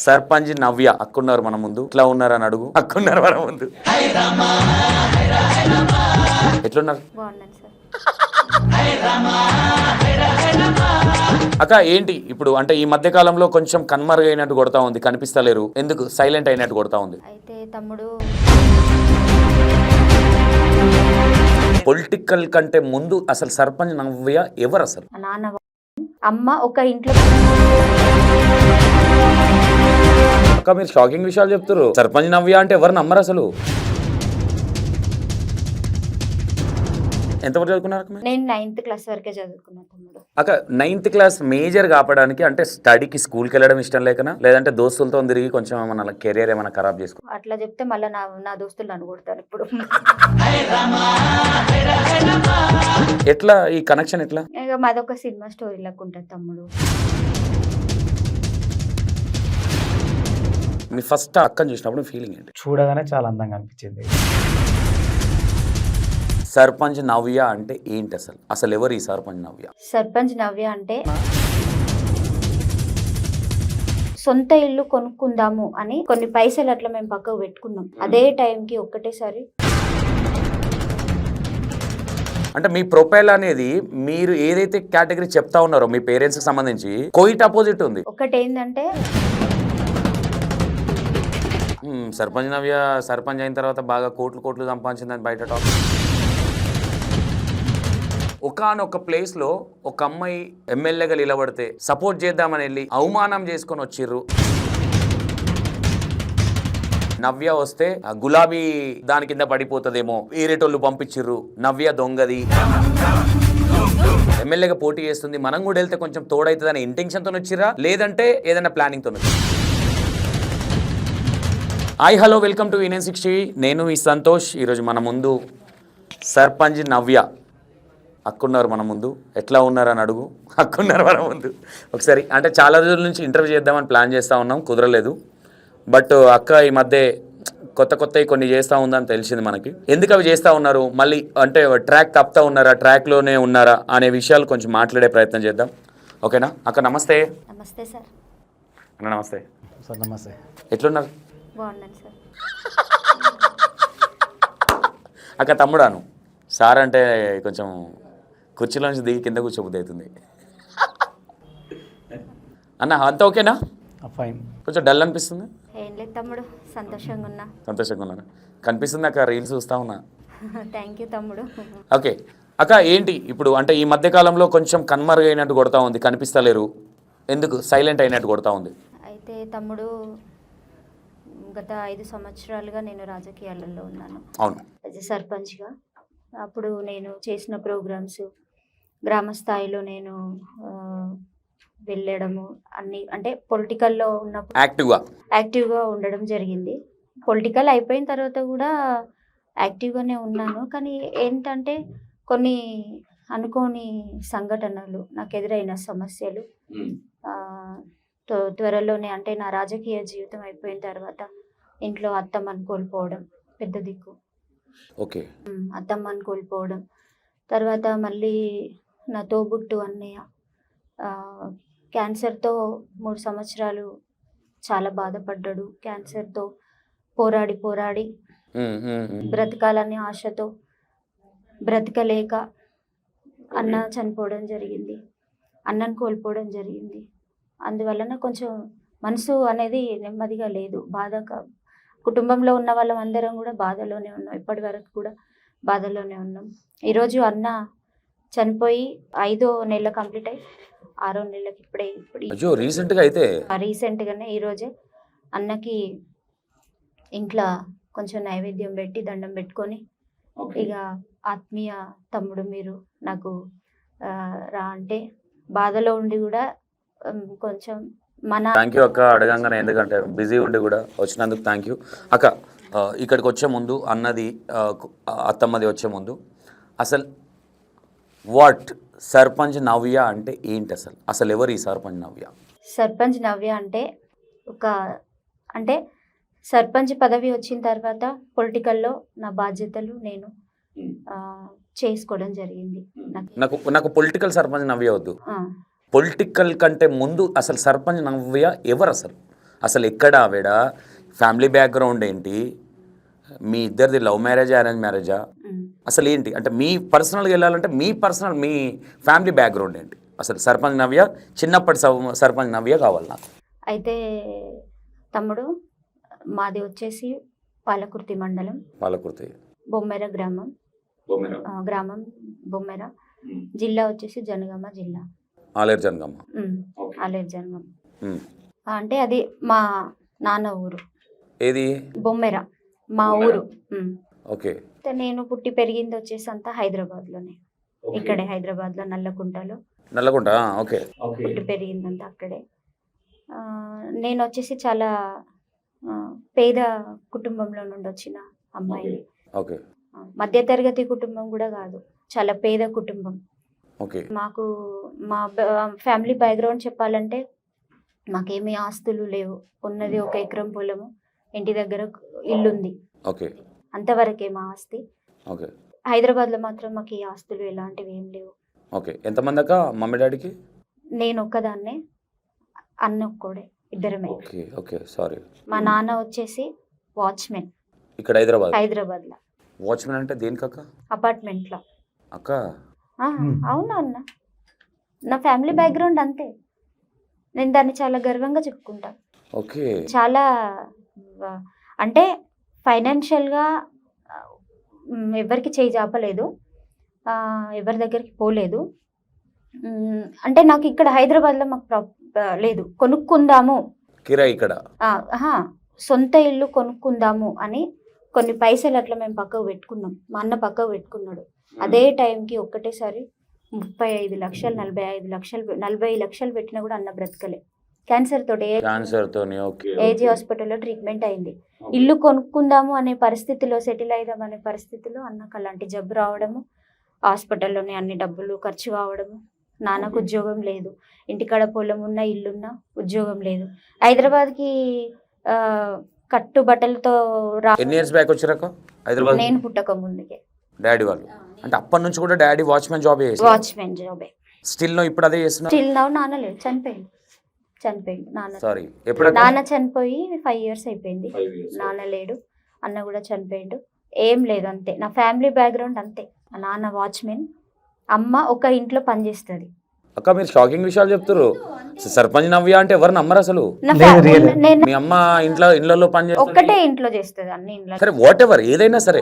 సర్పంచ్ నవ్య అక్కున్నారు మన ముందు. ఇట్లా ఉన్నారు అని అడుగు. అక్కున్నారు మన ముందు. ఎట్లున్నారు అక్క? ఏంటి ఇప్పుడు అంటే ఈ మధ్య కాలంలో కొంచెం కన్మరుగైనట్టు కొడతా ఉంది, కనిపిస్తలేరు, ఎందుకు సైలెంట్ అయినట్టు కొడతా ఉంది? అయితే తమ్ముడు పొలిటికల్ కంటే ముందు అసలు సర్పంచ్ నవ్య ఎవరు అసలు? నాన్న అమ్మ ఒక ఇంట్లో. అక్క మీరు షాకింగ్ విషయాలు చెప్తారు. సర్పంచ్ నవ్య అంటే ఎవరు నమ్మరు అసలు. ఎంతవరకు చదువుకున్నారు? నేను 9th క్లాస్ వరకే చదువుకున్నాను తమ్ముడు. అక్క 9th క్లాస్ మేజర్ కాపడానికి అంటే స్టడీకి స్కూల్కి వెళ్ళడం ఇష్టం లేకనా, లేదంటే దోస్తులతో తిరిగి కొంచెం ఏమన్నా కెరీర్ ఏమైనా ఖరాబ్ చేసుకో? అట్లా చెప్తే మళ్ళీ నా దోస్తులు నన్ను కొడతారు ఇప్పుడు. ఎట్లా ఈ కనెక్షన్ ఎట్లా? ఇక మాదొక సినిమా స్టోరీ లాగా ఉంటుంది తమ్ముడు. మీ ఫస్ట్ అక్కని చూసినప్పుడు ఫీలింగ్ ఏంటి? చూడగానే చాలా అందంగా అనిపించింది. సర్పంచ్ నవ్య అంటే ఏంటి అసలు? అసలు ఎవరు ఈ సర్పంచ్ నవ్య? సర్పంచ్ నవ్య అంటే సొంత ఇల్లు కొనుక్కుందాము అని కొన్ని పైసలు అట్లా మేము పక్కకు పెట్టుకున్నాం. అదే టైంకి ఒక్కటేసారి అంటే మీ ప్రొఫైల్ అనేది మీరు ఏదైతే కేటగిరీ చెప్తా ఉన్నారో మీ పేరెంట్స్ కి సంబంధించి కోయిట్ అపోజిట్ ఉంది. ఒకటి ఏంటంటే సర్పంచ్ నవ్య సర్పంచ్ అయిన తర్వాత బాగా కోట్లు సంపాదించిందని బయట టాక్. ఒకనొక ప్లేస్లో ఒక అమ్మాయి ఎమ్మెల్యేగా నిలబడితే సపోర్ట్ చేద్దామని వెళ్ళి అవమానం చేసుకొని వచ్చిర్రు. నవ్య వస్తే గులాబీ దాని కింద పడిపోతుందేమో వేరేటోళ్ళు పంపించిర్రు, నవ్య దొంగది, ఎమ్మెల్యేగా పోటీ చేస్తుంది, మనం కూడా వెళ్తే కొంచెం తోడవుతుంది అనే ఇంటెన్షన్తో వచ్చిర్రా, లేదంటే ఏదైనా ప్లానింగ్తో వచ్చి? Hi hello welcome to Indian 60. నేను మీ సంతోష్. ఈరోజు మన ముందు సర్పంచ్ నవ్య అక్కున్నారు మన ముందు. ఎట్లా ఉన్నారు అని అడుగు. అక్కున్నారు మన ముందు. ఒకసారి అంటే చాలా రోజుల నుంచి ఇంటర్వ్యూ చేద్దామని ప్లాన్ చేస్తూ ఉన్నాం, కుదరలేదు. బట్ అక్క ఈ మధ్య కొత్తవి కొన్ని చేస్తూ ఉందని తెలిసింది మనకి. ఎందుకు అవి చేస్తూ ఉన్నారు, మళ్ళీ అంటే ట్రాక్ తప్పుతూ ఉన్నారా, ట్రాక్లోనే ఉన్నారా అనే విషయాలు కొంచెం మాట్లాడే ప్రయత్నం చేద్దాం. ఓకేనా అక్క? నమస్తే. నమస్తే సార్. అన్న నమస్తే. సార్ నమస్తే. ఎట్లున్నారు? బాగున్నాను సార్. అక్క తమ్ముడాను సార్ అంటే కొంచెం కుర్చీలో నుంచి దిగి కింద కూర్చోబుద్ది అవుతుంది అన్న. అంతా ఓకేనా? ఫైన్. కొంచెం డల్ అనిపిస్తుంది? ఏం లేదు తమ్ముడు, సంతోషంగా ఉన్నా. సంతోషంగా ఉన్నాను కనిపిస్తుంది అక్క, రీల్స్ చూస్తూ ఉన్నా. థ్యాంక్ యూ తమ్ముడు. ఓకే అక్క, ఏంటి ఇప్పుడు అంటే ఈ మధ్య కాలంలో కొంచెం కన్మరుగైనట్టు కొడతా ఉంది, కనిపిస్తలేరు, ఎందుకు సైలెంట్ అయినట్టు కొడతా ఉంది? అయితే తమ్ముడు గత 5 సంవత్సరాలుగా నేను రాజకీయాలలో ఉన్నాను. అవును. సర్పంచ్గా. అప్పుడు నేను చేసిన ప్రోగ్రామ్స్ గ్రామ స్థాయిలో నేను వెళ్ళడము అన్ని అంటే పొలిటికల్లో ఉన్నప్పుడు యాక్టివ్గా ఉండడం జరిగింది. పొలిటికల్ అయిపోయిన తర్వాత కూడా యాక్టివ్గానే ఉన్నాను. కానీ ఏంటంటే కొన్ని అనుకోని సంఘటనలు, నాకు ఎదురైన సమస్యలు త్వరలోనే అంటే నా రాజకీయ జీవితం అయిపోయిన తర్వాత ఇంట్లో అత్తమ్మని కోల్పోవడం పెద్ద దిక్కు. ఓకే. అత్తమ్మని కోల్పోవడం తర్వాత మళ్ళీ నా తోబుట్టు అన్నయ్య క్యాన్సర్తో 3 సంవత్సరాలు చాలా బాధపడ్డాడు. క్యాన్సర్తో పోరాడి బ్రతకాలనే ఆశతో బ్రతకలేక అన్న చనిపోవడం జరిగింది, అన్నను కోల్పోవడం జరిగింది. అందువలన కొంచెం మనసు అనేది నెమ్మదిగా లేదు. కుటుంబంలో ఉన్న వాళ్ళం అందరం కూడా బాధలోనే ఉన్నాం, ఇప్పటి వరకు కూడా బాధలోనే ఉన్నాం. ఈరోజు అన్న చనిపోయి 5వ నెల కంప్లీట్ అయ్యి 6వ నెలకి ఇప్పుడు రీసెంట్గానే ఈరోజే అన్నకి ఇంట్లో కొంచెం నైవేద్యం పెట్టి దండం పెట్టుకొని ఇక ఆత్మీయ తమ్ముడు మీరు నాకు రా అంటే బాధలో ఉండి కూడా కొంచెం థ్యాంక్ యూ అక్క అడగంగానే, ఎందుకంటే బిజీ ఉండి కూడా వచ్చినందుకు థ్యాంక్ యూ అక్క. ఇక్కడికి వచ్చే ముందు అన్నది అత్తమ్మది వచ్చే ముందు అసలు వాట్ సర్పంచ్ నవ్య అంటే ఏంటి అసలు ఎవరు ఈ సర్పంచ్ నవ్య? సర్పంచ్ నవ్య అంటే అంటే సర్పంచ్ పదవి వచ్చిన తర్వాత పొలిటికల్లో నా బాధ్యతలు నేను చేసుకోవడం జరిగింది. నాకు నాకు పొలిటికల్ సర్పంచ్ నవ్య వద్దు. ఆ, పొలిటికల్ కంటే ముందు అసలు సర్పంచ్ నవ్య ఎవరు అసలు? అసలు ఎక్కడ ఆవిడ? ఫ్యామిలీ బ్యాక్గ్రౌండ్ ఏంటి? మీ ఇద్దరిది లవ్ మ్యారేజా, అరేంజ్ మ్యారేజా? ఉమ్. అసలు ఏంటి అంటే మీ పర్సనల్గా వెళ్ళాలంటే మీ ఫ్యామిలీ బ్యాక్గ్రౌండ్ ఏంటి? అసలు సర్పంచ్ నవ్య, చిన్నప్పటి సర్పంచ్ నవ్య కావాలి నాకు. అయితే తమ్ముడు, మాది వచ్చేసి పాలకుర్తి మండలం, పాలకుర్తి బొమ్మెర గ్రామం. గ్రామం బొమ్మెర, జిల్లా వచ్చేసి జనగామ జిల్లా. ఆలేరు జనగమ్మ. ఆలేరు జనగామ. అంటే అది మా నాన్న ఊరు. ఏది? బొమ్మెర మా ఊరు. ఓకే. అయితే నేను పుట్టి పెరిగింది వచ్చేసి అంతా హైదరాబాద్లోనే. ఇక్కడే హైదరాబాద్లో నల్లకుంటలో నల్లకుంట. ఓకే. పుట్టి పెరిగిందంతా అక్కడే. నేను వచ్చేసి చాలా పేద కుటుంబంలో నుండి వచ్చిన అమ్మాయిని. ఓకే. మధ్యతరగతి కుటుంబం కూడా కాదు, చాలా పేద కుటుంబం. ఓకే. మాకు మా ఫ్యామిలీ బ్యాక్గ్రౌండ్ చెప్పాలంటే మాకేమీ ఆస్తులు లేవు. ఉన్నది 1 ఎకరం పొలము, ఇంటి దగ్గర ఇల్లుంది. ఓకే. అంతవరకే మా ఆస్తి. ఓకే. హైదరాబాద్లో మాత్రం మాకు ఈ ఆస్తులు ఎలాంటివి ఏం లేవు. ఓకే. ఎంతమంది అక్క మమ్మీ డాడీకి? నేను ఒక్కదాన్నే, అన్న ఒక్కడే, ఇద్దరమే. ఓకే. ఓకే. సారీ. మా నాన్న వచ్చేసి వాచ్మెన్ ఇక్కడ హైదరాబాద్లో. వాచ్మెన్ అంటే దేనికక్క? అపార్ట్మెంట్లో. అక్క అవునా అన్న, నా ఫ్యామిలీ బ్యాక్గ్రౌండ్ అంతే. నేను దాన్ని చాలా గర్వంగా చెప్పుకుంటా. ఓకే. చాలా అంటే ఫైనాన్షియల్గా ఎవరికి చేయి జాపలేదు, ఎవరి దగ్గరికి పోలేదు. అంటే నాకు ఇక్కడ హైదరాబాద్లో మాకు లేదు, కొనుక్కుందాము కిరాయి ఇక్కడ, సొంత ఇల్లు కొనుక్కుందాము అని కొన్ని పైసలు అట్లా మేము పక్కకు పెట్టుకున్నాం. మా అన్న పక్కకు పెట్టుకున్నాడు. అదే టైంకి ఒక్కటేసారి 35 లక్షలు, 45 లక్షలు, 40 లక్షలు పెట్టినా కూడా అన్న బ్రతకలే. క్యాన్సర్ తోటి ఏజీ హాస్పిటల్లో ట్రీట్మెంట్ అయింది. ఇల్లు కొనుక్కుందాము అనే పరిస్థితిలో, సెటిల్ అయిదాం అనే పరిస్థితిలో అన్నకు అలాంటి జబ్బు రావడము, హాస్పిటల్లోనే అన్ని డబ్బులు ఖర్చు కావడము. నాన్నకు ఉద్యోగం లేదు, ఇంటికాడ పొలం ఉన్న, ఇల్లున్న, ఉద్యోగం లేదు. హైదరాబాద్కి కట్టుబట్టలతో ఎన్ని ఇయర్స్ బ్యాక్ వచ్చారక్క హైదరాబాద్? నేను పుట్టక ముందుకే. డాడీ వాళ్ళు అంటే అప్పటి నుంచి కూడా డాడీ వాచ్మెన్ జాబ్ చేస్తారు? వాచ్మెన్ జాబే స్టిల్ నో ఇప్పుడు అదే చేస్తున్నారు? Still now. నాన్న లేడు, చనిపోయింది నాన్న. సారీ. ఎప్పుడు? నాన్న చనిపోయి 5 years అయిపోయింది. నాన్న లేడు, అన్న కూడా చనిపోయిండు. ఏం లేదు, అంతే. నా ఫ్యామిలీ బ్యాక్గ్రౌండ్ అంతే. మా నాన్న వాచ్మెన్, అమ్మ ఒక ఇంట్లో పనిచేస్తుంది. అక్క మీరు షాకింగ్ విషయాలు చెప్తారు. సర్పంచ్ నవ్య అంటే ఎవరు నమ్మరు అసలు. నేను మీ అమ్మ ఇళ్ళలో పని ఒక్కటే ఇంట్లో చేస్తుంది, అన్ని ఇంట్లో. సరే వాట్ ఎవర్ ఏదైనా సరే,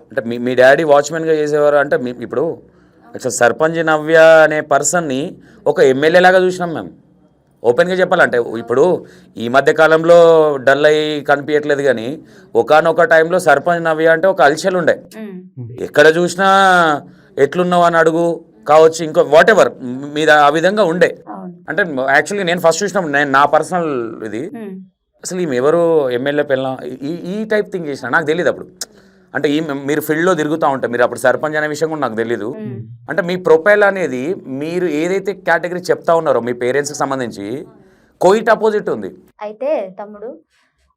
అంటే మీ డాడీ వాచ్మెన్గా చేసేవారు అంటే ఇప్పుడు అసలు సర్పంచ్ నవ్య అనే పర్సన్ని ఒక ఎమ్మెల్యే లాగా చూసినాం మేము. ఓపెన్గా చెప్పాలంటే ఇప్పుడు ఈ మధ్య కాలంలో డల్ అయ్యి కనిపించట్లేదు, కానీ ఒకానొక టైంలో సర్పంచ్ నవ్య అంటే ఒక అల్చల్ ఉండే. ఎక్కడ చూసినా ఎట్లున్నావు అని అడుగు కావచ్చు, ఇంకో వాట్ ఎవర్ మీద ఆ విధంగా ఉండే. అంటే యాక్చువల్గా నేను ఫస్ట్ చూసినప్పుడు నేను నా పర్సనల్ ఇది అసలు ఈమె ఎవరు ఎమ్మెల్యే పిల్ల ఈ టైప్ థింగ్ చేసిన నాకు తెలియదు అప్పుడు. అంటే మీరు ఫీల్డ్లో తిరుగుతూ ఉంటారు, మీరు అప్పుడు సర్పంచ్ అనే విషయం కూడా నాకు తెలీదు. అంటే మీ ప్రొఫైల్ అనేది మీరు ఏదైతే కేటగిరీ చెప్తా ఉన్నారో మీ పేరెంట్స్కి సంబంధించి కోయిట్ అపోజిట్ ఉంది. అయితే తమ్ముడు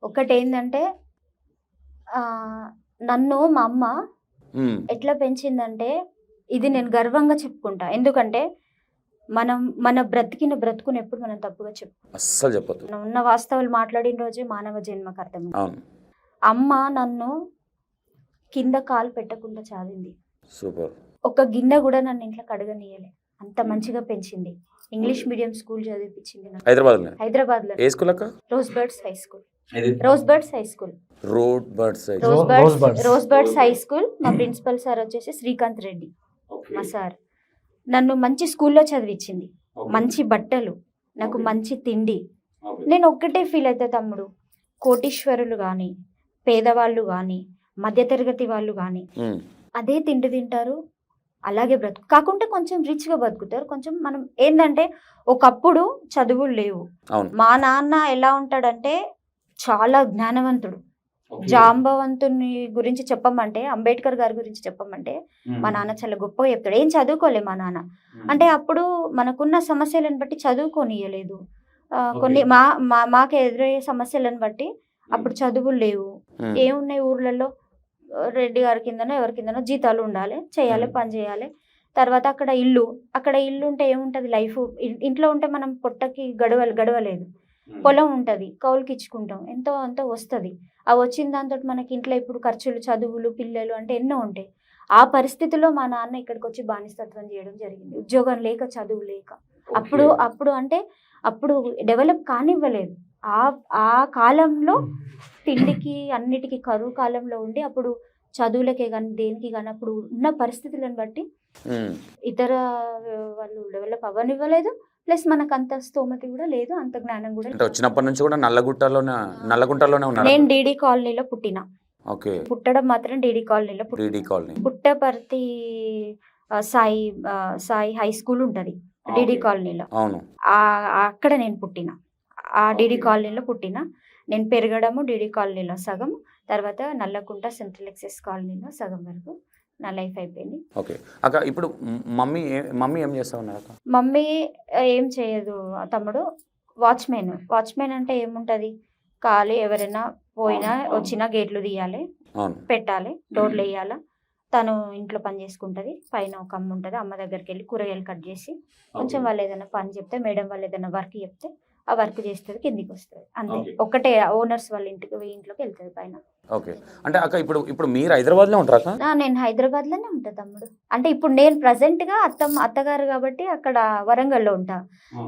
ఒకటి ఏంటంటే, నన్ను మా అమ్మ ఎట్లా పెంచిందంటే ఇది నేను గర్వంగా చెప్పుకుంటా. ఎందుకంటే మన బ్రతుకుని ఎప్పుడు మనం తప్పుగా అస్సలు చెప్పొద్దు. మనం ఉన్న వాస్తవాలు మాట్లాడిన రోజే మానవ జన్మకు అర్థం. అమ్మ నన్ను కింద కాలు పెట్టకుండా చాలింది. సూపర్. ఒక గిన్నె కూడా నన్ను ఇంట్లో కడగనీయలే, అంత మంచిగా పెంచింది. ఇంగ్లీష్ మీడియం స్కూల్ చదివించింది హైదరాబాద్లో. ఏ స్కూల్ అక్క? Rose birds high school. Rose birds high school. మా ప్రిన్సిపల్ సార్ వచ్చేసి శ్రీకాంత్ రెడ్డి మా సార్. నన్ను మంచి స్కూల్లో చదివించింది, మంచి బట్టలు, నాకు మంచి తిండి. నేను ఒక్కటే ఫీల్ అవుతా తమ్ముడు, కోటీశ్వరులు కానీ, పేదవాళ్ళు కానీ, మధ్యతరగతి వాళ్ళు కానీ అదే తిండి తింటారు, అలాగే కాకుంటే కొంచెం రిచ్గా బతుకుతారు. కొంచెం మనం ఏంటంటే ఒకప్పుడు చదువులు లేవు. మా నాన్న ఎలా ఉంటాడంటే చాలా జ్ఞానవంతుడు. జాంబవంతుని గురించి చెప్పమంటే, అంబేద్కర్ గారి గురించి చెప్పమంటే మా నాన్న చాలా గొప్పగా చెప్తాడు. ఏం చదువుకోలే మా నాన్న. అంటే అప్పుడు మనకున్న సమస్యలను బట్టి చదువుకోనియలేదు. కొన్ని మాకు ఎదురయ్యే సమస్యలను బట్టి అప్పుడు చదువులు లేవు. ఏమున్నాయి ఊర్లలో, రెడ్డి గారి కిందనో ఎవరి కిందనో జీతాలు ఉండాలి, చేయాలి, పని చేయాలి. తర్వాత అక్కడ ఇల్లు ఉంటే ఏముంటుంది లైఫ్, ఇంట్లో ఉంటే మనం పొట్టకి గడవలేదు. పొలం ఉంటుంది, కౌలుకి ఇచ్చుకుంటాం, ఎంతో అంతో వస్తుంది. ఆ వచ్చిన దాంతో మనకి ఇంట్లో ఇప్పుడు ఖర్చులు, చదువులు, పిల్లలు అంటే ఎన్నో ఉంటాయి. ఆ పరిస్థితిలో మా నాన్న ఇక్కడికి వచ్చి బానిసత్వం చేయడం జరిగింది. ఉద్యోగం లేక, చదువు లేక. అప్పుడు డెవలప్ కానివ్వలేదు. ఆ కాలంలో తిండికి అన్నిటికీ కరువు కాలంలో ఉండి అప్పుడు చదువులకే కానీ దేనికి కానీ అప్పుడు ఉన్న పరిస్థితులను బట్టి ఇతర వాళ్ళు డెవలప్ అవ్వనివ్వలేదు. ప్లస్ మనకు అంత స్తోమత కూడా లేదు, అంత జ్ఞానం కూడా అంటే వచ్చినప్పటి నుంచి కూడా నల్లగుంటలోనే ఉన్నారు. నేను డీడీ కాలనీలో పుట్టిన. ఓకే. పుట్టడం మాత్రం డీడీ కాలనీలో DD colony. Puttaparthi Sai high school ఉంటది డీడీ కాలనీలో. అవును. అక్కడ నేను పుట్టిన. ఆ డీడీ కాలనీలో పుట్టిన. నేను పెరగడము డీడీ కాలనీలో సగం, తర్వాత నల్లకుంట సెంట్రల్ ఎక్సెస్ కాలనీలో సగం వరకు నా లైఫ్ అయిపోయింది. ఓకే అక్క, ఇప్పుడు మమ్మీ ఏం చేస్తా ఉన్నారు అక్క? మమ్మీ ఏం చేయదు తమ్ముడు. వాచ్మెన్ అంటే ఏముంటది, ఖాళీ ఎవరైనా పోయినా వచ్చినా గేట్లు తీయాలి, పెట్టాలి, డోర్లు వేయాలి. తను ఇంట్లో పని చేసుకుంటుంది. పైన ఒక అమ్మ ఉంటుంది, అమ్మ దగ్గరికి వెళ్ళి కూరగాయలు కట్ చేసి కొంచెం వాళ్ళు ఏదైనా పని చెప్తే, మేడం వాళ్ళు ఏదైనా వర్క్ చెప్తే ఆ వర్క్ చేస్తుంది, కిందికి వస్తుంది, అంతే. ఒకటే ఓనర్స్ వాళ్ళ ఇంట్లోకి వెళ్తుంది పైన. ఓకే. అంటే అక్క ఇప్పుడు మీరు హైదరాబాద్లో ఉంటారా? నేను హైదరాబాద్లోనే ఉంటా తమ్ముడు. అంటే ఇప్పుడు నేను ప్రజెంట్గా అత్తగారు కాబట్టి అక్కడ వరంగల్లో ఉంటా.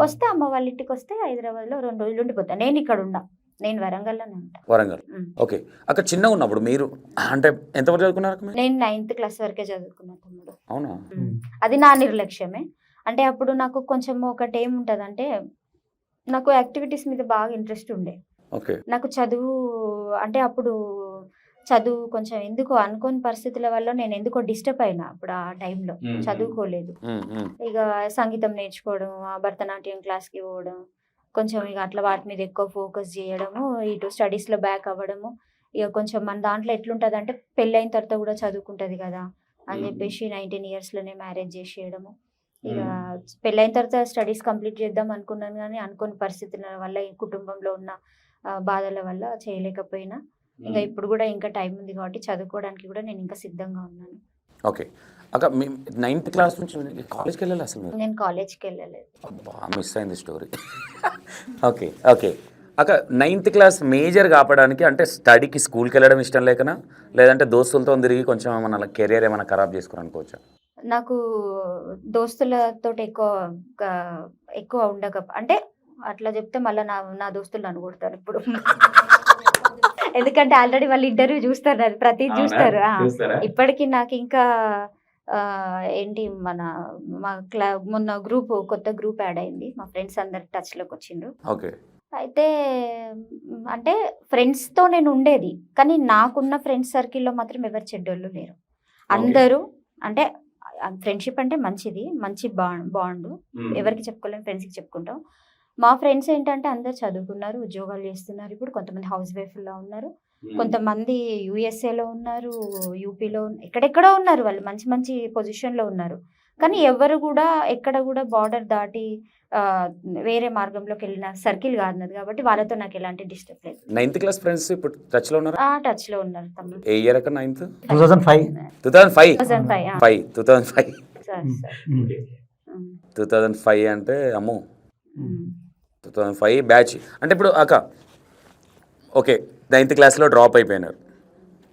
వస్తే అమ్మ వాళ్ళ ఇంటికి వస్తే హైదరాబాద్లో 2 రోజులు ఉండిపోతా. నేను ఇక్కడ ఉండా, నేను వరంగల్లోనే ఉంటా. వరంగల్. ఓకే అక్క, చిన్నగా ఉన్నప్పుడు మీరు అంటే ఎంతవరకు చదువుకున్నారు? నేను 9th క్లాస్ వరకే చదువుకున్నా తమ్ముడు. అవునా? అది నా నిర్లక్ష్యమే. అంటే అప్పుడు నాకు కొంచెం ఒకటి ఏముంటుంది అంటే, నాకు యాక్టివిటీస్ మీద బాగా ఇంట్రెస్ట్ ఉండే. ఓకే. నాకు చదువు అంటే అప్పుడు చదువు కొంచెం ఎందుకో అనుకోని పరిస్థితుల వల్ల నేను ఎందుకో డిస్టర్బ్ అయినా. అప్పుడు ఆ టైంలో చదువుకోలేదు. ఇక సంగీతం నేర్చుకోవడం, భరతనాట్యం క్లాస్కి పోవడం, కొంచెం ఇక అట్లా వాటి మీద ఎక్కువ ఫోకస్ చేయడము, ఇటు స్టడీస్లో బ్యాక్ అవ్వడము. ఇక కొంచెం మన దాంట్లో ఎట్లుంటుంది అంటే పెళ్ళైన తర్వాత కూడా చదువుకుంటుంది కదా అని చెప్పేసి 19 yearsలోనే మ్యారేజ్ చేసేయడము. ఇక పెళ్ళైన తర్వాత స్టడీస్ కంప్లీట్ చేద్దాం అనుకున్నాను, కానీ అనుకోని పరిస్థితుల వల్ల ఈ కుటుంబంలో ఉన్న బాధల వల్ల చేయలేకపోయినా. ఇంకా ఇప్పుడు కూడా ఇంకా టైం ఉంది కాబట్టి చదువుకోవడానికి కూడా నేను ఇంకా సిద్ధంగా ఉన్నాను. ఓకే అక్క, 9th క్లాస్ నుంచి కాలేజ్కి వెళ్ళాలి అసలు? నేను కాలేజ్కి వెళ్ళలేదు. మిస్ అయింది స్టోరీ. ఓకే ఓకే అక్క, 9th క్లాస్ మేజర్ కాపడానికి అంటే స్టడీకి స్కూల్కి వెళ్ళడం ఇష్టం లేకనా, లేదంటే దోస్తులతో తిరిగి కొంచెం ఏమన్నా కెరియర్ ఏమైనా ఖరాబ్ చేసుకుని అనుకోవచ్చా? నాకు దోస్తులతో ఎక్కువ ఉండక, అంటే అట్లా చెప్తే మళ్ళీ నా దోస్తులు నన్ను కొడతారు ఇప్పుడు. ఎందుకంటే ఆల్రెడీ వాళ్ళు ఇంటర్వ్యూ చూస్తారు, అది ప్రతి చూస్తారు. ఇప్పటికీ నాకు ఇంకా ఏంటి మొన్న కొత్త గ్రూప్ యాడ్ అయింది. మా ఫ్రెండ్స్ అందరు టచ్లోకి వచ్చిండ్రు. అయితే అంటే ఫ్రెండ్స్తో నేను ఉండేది, కానీ నాకున్న ఫ్రెండ్స్ సర్కిల్లో మాత్రం ఎవరు చెడ్డోళ్ళు లేరు. అందరూ అంటే ఫ్రెండ్షిప్ అంటే మంచి బాండ్, ఎవరికి చెప్పుకోలేము, ఫ్రెండ్స్కి చెప్పుకుంటాం. మా ఫ్రెండ్స్ ఏంటంటే అందరు చదువుకున్నారు, ఉద్యోగాలు చేస్తున్నారు. ఇప్పుడు కొంతమంది హౌస్ వైఫ్లో ఉన్నారు, కొంతమంది యూఎస్ఏలో ఉన్నారు, యూపీలో ఎక్కడెక్కడో ఉన్నారు. వాళ్ళు మంచి మంచి పొజిషన్లో ఉన్నారు. కానీ ఎవరు కూడా ఎక్కడ కూడా బార్డర్ దాటి వేరే మార్గంలోకి వెళ్ళిన సర్కిల్ కాదు నాది, కాబట్టి వాళ్ళతో నాకు ఎలాంటి డిస్టర్బ్ లేదు. 9th క్లాస్ ఫ్రెండ్స్ ఇప్పుడు టచ్లో ఉన్నారు? టచ్లో ఉన్నారు తమ్ముడు. ఏ ఇయర్ అక్క? 9th 2005. 2005 అంటే అమ్మో, 2005 బ్యాచ్. అంటే ఇప్పుడు అక్క ఓకే 9th క్లాస్లో డ్రాప్ అయిపోయినారు,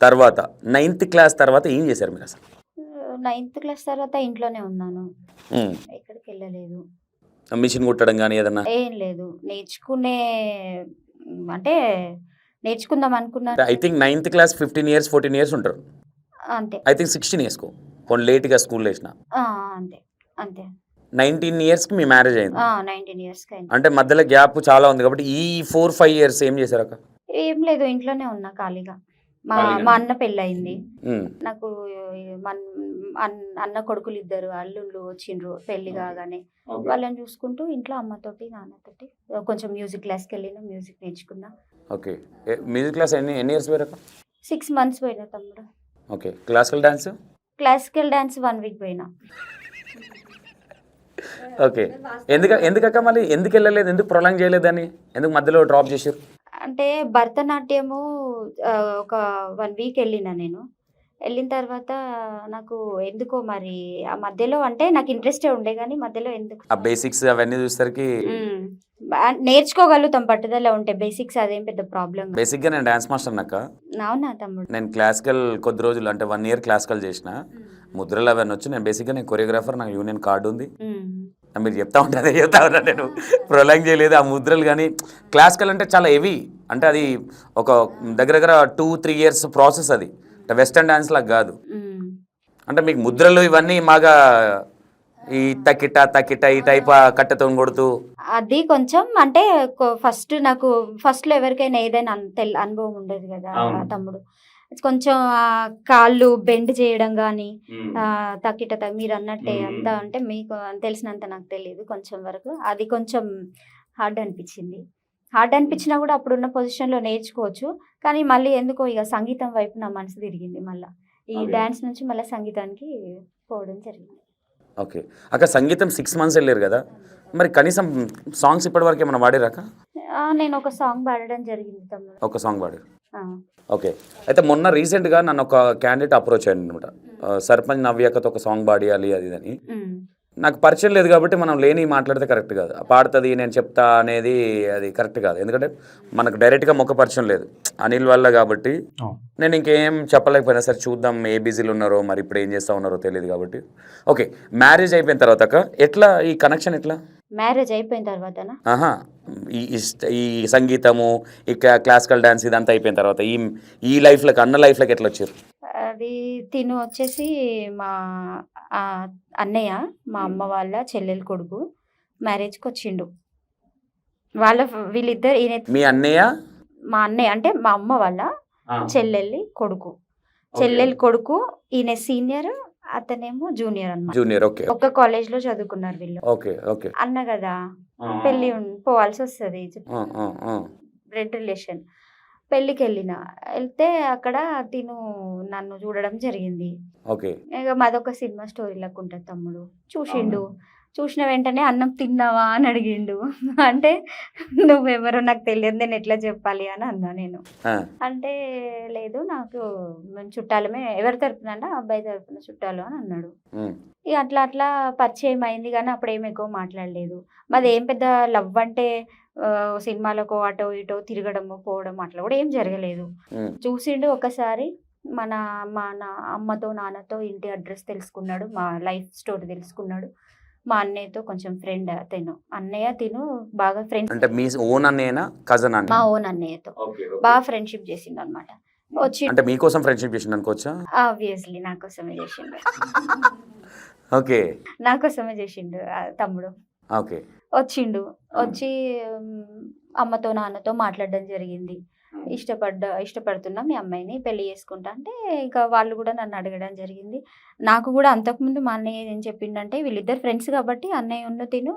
తర్వాత 9th క్లాస్ తర్వాత ఏం చేశారు మీరు అసలు? 9th క్లాస్ తర్వాత ఇంట్లోనే ఉన్నాను, ఎక్కడికి వెళ్ళలేదు. మిషన్ కుట్టడం కానీ ఏదన్నా? ఏం లేదు, నేర్చుకుందాం అనుకున్నా. I think 9th class 15 years 14 years ఉంటారు అంతే. ఐ థింక్ 16 years కొన్ని లేట్గా స్కూల్ వేసిన. అంతే 19 yearsకి మీ మ్యారేజ్ అయింది? 19 years అంటే మధ్యలో గ్యాప్ చాలా ఉంది కాబట్టి ఈ 4-5 years ఏం చేశారు అక్క? ఏం లేదు, ఇంట్లోనే ఉన్నా ఖాళీగా. మా అన్న పెళ్ళయింది నాకు. అన్న కొడుకులు 2 అల్లుళ్ళు వచ్చిండ్రు పెళ్లి కాగానే. వాళ్ళని చూసుకుంటూ ఇంట్లో అమ్మతోటి నాన్నతోటి కొంచెం మ్యూజిక్ క్లాస్కి వెళ్ళిన, మ్యూజిక్ నేర్చుకున్నా. ఓకే. మ్యూజిక్ క్లాస్ ఎన్ని ఇయర్స్ పోయారు? 6 months పోయినా తమ్ముడు. ఓకే. క్లాసికల్ డాన్స్ 1 week పోయినా. ఓకే. ఎందుకక్క మళ్ళీ ఎందుకు వెళ్ళలేదు, ఎందుకు ప్రొలాంగ్ చేయలేదని, ఎందుకు మధ్యలో డ్రాప్ చేశారు? అంటే భరతనాట్యము ఒక 1 week వెళ్ళిన నేను. వెళ్ళిన తర్వాత నాకు ఎందుకో మరి ఆ మధ్యలో అంటే నాకు ఇంట్రెస్టే ఉండే కానీ మధ్యలో ఎందుకు ఆ బేసిక్స్ అవన్నీ చూసేసరికి ఉమ్, నేర్చుకోగలుగుతాం పట్టుదల ఉంటే బేసిక్స్ అదేం పెద్ద ప్రాబ్లం. బేసిక్గా నేను డాన్స్ మాస్టర్ అన్నాక అవునా తమ్ముడు? నేను క్లాసికల్ కొద్ది రోజులు అంటే 1 year క్లాసికల్ చేసిన ముద్రలు అవన్నీ వచ్చి నేను బేసిక్గా నేను కొరియోగ్రాఫర్, నాకు యూనియన్ కార్డు ఉంది. ఉమ్, మీరు చెప్తా ఉంటే అదే చెప్తా ఉన్నా, నేను ప్రొలాంగ్ చేయలేదు. ఆ ముద్రలు కానీ క్లాసికల్ అంటే చాలా హెవీ, అంటే అది ఒక దగ్గర దగ్గర 2-3 years ప్రాసెస్. అది వెస్టర్న్ డాన్స్ లాగా కాదు. ఉమ్. అంటే మీకు ముద్రలు ఇవన్నీ మాగా ఈ తక్కిట ఈ టైప్ కట్టెతో కొడుతూ అది కొంచెం అంటే నాకు ఫస్ట్లో ఎవరికైనా ఏదైనా అనుభవం ఉండదు కదా అవును. తమ్ముడు. కొంచెం ఆ కాళ్ళు బెండ్ చేయడం కానీ మీరు అన్నట్టే అంత అంటే మీకు తెలిసినంత నాకు తెలియదు కొంచెం వరకు. అది కొంచెం హార్డ్ అనిపించింది. హార్డ్ అనిపించినా కూడా అప్పుడున్న పొజిషన్లో నేర్చుకోవచ్చు. కానీ మళ్ళీ ఎందుకో ఇక సంగీతం వైపు నా మనసు తిరిగింది. మళ్ళీ ఈ Okay. డ్యాన్స్ నుంచి మళ్ళీ సంగీతానికి పోవడం జరిగింది. ఓకే అక్క, సంగీతం 6 months వెళ్ళారు కదా, మరి కనీసం సాంగ్స్ ఇప్పటివరకు ఏమైనా వాడిరాక? నేను ఒక సాంగ్ పాడడం జరిగింది తమ్ముడు. ఒక సాంగ్ వాడారు. ఆ. ఓకే, అయితే మొన్న రీసెంట్గా నన్ను ఒక క్యాండిడేట్ అప్రోచ్ అయ్యాడు అనమాట. సర్పంచ్ నవ్యకతో ఒక సాంగ్ పాడియాలి అది అని. ఉమ్. నాకు పరిచయం లేదు కాబట్టి మనం లేని మాట్లాడితే కరెక్ట్ కాదు. పాడుతుంది నేను చెప్తా అనేది అది కరెక్ట్ కాదు, ఎందుకంటే మనకు డైరెక్ట్గా మొక్క పరిచయం లేదు అనిల్ వల్ల. కాబట్టి నేను ఇంకేం చెప్పలేకపోయినా సరే చూద్దాం, ఏ బిజీలు ఉన్నారో మరి ఇప్పుడు ఏం చేస్తూ ఉన్నారో తెలియదు కాబట్టి. ఓకే, మ్యారేజ్ అయిపోయిన తర్వాత ఎట్లా ఈ కనెక్షన్ ఎట్లా? మ్యారేజ్ అయిపోయిన తర్వాతనా? ఆహా, ఈ సంగీతము ఈ క్లాసికల్ డాన్స్ ఇదంతా అయిపోయిన తర్వాత ఈ లైఫ్లోకి అన్న లైఫ్లోకి ఎట్లా వచ్చారు? అది తిను వచ్చేసి మా ఆ, అన్నయ్య మా అమ్మ వాళ్ళ చెల్లెలు కొడుకు మ్యారేజ్కి వచ్చిండు. వీళ్ళిద్దరు మీ అన్నయ్య? మా అన్నయ్య అంటే మా అమ్మ వాళ్ళ చెల్లెలి కొడుకు. చెల్లెలి కొడుకు, ఈయన సీనియర్, అతనేమో జూనియర్ అన్నమాట. జూనియర్. ఓకే ఒక్క కాలేజ్ లో చదువుకున్నారు వీళ్ళు. Okay okay. అన్న కదా పెళ్లి పోవాల్సి వస్తుంది, బ్లడ్ రిలేషన్. పెళ్ళికి వెళ్తే అక్కడ తిను నన్ను చూడడం జరిగింది. ఓకే, ఇక మాదొక సినిమా స్టోరీ లాగా ఉంటుంది తమ్ముడు. చూసిండు, చూసిన వెంటనే అన్నం తిన్నావా అని అడిగిండు. అంటే నువ్వెవరో నాకు తెలియదు, నేను ఎట్లా చెప్పాలి అని అన్నా నేను. అంటే లేదు నాకు మేము చుట్టాలమే. ఎవరి తరపున అంటే అబ్బాయి తరపున చుట్టాలు అని అన్నాడు. ఇక అట్లా అట్లా పరిచయం అయింది కానీ అప్పుడు ఏమి ఎక్కువ మాట్లాడలేదు. మాది ఏం పెద్ద లవ్ అంటే సినిమాలకు అటో ఇటో తిరగడము పోవడం అట్లా కూడా ఏం జరగలేదు. చూసిండు ఒకసారి, మా అమ్మతో నాన్నతో ఇంటి అడ్రస్ తెలుసుకున్నాడు, మా లైఫ్ స్టోరీ తెలుసుకున్నాడు. మా అన్నయ్యతో కొంచెం ఫ్రెండ్ తిను, అన్నయ్య తిను బాగా ఫ్రెండ్స్. అంటే మీ ఓన్ అన్నయ్యనా కజన్ అన్న? మా ఓన్ అన్నయ్యతో బాగా ఫ్రెండ్షిప్ చేసిండు అనమాట. వచ్చి అంటే మీకోసం ఫ్రెండ్షిప్ చేసిండు అనుకోవచ్చా? ఆబ్వియస్లీ నా కోసమే చేసిండు. ఓకే, నా కోసమే చేసిండు తమ్ముడు. ఓకే, వచ్చిండు, వచ్చి అమ్మతో నాన్నతో మాట్లాడడం జరిగింది. ఇష్టపడుతున్నా మీ అమ్మాయిని, పెళ్లి చేసుకుంటా అంటే ఇక వాళ్ళు కూడా నన్ను అడగడం జరిగింది. నాకు కూడా అంతకుముందు మా అన్నయ్య ఏం చెప్పిండంటే వీళ్ళిద్దరు ఫ్రెండ్స్ కాబట్టి అన్నయ్య ఉన్న తిను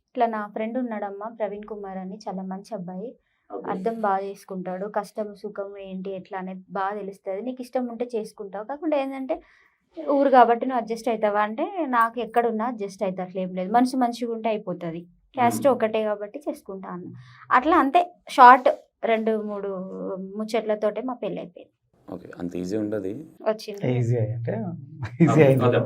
ఇట్లా నా ఫ్రెండ్ ఉన్నాడమ్మా ప్రవీణ్ కుమార్ అని, చాలా మంచి అబ్బాయి, అర్థం బాగా చేసుకుంటాడు, కష్టం సుఖం ఏంటి ఎట్లా అనేది బాగా తెలుస్తుంది, నీకు ఇష్టం ఉంటే చేసుకుంటావు, కాకుండా ఏంటంటే ఊరు కాబట్టి నువ్వు అడ్జస్ట్ అవుతావా అంటే నాకు ఎక్కడున్నా అడ్జస్ట్ అవుతా, అట్లా ఏం లేదు, మనసు మంచిగా ఉంటే అయిపోతుంది, క్యాస్ట్ ఒకటే కాబట్టి చేసుకుంటా అన్న. అట్లా అంతే షార్ట్ 2-3 ముచ్చట్లతోటే మా పెళ్ళి అయిపోయింది. ఓకే, అంత ఈజీ ఉండదు. వచ్చింది ఈజీ అంటే ఈజీ అయింది.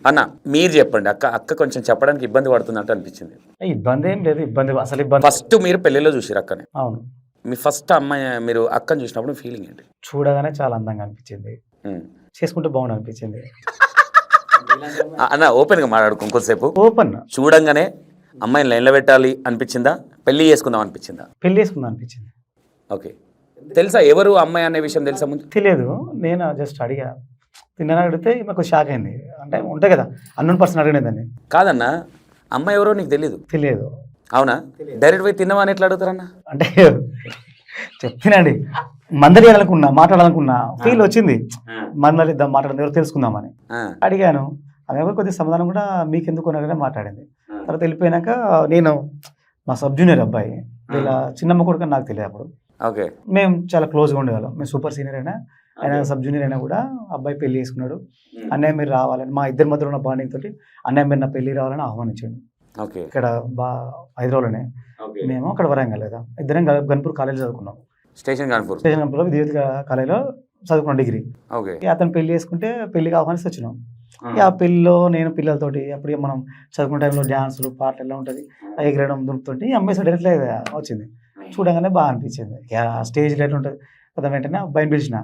అన్న మీరు చెప్పండి, అక్క కొంచెం చెప్పడానికి ఇబ్బంది పడుతున్నట్టు అనిపించింది. ఇబ్బంది ఏం లేదు, అసలు ఇబ్బంది. ఫస్ట్ మీరు పెళ్లిలో చూసారు అక్కనే? అవును. మీ ఫస్ట్ అమ్మాయి మీరు అక్కని చూసినప్పుడు ఫీలింగ్ ఏంటి? చూడగానే చాలా అందంగా అనిపించింది, చేసుకుంటే బాగుంది అనిపించింది. అన్న ఓపెన్గా మాట్లాడుకో కొంచెంసేపు. ఓపెన్. చూడంగానే అమ్మాయిని లైన్లో పెట్టాలి అనిపించిందా, పెళ్లి చేసుకుందాం అనిపించిందా? పెళ్లి చేసుకుందాం అనిపించింది. ఓకే, తెలుసా ఎవరు అమ్మాయి అనే విషయం తెలుసా ముందు? తెలియదు, నేను జస్ట్ అడిగా, తిన్నాను అడిగితే మాకు షాక్ అయింది. అంటే ఉంటాయి కదా అన్నోన్ పర్సన్ అడిగినదని. కాదన్నా, అమ్మాయి ఎవరో నీకు తెలియదు? తెలియదు. అవునా? డైరెక్ట్ పోయి తిన్నావా అని ఎట్లా అడుగుతారన్నా? అంటే చెప్తున్నాండి, మాట్లాడాలనుకున్నా ఫీల్ వచ్చింది, మందలిద్దాం మాట్లాడదాం ఎవరు తెలుసుకుందామని అడిగాను. ఆమె కొద్దిగా సమాధానం కూడా మీకెందుకు అన్నట్టుగా మాట్లాడింది. తర్వాత వెళ్ళిపోయినాక నేను మా సబ్ జూనియర్ అబ్బాయి, వీళ్ళ చిన్నమ్మ కొడుకు నాకు తెలియదు అప్పుడు. ఓకే, మేము చాలా క్లోజ్గా ఉండేవాళ్ళం. మేము సూపర్ సీనియర్ అయినా ఆయన సబ్ జూనియర్ అయినా కూడా అబ్బాయి పెళ్లి చేసుకున్నాడు. అన్నయ్య మీరు రావాలని, మా ఇద్దరి మధ్యలో ఉన్న బాండింగ్ తోటి అన్నయ్య మీరు నా పెళ్లి రావాలని ఆహ్వానించాడు. ఇక్కడ హైదరాబాద్లోనే, మేము అక్కడ వరంగల్ కదా, ఇద్దరం గన్పూర్ కాలేజ్ చదువుకున్నాం. స్టేషన్ గన్పూర్ విద్యుత్ కాలేజ్లో చదువుకున్నాం డిగ్రీ. ఓకే. ఇక అతను పెళ్లి చేసుకుంటే పెళ్లికి ఆహ్వానిస్తే వచ్చినాం. ఇక ఆ పెళ్ళిలో నేను పిల్లలతోటి అప్పుడు మనం చదువుకునే టైంలో డ్యాన్సులు పాటలు ఎలా ఉంటుంది ఎగరడం దుంపుతుంటే ఈ అమ్మాయి సైడ్ ఎట్లా వచ్చింది. చూడగానే బాగా అనిపించింది. ఇక స్టేజ్లో ఎట్లా ఉంటుంది కదా, వెంటనే అబ్బాయిని పిలిచిన.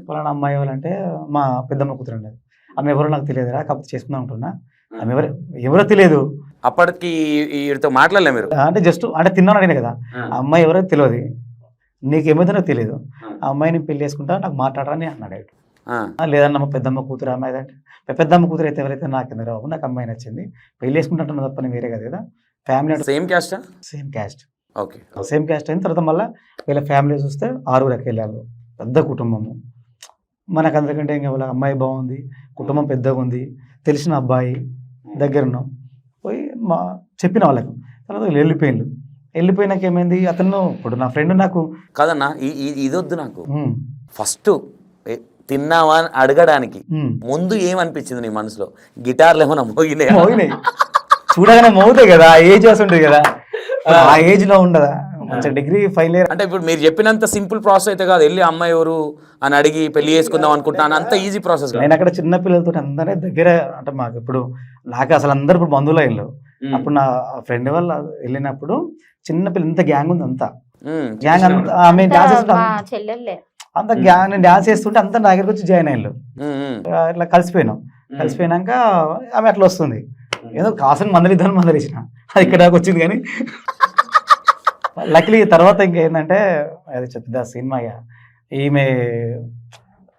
పలానా అమ్మాయి ఎవరంటే మా పెద్దమ్మ కూతురు ఉండేది. ఆమె ఎవరో నాకు తెలియదురా, కాకపోతే చేసుకుందాం అంటున్నా. ఆమె ఎవరో తెలియదు. అప్పటికి వీరితో మాట్లాడలే మీరు? అంటే జస్ట్ అంటే తిన్నాను అడిగిన కదా, ఆ అమ్మాయి ఎవరో తెలియదు, నీకేమైతే నాకు తెలియదు, ఆ అమ్మాయిని పెళ్లి చేసుకుంటా నాకు మాట్లాడరని అన్నాడు. లేదన్న మా పెద్దమ్మ కూతురు అమ్మాయి అంటే, పెద్దమ్మ కూతురు అయితే ఎవరైతే నాకెందుకు రావు, నాకు అమ్మాయి నచ్చింది, పెళ్లి చేసుకుంటున్నా తప్ప నేను వేరే కదా family. Same caste? Same caste. Okay. Same caste అయిన తర్వాత మళ్ళీ వీళ్ళ ఫ్యామిలీ చూస్తే 6 వెళ్ళారు. పెద్ద కుటుంబము. మనకు అందుకంటే ఇంకా వాళ్ళ అమ్మాయి బాగుంది, కుటుంబం పెద్దగా ఉంది, తెలిసిన అబ్బాయి దగ్గర ఉన్నాం. పోయి చెప్పిన వాళ్ళకు. తర్వాత వీళ్ళు వెళ్ళిపోయినాక ఏమైంది, అతను ఇప్పుడు నా ఫ్రెండ్ నాకు కాదన్నా ఇదొద్దు నాకు. ఫస్ట్ తిన్నావా అని అడగడానికి ముందు ఏమనిపించింది నీ మనసులో? గిటార్లు ఏమైనా మోగినాయి? చూడగానే మోగుతాయి కదా, ఆ ఏజ్ వస్తుంటుంది కదా, ఆ ఏజ్ లో ఉండదా. డిగ్రీ ఫైనల్ ఇయర్ అంటే ఇప్పుడు మీరు చెప్పినంత సింపుల్ ప్రాసెస్ అయితే కాదు. వెళ్ళి అమ్మాయి ఎవరు అని అడిగి పెళ్లి చేసుకుందాం అనుకుంటున్నాను, అంత ఈజీ ప్రాసెస్. నేను అక్కడ చిన్న పిల్లలతో అందరే దగ్గర, అంటే మాకు ఇప్పుడు నాకు అసలు అందరు ఇప్పుడు బంధువులు ఇల్లు. అప్పుడు నా ఫ్రెండ్ వాళ్ళు వెళ్ళినప్పుడు చిన్న పిల్లలు ఇంత గ్యాంగ్ ఉంది, అంతా గ్యాంగ్ అంతా ఆమె డాన్స్ అంత గ్యాంగ్. నేను డాన్స్ చేస్తుంటే అంతా నా దగ్గరకు వచ్చి జాయిన్ అయ్యారు. ఇట్లా కలిసిపోయినాక ఆమె అట్లా వస్తుంది. ఏదో కాసిన మందలిద్దామని అది ఇక్కడ దాకా వచ్చింది. కానీ లక్లీ తర్వాత ఇంకేందంటే అది చెప్తా సినిమా, ఈమె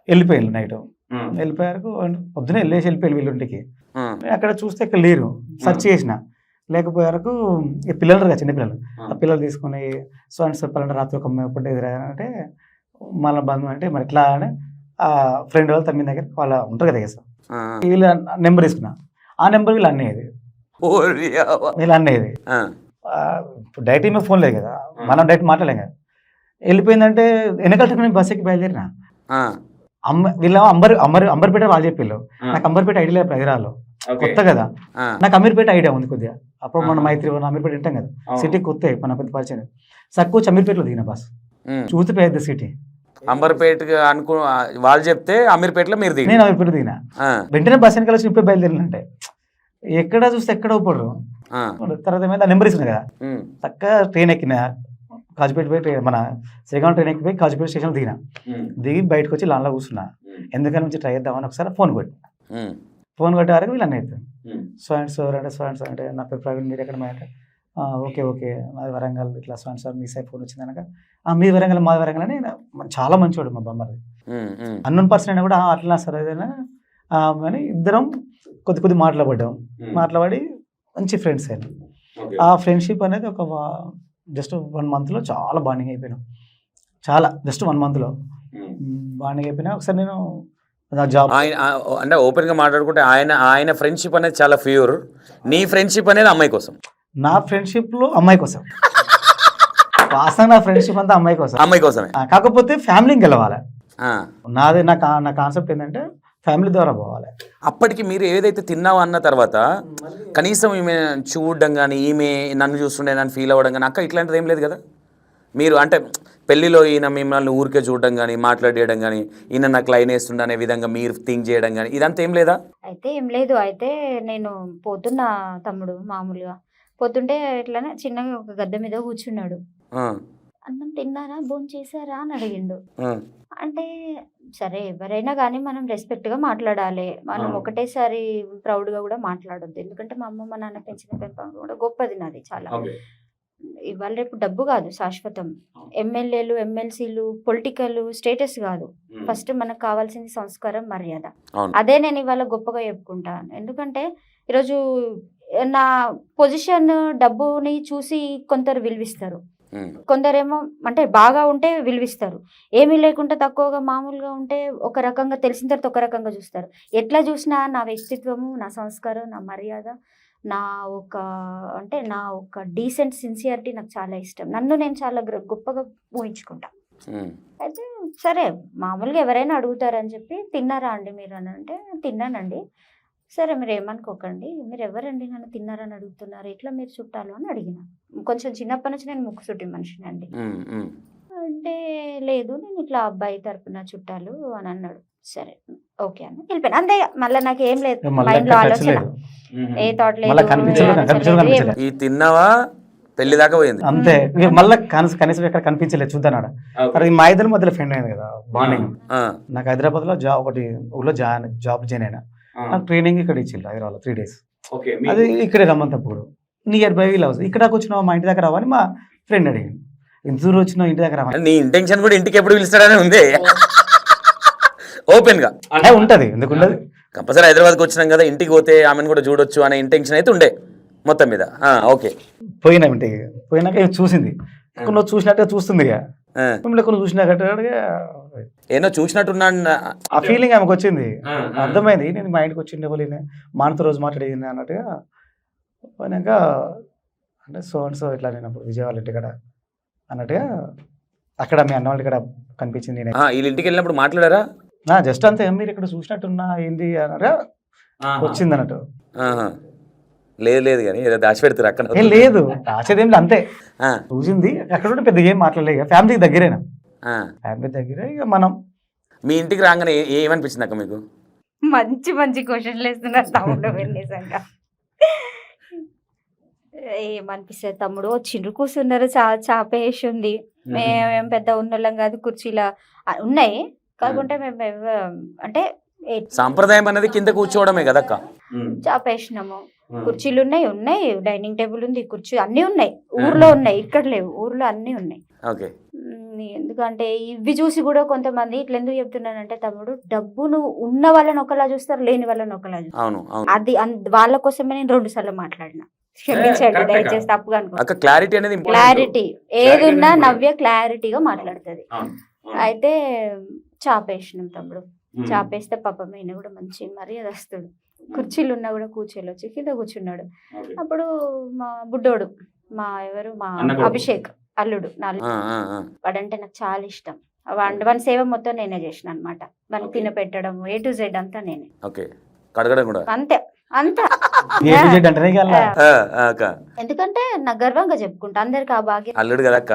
వెళ్ళిపోయింది. నైట్ వెళ్ళిపోయారు, పొద్దున వెళ్ళిపోయారు వీళ్ళుంటికి. అక్కడ చూస్తే ఇక్కడ లేరు, సెర్చ్ చేసిన లేకపోయారకు. పిల్లలు కదా, చిన్నపిల్లలు, ఆ పిల్లలు తీసుకుని సో అని చెప్పాలంటే రాత్రి ఒక అమ్మాయి ఒకటి ఎదురంటే మళ్ళీ బంధు అంటే మరి ఎట్లా అని ఆ ఫ్రెండ్ వాళ్ళు తమ్మిన దగ్గర వాళ్ళ ఉంటారు కదా సార్, వీళ్ళ నెంబర్ తీసుకున్నా. ఆ నెంబర్ వీళ్ళు అన్నయ్యేది, వీళ్ళు అన్నయ్యేది. ఇప్పుడు డైరెక్ట్ ఈమె ఫోన్ లేదు కదా, మనం డైరెక్ట్ మాట్లాడలేం కదా. వెళ్ళిపోయిందంటే వెనకాల నేను బస్ ఎక్కి బయలుదేరిన. వీళ్ళ అంబర్పేట వాళ్ళు చెప్పిళ్ళు. నాకు అంబర్పేట ఐడియా లేదు, హైదరాబాద్లో కొత్త కదా. నాకు అమీర్పేట ఐడియా ఉంది కొద్దిగా. అప్పుడు మన మైత్రి అమీర్పేట వింటాం కదా, సిటీ కొత్త మన పెద్ద పరిచయం. సక్కువ అమీర్పేటలో దిగిన బస్ చూస్తే పెద్ద సిటీ. అంబర్పేట అనుకో వాళ్ళు చెప్తే అమీర్పేటలో మీరు దిగి, నేను అమీర్పేట దిగిన. వెంటనే బస్ వెనకాల వచ్చి ఇప్పుడే బయలుదేరినంటే ఎక్కడ చూస్తే ఎక్కడ ఊపడరు. తర్వాత ఏమైంది, ఆ నెంబర్ ఇస్తున్నా కదా, చక్కగా ట్రైన్ ఎక్కిన కాజుపేట పోయి మన శ్రీకాకుళం ట్రైన్ ఎక్కిపోయి కాజుపేట స్టేషన్లో దిగి బయటకు వచ్చి లాన్లో కూర్చున్నా. ఎందుకని నుంచి ట్రై చేద్దామని ఒకసారి ఫోన్ కొట్టే వరకు వీళ్ళు అన్నయ్య సో అండ్ సో అంటే నా పేరు ప్రవీణ్, మీరు ఎక్కడ అంటే ఓకే మాది వరంగల్, ఇట్లా so and so me side phone వచ్చింది అనగా మీ వరంగల్ మాది వరంగల్ అని. చాలా మంచివాడు మా బొమ్మది, అన్నోన్ పర్సన్ అయినా కూడా అట్లా సరే అని ఇద్దరం కొద్ది మాట్లాడి మంచి ఫ్రెండ్స్ అయినా. ఆ ఫ్రెండ్షిప్ అనేది ఒక జస్ట్ 1 monthలో చాలా బాండింగ్ అయిపోయినాం. చాలా జస్ట్ 1 monthలో బాండింగ్ అయిపోయినా. ఒకసారి నేను జాబ్ అంటే ఓపెన్ గా మాట్లాడుకుంటే ఆయన ఫ్రెండ్షిప్ అనేది చాలా ప్యూర్, నీ ఫ్రెండ్షిప్ అనేది అమ్మాయి కోసం. నా ఫ్రెండ్షిప్ లో అమ్మాయి కోసం వాస్తవంగా నా ఫ్రెండ్షిప్ అంతా అమ్మాయి కోసమే. కాకపోతే ఫ్యామిలీకి గెలవాలి. నాది నా కాన్సెప్ట్ ఏంటంటే ఫ్యామిలీ ద్వారా పోవాలి. అప్పటికి మీరు ఏదైతే తిన్నావా అన్న తర్వాత కనీసం ఈమె చూడడం కానీ, ఈమె నన్ను చూస్తుండే నన్ను ఫీల్ అవ్వడం కానీ, అక్క ఇట్లాంటిది ఏం లేదు కదా? మీరు అంటే పెళ్లిలో ఈయన మిమ్మల్ని ఊరికే చూడడం కానీ, మాట్లాడేయడం కానీ, ఈయన నాకు లైన్ వేస్తుండే అనే విధంగా మీరు థింక్ చేయడం కానీ, ఇదంతా ఏం లేదా? అయితే ఏం లేదు. అయితే నేను పోతున్నా తమ్ముడు, మామూలుగా పోతుంటే ఇట్లానే చిన్నగా ఒక గద్దె మీద కూర్చున్నాడు. అన్నం తిన్నారా, భోజనం చేశారా అని అడిగిండు. అంటే సరే ఎవరైనా కానీ మనం రెస్పెక్ట్గా మాట్లాడాలి. మనం ఒకటేసారి ప్రౌడ్గా కూడా మాట్లాడొద్దు. ఎందుకంటే మా అమ్మ మా నాన్న పెంచిన పెంపకం కూడా గొప్పది నాది చాలా. ఇవాళ రేపు డబ్బు కాదు శాశ్వతం. ఎమ్మెల్యేలు, ఎమ్మెల్సీలు, పొలిటికల్ స్టేటస్ కాదు. ఫస్ట్ మనకు కావాల్సింది సంస్కారం, మర్యాద. అదే నేను ఇవాళ గొప్పగా చెప్పుకుంటాను. ఎందుకంటే ఈరోజు నా పొజిషన్, డబ్బుని చూసి కొందరు విలువిస్తారు, కొందరేమో అంటే బాగా ఉంటే విలువిస్తారు, ఏమీ లేకుండా తక్కువగా మామూలుగా ఉంటే ఒక రకంగా, తెలిసిన తర్వాత ఒక రకంగా చూస్తారు. ఎట్లా చూసినా నా వ్యక్తిత్వము, నా సంస్కారం, నా మర్యాద, నా ఒక డీసెంట్ సిన్సియారిటీ నాకు చాలా ఇష్టం. నన్ను నేను చాలా గొప్పగా ఊహించుకుంటా. అయితే సరే మామూలుగా ఎవరైనా అడుగుతారని చెప్పి తిన్నారా అండి మీరు అని అంటే తిన్నానండి. సరే మీరు ఏమనుకోకండి, మీరు ఎవరండి నన్ను తిన్నారని అడుగుతున్నారు, ఎట్లా మీరు చుట్టాలు అని అడిగిన. కొంచెం చిన్నప్పటి నుంచి నేను ముక్కుసుటి మనిషిని అండి. అంటే లేదు నేను ఇట్లా అబ్బాయి తరపున చుట్టాలు అని అన్నాడు. సరే ఓకే అని వెళ్ళిపోయాను అంతే. మళ్ళీ నాకు ఏం లేదు మళ్ళీ మైండ్ లో టచ్ ఆలోచన, లేదు. ఏ థాట్ లేదు, మళ్ళీ కనిపించలేదు. ఈ తిన్నావా పెళ్లి దాకా పోయింది అంతే. ఇక మళ్ళీ కనీసం ఎక్కడ కనిపించలేదు చూద్దానాడు. మరి మా ఇద్దరి మధ్యలో ఫ్రెండ్ అయింది కదా బాండింగ్. నాకు హైదరాబాద్ లో ఒకటి ఊళ్ళో జాబ్ జాయిన్ అయినా. నాకు ట్రైనింగ్ ఇక్కడ ఇచ్చిండు హైదరాబాద్ 3 days. అది ఇక్కడే రమ్మంతప్పుడు నియర్ బై వీల్ హౌస్. ఇక్కడ వచ్చినావు మా ఇంటి దగ్గర రావని మా ఫ్రెండ్ అడిగింది. ఎంత దూరం వచ్చినావు ఇంటి దగ్గర రావని. నీ ఇంటెన్షన్ కూడా ఇంటికి ఎప్పుడు పిలుస్తాడని ఉంది ఓపెన్ గా ఉంటది, ఎందుకుండదు. కంపల్సరీ హైదరాబాద్కి వచ్చినాం కదా ఇంటికి పోతే ఆమెను కూడా చూడొచ్చు అనే ఇంటెన్షన్ అయితే ఉండే మొత్తం మీద. ఓకే పోయినా ఇంటికి పోయినాక ఇక చూసింది. నువ్వు చూసినట్టుగా చూస్తుంది ఇక నువ్వు చూసినట్టుగా ఏదో చూసినట్టున్నాడు ఆ ఫీలింగ్ ఆమెకు వచ్చింది. అర్థమైంది నేను మా ఇంటికి వచ్చిండే వాళ్ళు మానతో రోజు మాట్లాడేది అన్నట్టుగా. పోయినాక అంటే సో ఇట్లా నేను అప్పుడు విజయవాడ ఇంటికాడ అన్నట్టుగా అక్కడ మీ అన్న వాళ్ళ ఇక్కడ కనిపించింది. నేను వీళ్ళ ఇంటికి వెళ్ళినప్పుడు మాట్లాడారా? జస్ట్ అంతే, మీరు ఇక్కడ చూసినట్టున్నా ఏంది అన్నట్టుగా వచ్చింది అన్నట్టు. లేదు కానీ ఏదో దాచిపెడతారు అక్కడ. ఏం లేదు రాసేదేం అంతే. చూసింది అక్కడ కూడా పెద్దగా ఏం మాట్లాడలేదు. ఫ్యామిలీకి దగ్గరేనా, ఫ్యామిలీ దగ్గరే. ఇక మనం మీ ఇంటికి రాగానే ఏమనిపించింది అక్క మీకు? మంచి మంచి క్వశ్చన్లు వేస్తున్నారు తమ్ముడు. నిజంగా ఏమనిపిస్తుంది తమ్ముడు, వచ్చిండ్రు కూర్చున్నారు, చాపేసి ఉంది. మేమేం పెద్ద ఉన్నోళ్ళం కాదు, కుర్చీలా ఉన్నాయి. కాకుంటే మేము అంటే సాంప్రదాయం అనేది కింద కూర్చోవడమే కదక్క. చాపేసినాము, కుర్చీలు ఉన్నాయి, డైనింగ్ టేబుల్ ఉంది, కుర్చీ అన్ని ఉన్నాయి. ఊర్లో ఉన్నాయి, ఇక్కడ లేవు. ఊర్లో అన్ని ఉన్నాయి. ఎందుకంటే ఇవి చూసి కూడా కొంతమంది ఇట్లా ఎందుకు చెప్తున్నానంటే తమ్ముడు, డబ్బును ఉన్న వాళ్ళని ఒకలా చూస్తారు, లేని వాళ్ళని ఒకలా చూస్తారు. అది వాళ్ళ కోసమే నేను 2 సార్లు మాట్లాడినా. క్షమించండి దయచేసి తప్పుగా అనుకో. క్లారిటీ ఏదున్నా నవ్య క్లారిటీగా మాట్లాడుతుంది. అయితే చాపేసినాం తమ్ముడు. చాపేస్తే పాపం ఆయన కూడా మంచి మర్యాద వస్తాడు. కుర్చీలు ఉన్నా కూడా కూర్చోలు వచ్చి కింద కూర్చున్నాడు. అప్పుడు మా బుడ్డోడు మా అభిషేక్ అల్లుడు వాడంటే నాకు చాలా ఇష్టం. వాడి సేవ మొత్తం నేనే చేసిన అనమాట. వాడిని తినపెట్టడం A to Z అంతా నేనే. అంతే అంతా ఎందుకంటే నాకు గర్వంగా చెప్పుకుంటా అందరికి ఆ భాగ్యం. అల్లుడు కదా అక్క,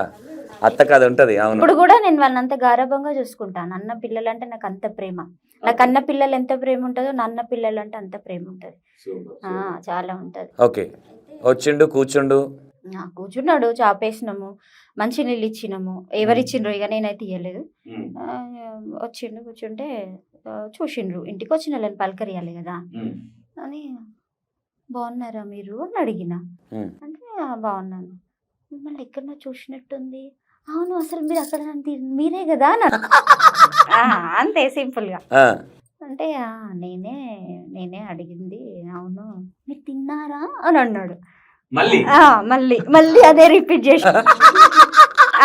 అత్త కాదు ఉంటది. ఇప్పుడు కూడా నేను వాళ్ళని అంత గారభంగా చూసుకుంటాను. అన్న పిల్లలు అంటే నాకు అంత ప్రేమ. నాకు అన్న పిల్లలు ఎంత ప్రేమ ఉంటుందో నాన్న పిల్లలు అంటే అంత ప్రేమ ఉంటది. చాలా ఉంటది. ఓకే వచ్చిండు కూర్చుండు, కూర్చున్నాడు, చాపేసినాము, మంచి నీళ్ళు ఇచ్చినాము. ఎవరిచ్చిండ్రు ఇక నేనైతే ఇయ్యలేదు. వచ్చిండు కూర్చుంటే చూసిండ్రు. ఇంటికి వచ్చిన వాళ్ళని పలకరియాలి కదా అని, బాగున్నారా మీరు అని అడిగిన. అంటే బాగున్నాను. మిమ్మల్ని ఎక్కడన్నా చూసినట్టుంది. అవును అసలు మీరు అక్కడ మీరే కదా అంతే సింపుల్ గా. అంటే నేనే అడిగింది. అవును మీరు తిన్నారా అని అన్నాడు. మళ్ళీ అదే రిపీట్ చేసిన.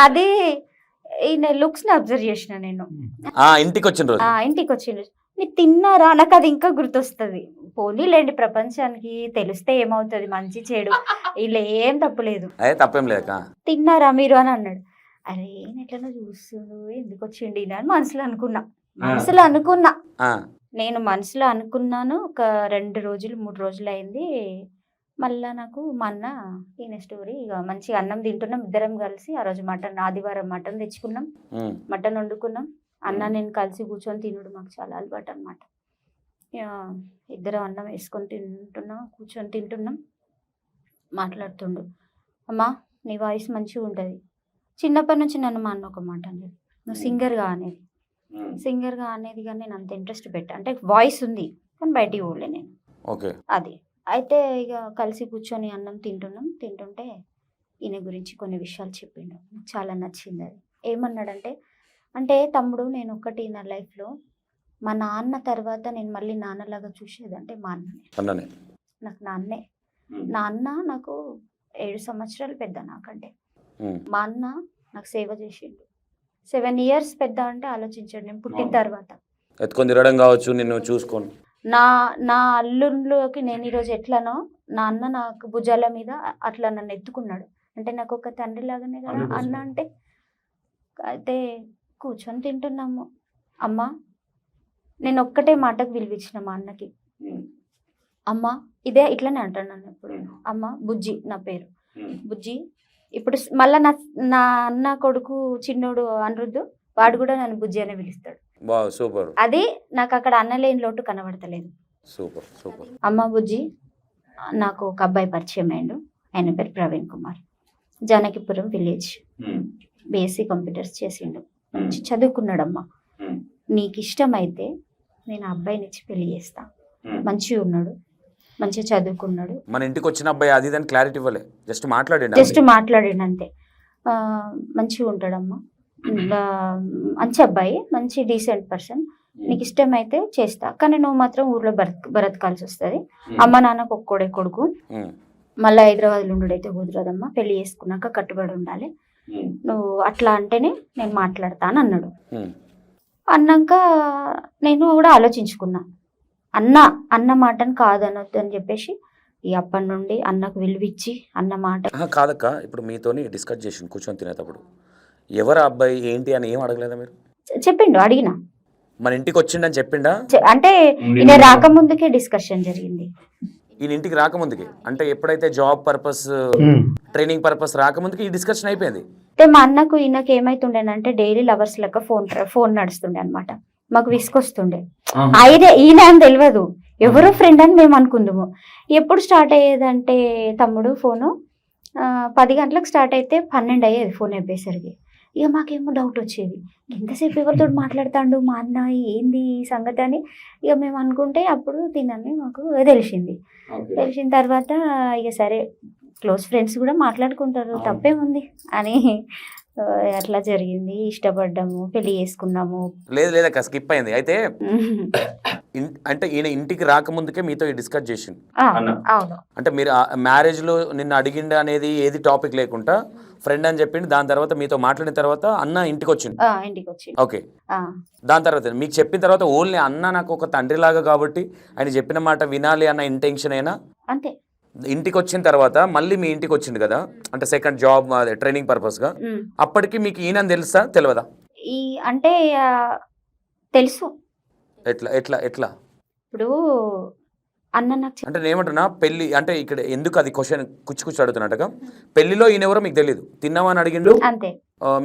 అది ఈయన లుక్స్ ని అబ్జర్వ్ చేసిన నేను. ఇంటికి వచ్చిండ్రు మీరు తిన్నారా, నాకు అది ఇంకా గుర్తొస్తుంది. పోనీలేండి, ప్రపంచానికి తెలిస్తే ఏమవుతుంది, మంచి చెడు ఇలా ఏం తప్పులేదు, తప్పేం లేదు. తిన్నారా మీరు అని అన్నాడు. అరే ఎట్లనో చూస్తుడు ఎందుకు వచ్చిండి అని మనసులో అనుకున్నా. నేను మనసులో అనుకున్నాను. ఒక 2 రోజులు 3 రోజులు అయింది. మళ్ళా నాకు మా అన్న ఈయన స్టోరీ. ఇక మంచిగా అన్నం తింటున్నాం ఇద్దరం కలిసి. ఆ రోజు ఆదివారం మటన్ తెచ్చుకున్నాం, మటన్ వండుకున్నాం. అన్న నేను కలిసి కూర్చొని తినుడు మాకు చాలా అలవాటు అనమాట. ఇద్దరం అన్నం వేసుకొని కూర్చొని తింటున్నాం. మాట్లాడుతుండు, అమ్మా నీ వాయిస్ మంచిగా ఉంటుంది. చిన్నప్పటి నుంచి నన్ను మా అన్న ఒక మాట అనేది, నువ్వు సింగర్గా అనేది కానీ నేను అంత ఇంట్రెస్ట్ పెట్టా. అంటే వాయిస్ ఉంది కానీ బయటికి పోలే నేను. అది అయితే ఇక కలిసి కూర్చొని అన్నం తింటుంటే ఈయన గురించి కొన్ని విషయాలు చెప్పిండు. నాకు చాలా నచ్చింది. అది ఏమన్నాడంటే తమ్ముడు నేను ఒక్కటి నా లైఫ్లో మా నాన్న తర్వాత నేను మళ్ళీ నాన్నలాగా చూసేదంటే మా అన్ననే. నాకు నాన్న నాకు 7 సంవత్సరాలు పెద్ద నాకంటే. మా అన్న నాకు సేవ చేసిండు. 7 years పెద్ద అంటే ఆలోచించండి. నేను పుట్టిన తర్వాత ఎత్తుకొని తిరగడం కావచ్చు, నిన్ను చూసుకోండి. నా అల్లుళ్ళకి నేను ఈరోజు ఎట్లనో నా అన్న నాకు భుజాల మీద అట్లా నన్ను ఎత్తుకున్నాడు. అంటే నాకు ఒక తండ్రి లాగానే కదా అన్న అంటే. అయితే కూర్చొని తింటున్నాము. అమ్మ నేను ఒక్కటే మాటకు విలువిచ్చిన మా అన్నకి, అమ్మ ఇదే ఇట్లనే అంటాను నన్ను ఎప్పుడు. అమ్మ బుజ్జి, నా పేరు బుజ్జి, ఇప్పుడు మళ్ళా నా అన్న కొడుకు చిన్నోడు అనిరుద్ధు వాడు కూడా నన్ను బుజ్జి అనే పిలుస్తాడు. వావ్ సూపర్ అది నాకు అక్కడ అన్న లేని లోటు కనబడతలేదు. Super super. అమ్మ బుజ్జి నాకు ఒక అబ్బాయి పరిచయం అయ్యిండు. ఆయన పేరు Praveen Kumar, Janakipuram village, BSc computers చేసిండు, మంచి చదువుకున్నాడమ్మా. నీకు ఇష్టమైతే నేను ఆ అబ్బాయిని ఇచ్చి పెళ్లి చేస్తా, మంచిగా ఉన్నాడు, మంచిగా చదువుకున్నాడు. మన ఇంటికి వచ్చిన అబ్బాయి అది దాని క్లారిటీ ఇవ్వలే, జస్ట్ మాట్లాడండి అంతే. మంచిగా ఉంటాడమ్మా, మంచి అబ్బాయి, మంచి డీసెంట్ పర్సన్. నీకు ఇష్టమైతే చేస్తా, కానీ నువ్వు మాత్రం ఊర్లో బ్రతకాల్సి వస్తుంది. అమ్మ నాన్నకు ఒక్కోడే కొడుకు, మళ్ళీ హైదరాబాద్లో ఉండడైతే కుదరదమ్మా, పెళ్లి చేసుకున్నాక కట్టుబడి ఉండాలి. నువ్వు అట్లా అంటేనే నేను మాట్లాడతాను అన్నాడు. అన్నాక నేను కూడా ఆలోచించుకున్నా, అన్న మాటను కాదనొద్దు అని చెప్పేసి ఈ అప్పటి నుండి అన్నకు విలువిచ్చి అన్న మాట. కాదక్క, ఇప్పుడు మీతోని డిస్కస్ చేసి కూర్చొని తినేటప్పుడు ఎవరు అబ్బాయి ఏంటి అని ఏం అడగలేదా మీరు? చెప్పిండు, అడిగిన. మన ఇంటికి వచ్చిండని చెప్పిండా? అంటే ఈయన రాకముందుకే డిస్కషన్ జరిగింది. ఈయన ఇంటికి రాకముందుకే అంటే ఎప్పుడైతే జాబ్ పర్పస్ ట్రైనింగ్ పర్పస్ రాకముందుకి ఈ డిస్కషన్ అయిపోయింది. అయితే మా అన్నకు ఈయనకి ఏమైతుండేనంటే డైలీ లవర్స్ లెక్క ఫోన్ నడుస్తుండే అనమాట. మాకు విసుకొస్తుండే. ఈయన అని తెలియదు, ఎవరో ఫ్రెండ్ అని మేము అనుకుందాము. ఎప్పుడు స్టార్ట్ అయ్యేదంటే తమ్ముడు ఫోను 10 గంటలకు స్టార్ట్ అయితే 12 అయ్యేది ఫోన్ అయిపోయేసరికి. ఇక మాకేమో డౌట్ వచ్చేది, ఎంతసేపు ఎవరితో మాట్లాడుతాడు మా అన్న, ఏంది ఈ సంగతి అని ఇక మేము అనుకుంటే అప్పుడు తినని మాకు తెలిసింది. తెలిసిన తర్వాత ఇక సరే క్లోజ్ ఫ్రెండ్స్ కూడా మాట్లాడుకుంటారు, తప్పేముంది అని అట్లా జరిగింది. ఇష్టపడ్డాము, పెళ్లి చేసుకున్నాము. లేదక్క స్కిప్ అయింది. అయితే అంటే ఈయన ఇంటికి రాకముందుకే మీతో డిస్కస్ చేసింది. అవును, అంటే మీరు మ్యారేజ్ లో నిన్ను అడిగిండ అనేది ఏది టాపిక్ లేకుండా ఫ్రెండ్ అని చెప్పింది. దాని తర్వాత మీతో మాట్లాడిన తర్వాత అన్న ఇంటికి వచ్చింది. ఓకే, దాని తర్వాత మీకు చెప్పిన తర్వాత ఓన్లీ అన్న నాకు ఒక తండ్రి లాగా కాబట్టి ఆయన చెప్పిన మాట వినాలి అన్న ఇంటెన్షన్ అయినా అంతే. ఇంటికి వచ్చిన తర్వాత మళ్ళీ మీ ఇంటికి వచ్చింది కదా, అంటే సెకండ్ జాబ్ ట్రైనింగ్ పర్పస్ గా, అప్పటికి మీకు ఈయన తెలుసా తెలియదా? అంటే తెలుసు. ఎట్లా ఎట్లా ఎట్లా ఇప్పుడు అన్న నాకు అంటే నేనేమంటున్నా, పెళ్లి అంటే ఇక్కడ ఎందుకు అది క్వశ్చన్ కుచ్చి అడుగుతున్నట్టుగా, పెళ్లిలో ఈయన ఎవరో మీకు తెలియదు, తిన్నామని అడిగిండు అంతే,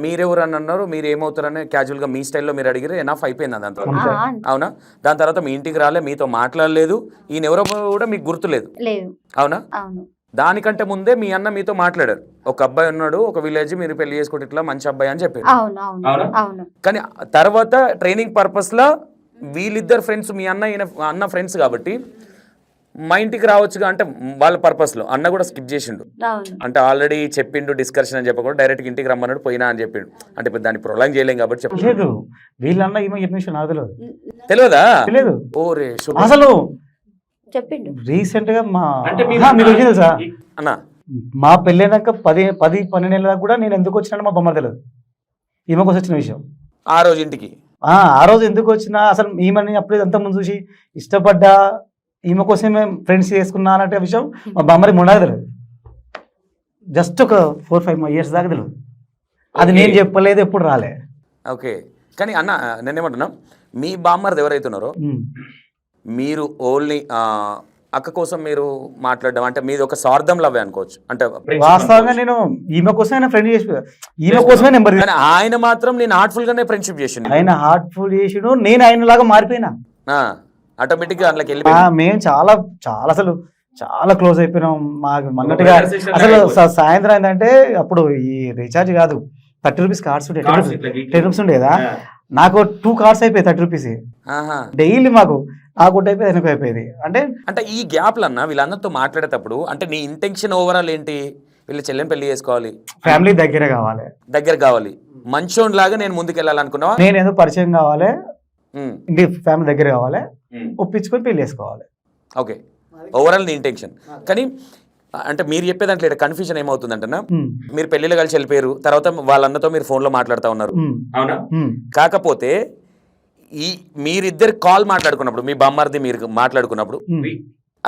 మీరెవరు అని అన్నారు, మీరు ఏమవుతారని క్యాజువల్ గా మీ స్టైల్లో మీరు అడిగిరు, ఎనఫ్ అయిపోయింది దాని తర్వాత. అవునా? దాని తర్వాత మీ ఇంటికి రాలే, మీతో మాట్లాడలేదు, ఈయన ఎవరో కూడా మీకు గుర్తులేదు. అవునా? దానికంటే ముందే మీ అన్న మీతో మాట్లాడారు, ఒక అబ్బాయి ఉన్నాడు ఒక విలేజ్, మీరు పెళ్లి చేసుకుంటే ఇట్లా మంచి అబ్బాయి అని చెప్పారు. కానీ తర్వాత ట్రైనింగ్ పర్పస్ లా వీళ్ళిద్దరు ఫ్రెండ్స్, మీ అన్న ఫ్రెండ్స్ కాబట్టి మా ఇంటికి రావచ్చుగా అంటే వాళ్ళ పర్పస్ లో అన్న కూడా స్కిప్ చేసిండు. అంటే ఆల్రెడీ చెప్పిండు డిస్కషన్ అని చెప్పకుండా డైరెక్ట్ ఇంటికి రమ్మన్నాడు, పోయినా అని చెప్పిండు. అంటే దాన్ని ప్రొలాంగ్ చేయలేం కాబట్టి చెప్పలేదు. తెలియదా? ఓరే అసలు చెప్పిండు రీసెంట్ గా తెలుసా అన్న, మా పెళ్ళైనాక 10-12 నెలల దాకా కూడా నేను ఎందుకు వచ్చినా మా బొమ్మ తెలియదు. ఈమె కోసం వచ్చిన విషయం ఆ రోజు ఇంటికి, ఆ రోజు ఎందుకు వచ్చినా అసలు ఈమెని అప్పుడు అంత ముందు చూసి ఇష్టపడ్డా, ఈమె కోసం మేము ఫ్రెండ్స్ చేసుకున్నా అన్నట్టు విషయం మా బామ్మరికి ముందు తెలియదు. జస్ట్ ఒక 4-5 ఇయర్స్ దాకా తెలియదు. అది నేను చెప్పలేదు, ఎప్పుడు రాలే. ఓకే, కానీ అన్న నేనేమంటున్నా, మీ బామ్మర్ది ఎవరైతున్నారో మీరు ఓన్లీ అక్క కోసం మీరు మాట్లాడడం అంటే మీది ఒక స్వార్థం లవ్ అనుకోవచ్చు. అంటే వాస్తవంగా నేను ఈమె కోసమే ఫ్రెండ్ చేసి, ఈమె కోసమే నెంబర్. ఆయన మాత్రం నేను హార్ట్ఫుల్ గానే ఫ్రెండ్షిప్ చేసిండు. ఆయన హార్ట్ఫుల్ చేసిండు, నేను ఆయన లాగా మారిపోయినా ఆటోమేటిక్ గా అందులోకి వెళ్ళి మేము చాలా చాలా అసలు చాలా క్లోజ్ అయిపోయినాం. మాకు అన్నట్టుగా అసలు సాయంత్రం ఏంటంటే అప్పుడు ఈ రీఛార్జ్ కాదు, 30 రూపీస్ కార్డ్స్ ఉండే, 10 రూపీస్ ఉండేదా, నాకు 2 కార్డ్స్ అయిపోయి 30 రూపీస్ డైలీ. మాకు ఆ గుడ్ అయిపోయి వెనక అయిపోయేది. అంటే ఈ గ్యాప్లు అన్న వీళ్ళందరితో మాట్లాడేటప్పుడు అంటే నీ ఇంటెన్షన్ ఓవరాల్ ఏంటి? వీళ్ళ చెల్లెని పెళ్లి చేసుకోవాలి, ఫ్యామిలీ దగ్గర కావాలి, మంచోన్ లాగా నేను ముందుకు వెళ్ళాలనుకున్నావా? నేను ఏదో పరిచయం కావాలి, ఇంటి ఫ్యామిలీ దగ్గర కావాలి, ఒప్పించుకొని పెళ్లి చేసుకోవాలి. ఓకే, ఓవరాల్ నీ ఇంటెన్షన్. కానీ అంటే మీరు చెప్పే దాంట్లో కన్ఫ్యూజన్ ఏమవుతుందంటనా, మీరు పెళ్లిలో కలిసి వెళ్ళిపోయారు, తర్వాత వాళ్ళన్నతో మీరు ఫోన్ లో మాట్లాడుతూ ఉన్నారు, అవునా? కాకపోతే ఈ మీరిద్దరు కాల్ మాట్లాడుకున్నప్పుడు, మీ బామ్మర్ది మీరు మాట్లాడుకున్నప్పుడు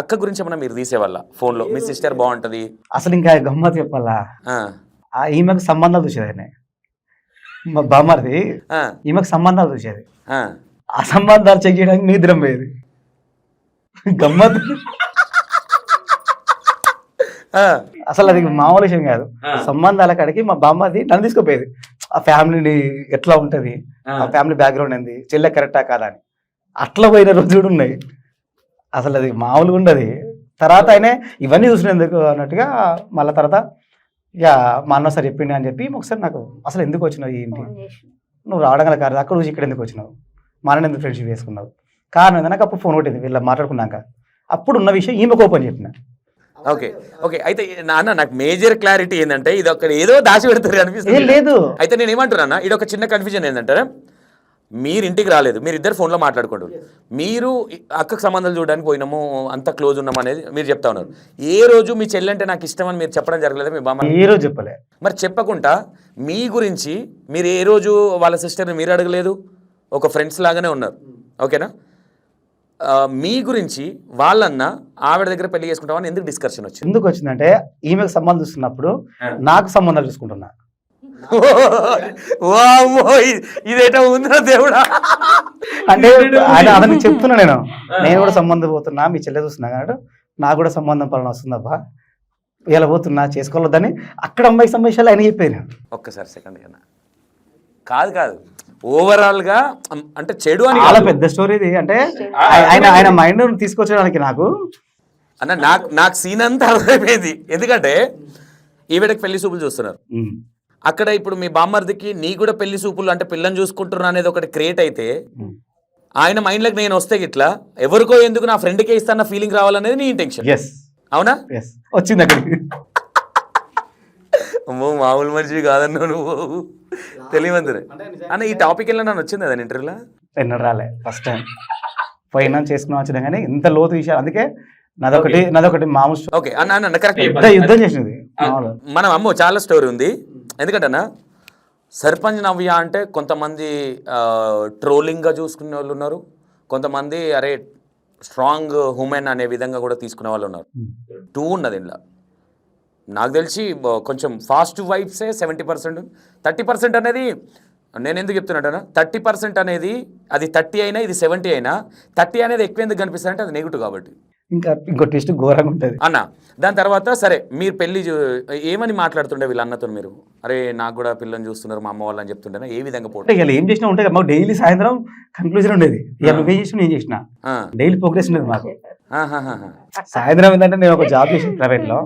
అక్క గురించి ఏమన్నా మీరు తీసేవాళ్ళ ఫోన్ లో, మీ సిస్టర్ బాగుంటది అసలు ఇంకా గమ్మత్ చెప్పాలా, ఈమెకు సంబంధాలు చూసేది ఆయన, మా బామ్మర్ది ఈమెకు సంబంధాలు చూసేది. ఆ సంబంధాలు చెక్ చేయడానికి మీ ఇద్దరం పోయేది. గమ్మత్ అసలు అది మామూలు విషయం కాదు. సంబంధాల కాడికి మా బామ్మది నన్ను తీసుకుపోయేది, ఆ ఫ్యామిలీని ఎట్లా ఉంటది, ఆ ఫ్యామిలీ బ్యాక్గ్రౌండ్ ఏంది, చెల్లె కరెక్టా కాదా అని. అట్లా పోయిన రోజులు ఉన్నాయి. అసలు అది మామూలుగా ఉండదు. తర్వాత అయినా ఇవన్నీ చూసినందుకు అన్నట్టుగా మళ్ళీ తర్వాత ఇక మా అన్న సార్ చెప్పిండి అని చెప్పి ఒకసారి నాకు అసలు ఎందుకు వచ్చినావు ఏంటి, నువ్వు రావడం గల కాదు, అక్కడ నుంచి ఇక్కడ ఎందుకు వచ్చినావు, మా అన్న ఎందుకు ఫ్రెండ్షిప్ వేసుకున్నావు, కారణం ఏంటంటే నాకు అప్పుడు ఫోన్ కొట్టింది వీళ్ళ మాట్లాడుకున్నాక. అప్పుడు ఉన్న విషయం ఈమెకు ఓపెన్ చెప్పిన. Okay okay. అయితే నాన్న నాకు మేజర్ క్లారిటీ ఏంటంటే ఇది ఒక ఏదో దాచి పెడతారు అనిపిస్తుంది. లేదు. అయితే నేను ఏమంటున్నా, ఇది ఒక చిన్న కన్ఫ్యూజన్ ఏంటంటే మీరు ఇంటికి రాలేదు, మీరు ఇద్దరు ఫోన్లో మాట్లాడుకోండి, మీరు అక్కకు సంబంధాలు చూడడానికి పోయినాము, అంత క్లోజ్ ఉన్నాం అనేది మీరు చెప్తా ఉన్నారు. ఏ రోజు మీ చెల్లంటే నాకు ఇష్టం అని మీరు చెప్పడం జరగలేదు మీ బామ్మ? ఏ రోజు చెప్పలే. మరి చెప్పకుండా మీ గురించి మీరు ఏ రోజు వాళ్ళ సిస్టర్ని మీరు అడగలేదు, ఒక ఫ్రెండ్స్ లాగానే ఉన్నారు, ఓకేనా? మీ గురించి వాళ్ళన్న ఆవిడ దగ్గర పెళ్లి చేసుకుంటామని ఎందుకు డిస్కషన్ వచ్చింది? ఎందుకు వచ్చిందంటే ఈమెకు సంబంధం చూస్తున్నప్పుడు నాకు సంబంధాలు చూసుకుంటున్నా. ఇదేటో ఉందా దేవుడా అంటే ఆయన అతనికి చెప్తున్నా, నేను కూడా సంబంధం పోతున్నా, మీ చెల్లె చూస్తున్నా కాబట్టి నాకు కూడా సంబంధం పలానా వస్తుందబ్బా, ఇలా పోతున్నా చేసుకోలేదని అక్కడ అమ్మాయి సమస్యలు ఆయన చెప్పాను. ఒక్కసారి సెకండ్ కన్నా కాదు ఓవరాల్ గా అంటే చెడు అని చాలా పెద్ద స్టోరీ ఇది. అంటే ఆయన మైండ్ తీసుకొచ్చడానికి నాకు నాకు సీన్ అంతా అర్థమైపోయింది. ఎందుకంటే ఈవిడకి పెళ్లి చూపులు చూస్తున్నారు, అక్కడ ఇప్పుడు మీ బామ్మర్దికి నీ కూడా పెళ్లి చూపులు అంటే పిల్లని చూసుకుంటున్నా అనేది ఒకటి క్రియేట్ అయితే ఆయన మైండ్లోకి నేను వస్తే ఇట్లా ఎవరికో ఎందుకు నా ఫ్రెండ్కే ఇస్తాన్న ఫీలింగ్ రావాలనేది నీ ఇంటెన్షన్. అవునా? వచ్చింది అక్కడికి. అమ్మో మామూలు మనిషి కాదన్నా నువ్వు, తెలియమందిరే అన్న. ఈ టాపిక్ వెళ్ళి నన్ను వచ్చింది అదే ఇంటర్వ్యూలో ఎన్నో రాలే, ఫస్ట్ టైం పోయినా చేసుకున్నా వచ్చినా కానీ ఇంత లోతు విషయాలు. అందుకే నాదొకటి మామూలు. ఓకే అన్న కరెక్ట్. యుద్ధం చేసినది మనం అమ్మో చాలా స్టోరీ ఉంది. ఎందుకంటే అన్న సర్పంచ్ నవ్య అంటే కొంతమంది ట్రోలింగ్గా చూసుకునే వాళ్ళు ఉన్నారు, కొంతమంది అరే స్ట్రాంగ్ ఉమెన్ అనే విధంగా కూడా తీసుకునే వాళ్ళు ఉన్నారు. టూ ఉన్నది ఇంట్లో. నాకు తెలిసి కొంచెం ఫాస్ట్ వైబ్సే 70%, 30% అనేది నేను ఎందుకు చెప్తున్నాను 30% అనేది అది 30 అయినా ఇది 70 అయినా 30 అనేది ఎక్కువ ఎందుకు కనిపిస్తుంది అంటే అది నెగిటివ్ కాబట్టి. ఇంకా ఇంకో టెస్ట్ ఘోరంగా ఉంటుంది అన్న. దాని తర్వాత సరే మీరు పెళ్లి ఏమని మాట్లాడుతుండే వీళ్ళ అన్నతో మీరు, అరే నాకు కూడా పిల్లని చూస్తున్నారు మా అమ్మ వాళ్ళు అని చెప్తుండేనా? ఏ విధంగా పోటీ ఇలా ఏం చేసినా ఉంటే మాకు డైలీ సాయంత్రం కన్క్లూజన్ ఉండేది. ఇక నువ్వేం చేసిన నేను చేసిన డైలీ ప్రోగ్రెస్ ఉండేది మాకు. సాయంత్రం ఏంటంటే నేను ఒక జాబ్ చేసిన ప్రైవేట్ లో,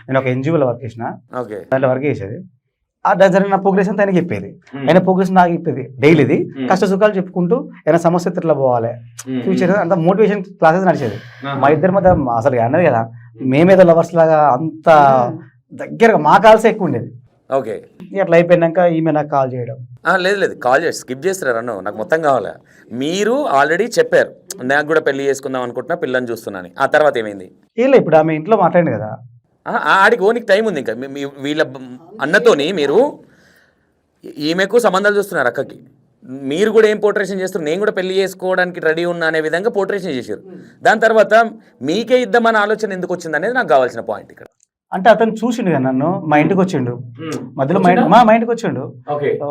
నేను ఒక ఎన్జిఓలో వర్క్ చేసిన, దాంట్లో వర్క్ చేసేది. దాని జరిగిన ప్రోగ్రెస్ అంతా ఆయనకి చెప్పేది, ఆయన ప్రోగ్రెస్ నాకు చెప్పేది డైలీది. కష్ట సుఖాలు చెప్పుకుంటూ ఏమైనా సమస్య ఇట్లా పోవాలి ఫ్యూచర్ అంత మోటివేషన్ క్లాసెస్ నడిచేది. మా ఇద్దరి మధ్య అసలు అన్నది కదా, మేమేదో లవర్స్ లాగా అంత దగ్గరగా మా కాల్సే ఎక్కువ ఉండేది. ఓకే. అట్లా అయిపోయినాక ఈమె నాకు కాల్ చేయడం. లేదు కాల్ చేసి స్కిప్ చేస్తారు అన్న, నాకు మొత్తం కావాలి. మీరు ఆల్రెడీ చెప్పారు నాకు కూడా పెళ్లి చేసుకుందాం అనుకుంటున్నా, పిల్లని చూస్తున్నాను. ఆ తర్వాత ఏమైంది? ఏలే ఇప్పుడు ఆమె ఇంట్లో మాట్లాడింది కదా, ఆడికి ఓనికి టైం ఉంది. ఇంకా వీళ్ళ అన్నతోని మీరు ఈమెకు సంబంధాలు చూస్తున్నారు అక్కకి, మీరు కూడా ఏం పోర్ట్రేషన్ చేస్తారు, నేను కూడా పెళ్లి చేసుకోవడానికి రెడీ ఉన్నా అనే విధంగా పోర్ట్రేషన్ చేశారు. దాని తర్వాత మీకే ఇద్దామన్న ఆలోచన ఎందుకు వచ్చింది అనేది నాకు కావాల్సిన పాయింట్ ఇక్కడ. అంటే అతను చూసిండు కదా నన్ను, మా ఇంటికి వచ్చిండు మధ్యలో, మా ఇంటికి వచ్చిండు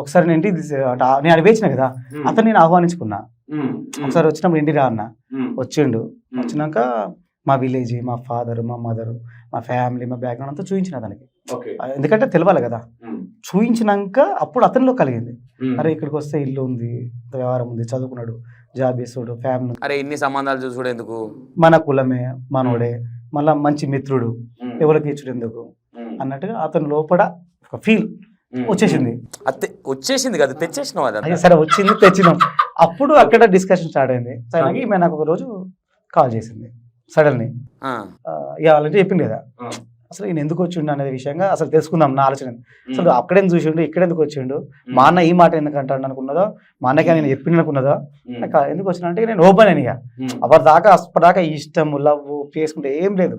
ఒకసారి. నేను ఇంటికి నేను అది వేచిన కదా, అతను నేను ఆహ్వానించుకున్నా. ఒకసారి వచ్చినప్పుడు ఇంటికి రా అన్న, వచ్చిండు. వచ్చినాక మా విలేజ్, మా ఫాదర్, మా మదర్, మా ఫ్యామిలీ, మా బ్యాక్గ్రౌండ్ అంతా చూపించిన అతనికి. ఎందుకంటే తెలవాలి కదా. చూపించినాక అప్పుడు అతనిలో కలిగింది, అరే ఇక్కడికి వస్తే ఇల్లు ఉంది, వ్యవహారం ఉంది, చదువుకున్నాడు, జాబ్ చేస్తాడు, ఫ్యామిలీ. అరే ఇన్ని సంబంధాలు చూసుడు ఎందుకు, మన కులమే, మనోడే, మళ్ళా మంచి మిత్రుడు, ఎవరికి ఇచ్చుడు ఎందుకు అన్నట్టుగా అతని లోపల ఒక ఫీల్ వచ్చేసింది. కదా, తెచ్చేసినాం. సరే వచ్చింది, తెచ్చినాం. అప్పుడు అక్కడ డిస్కషన్ స్టార్ట్ అయింది. సరే ఈమె నాకు ఒక రోజు కాల్ చేసింది సడన్లీ. ఇవాళంటే చెప్పింది కదా, అసలు ఈయన ఎందుకు వచ్చిండు అనేది విషయంగా అసలు తెలుసుకుందాం నా ఆలోచన. అసలు అక్కడేం చూసిండు, ఇక్కడ ఎందుకు వచ్చిండు, మా అన్న ఈ మాట ఎందుకు అంటాడు అనుకున్నదో, మా అన్నకి నేను చెప్పిండు అనుకున్నదో, ఎందుకు వచ్చిన అంటే నేను ఓపెన్ అయినా. అప్పటిదాకా ఇష్టం లవ్ చేసుకుంటే ఏం లేదు.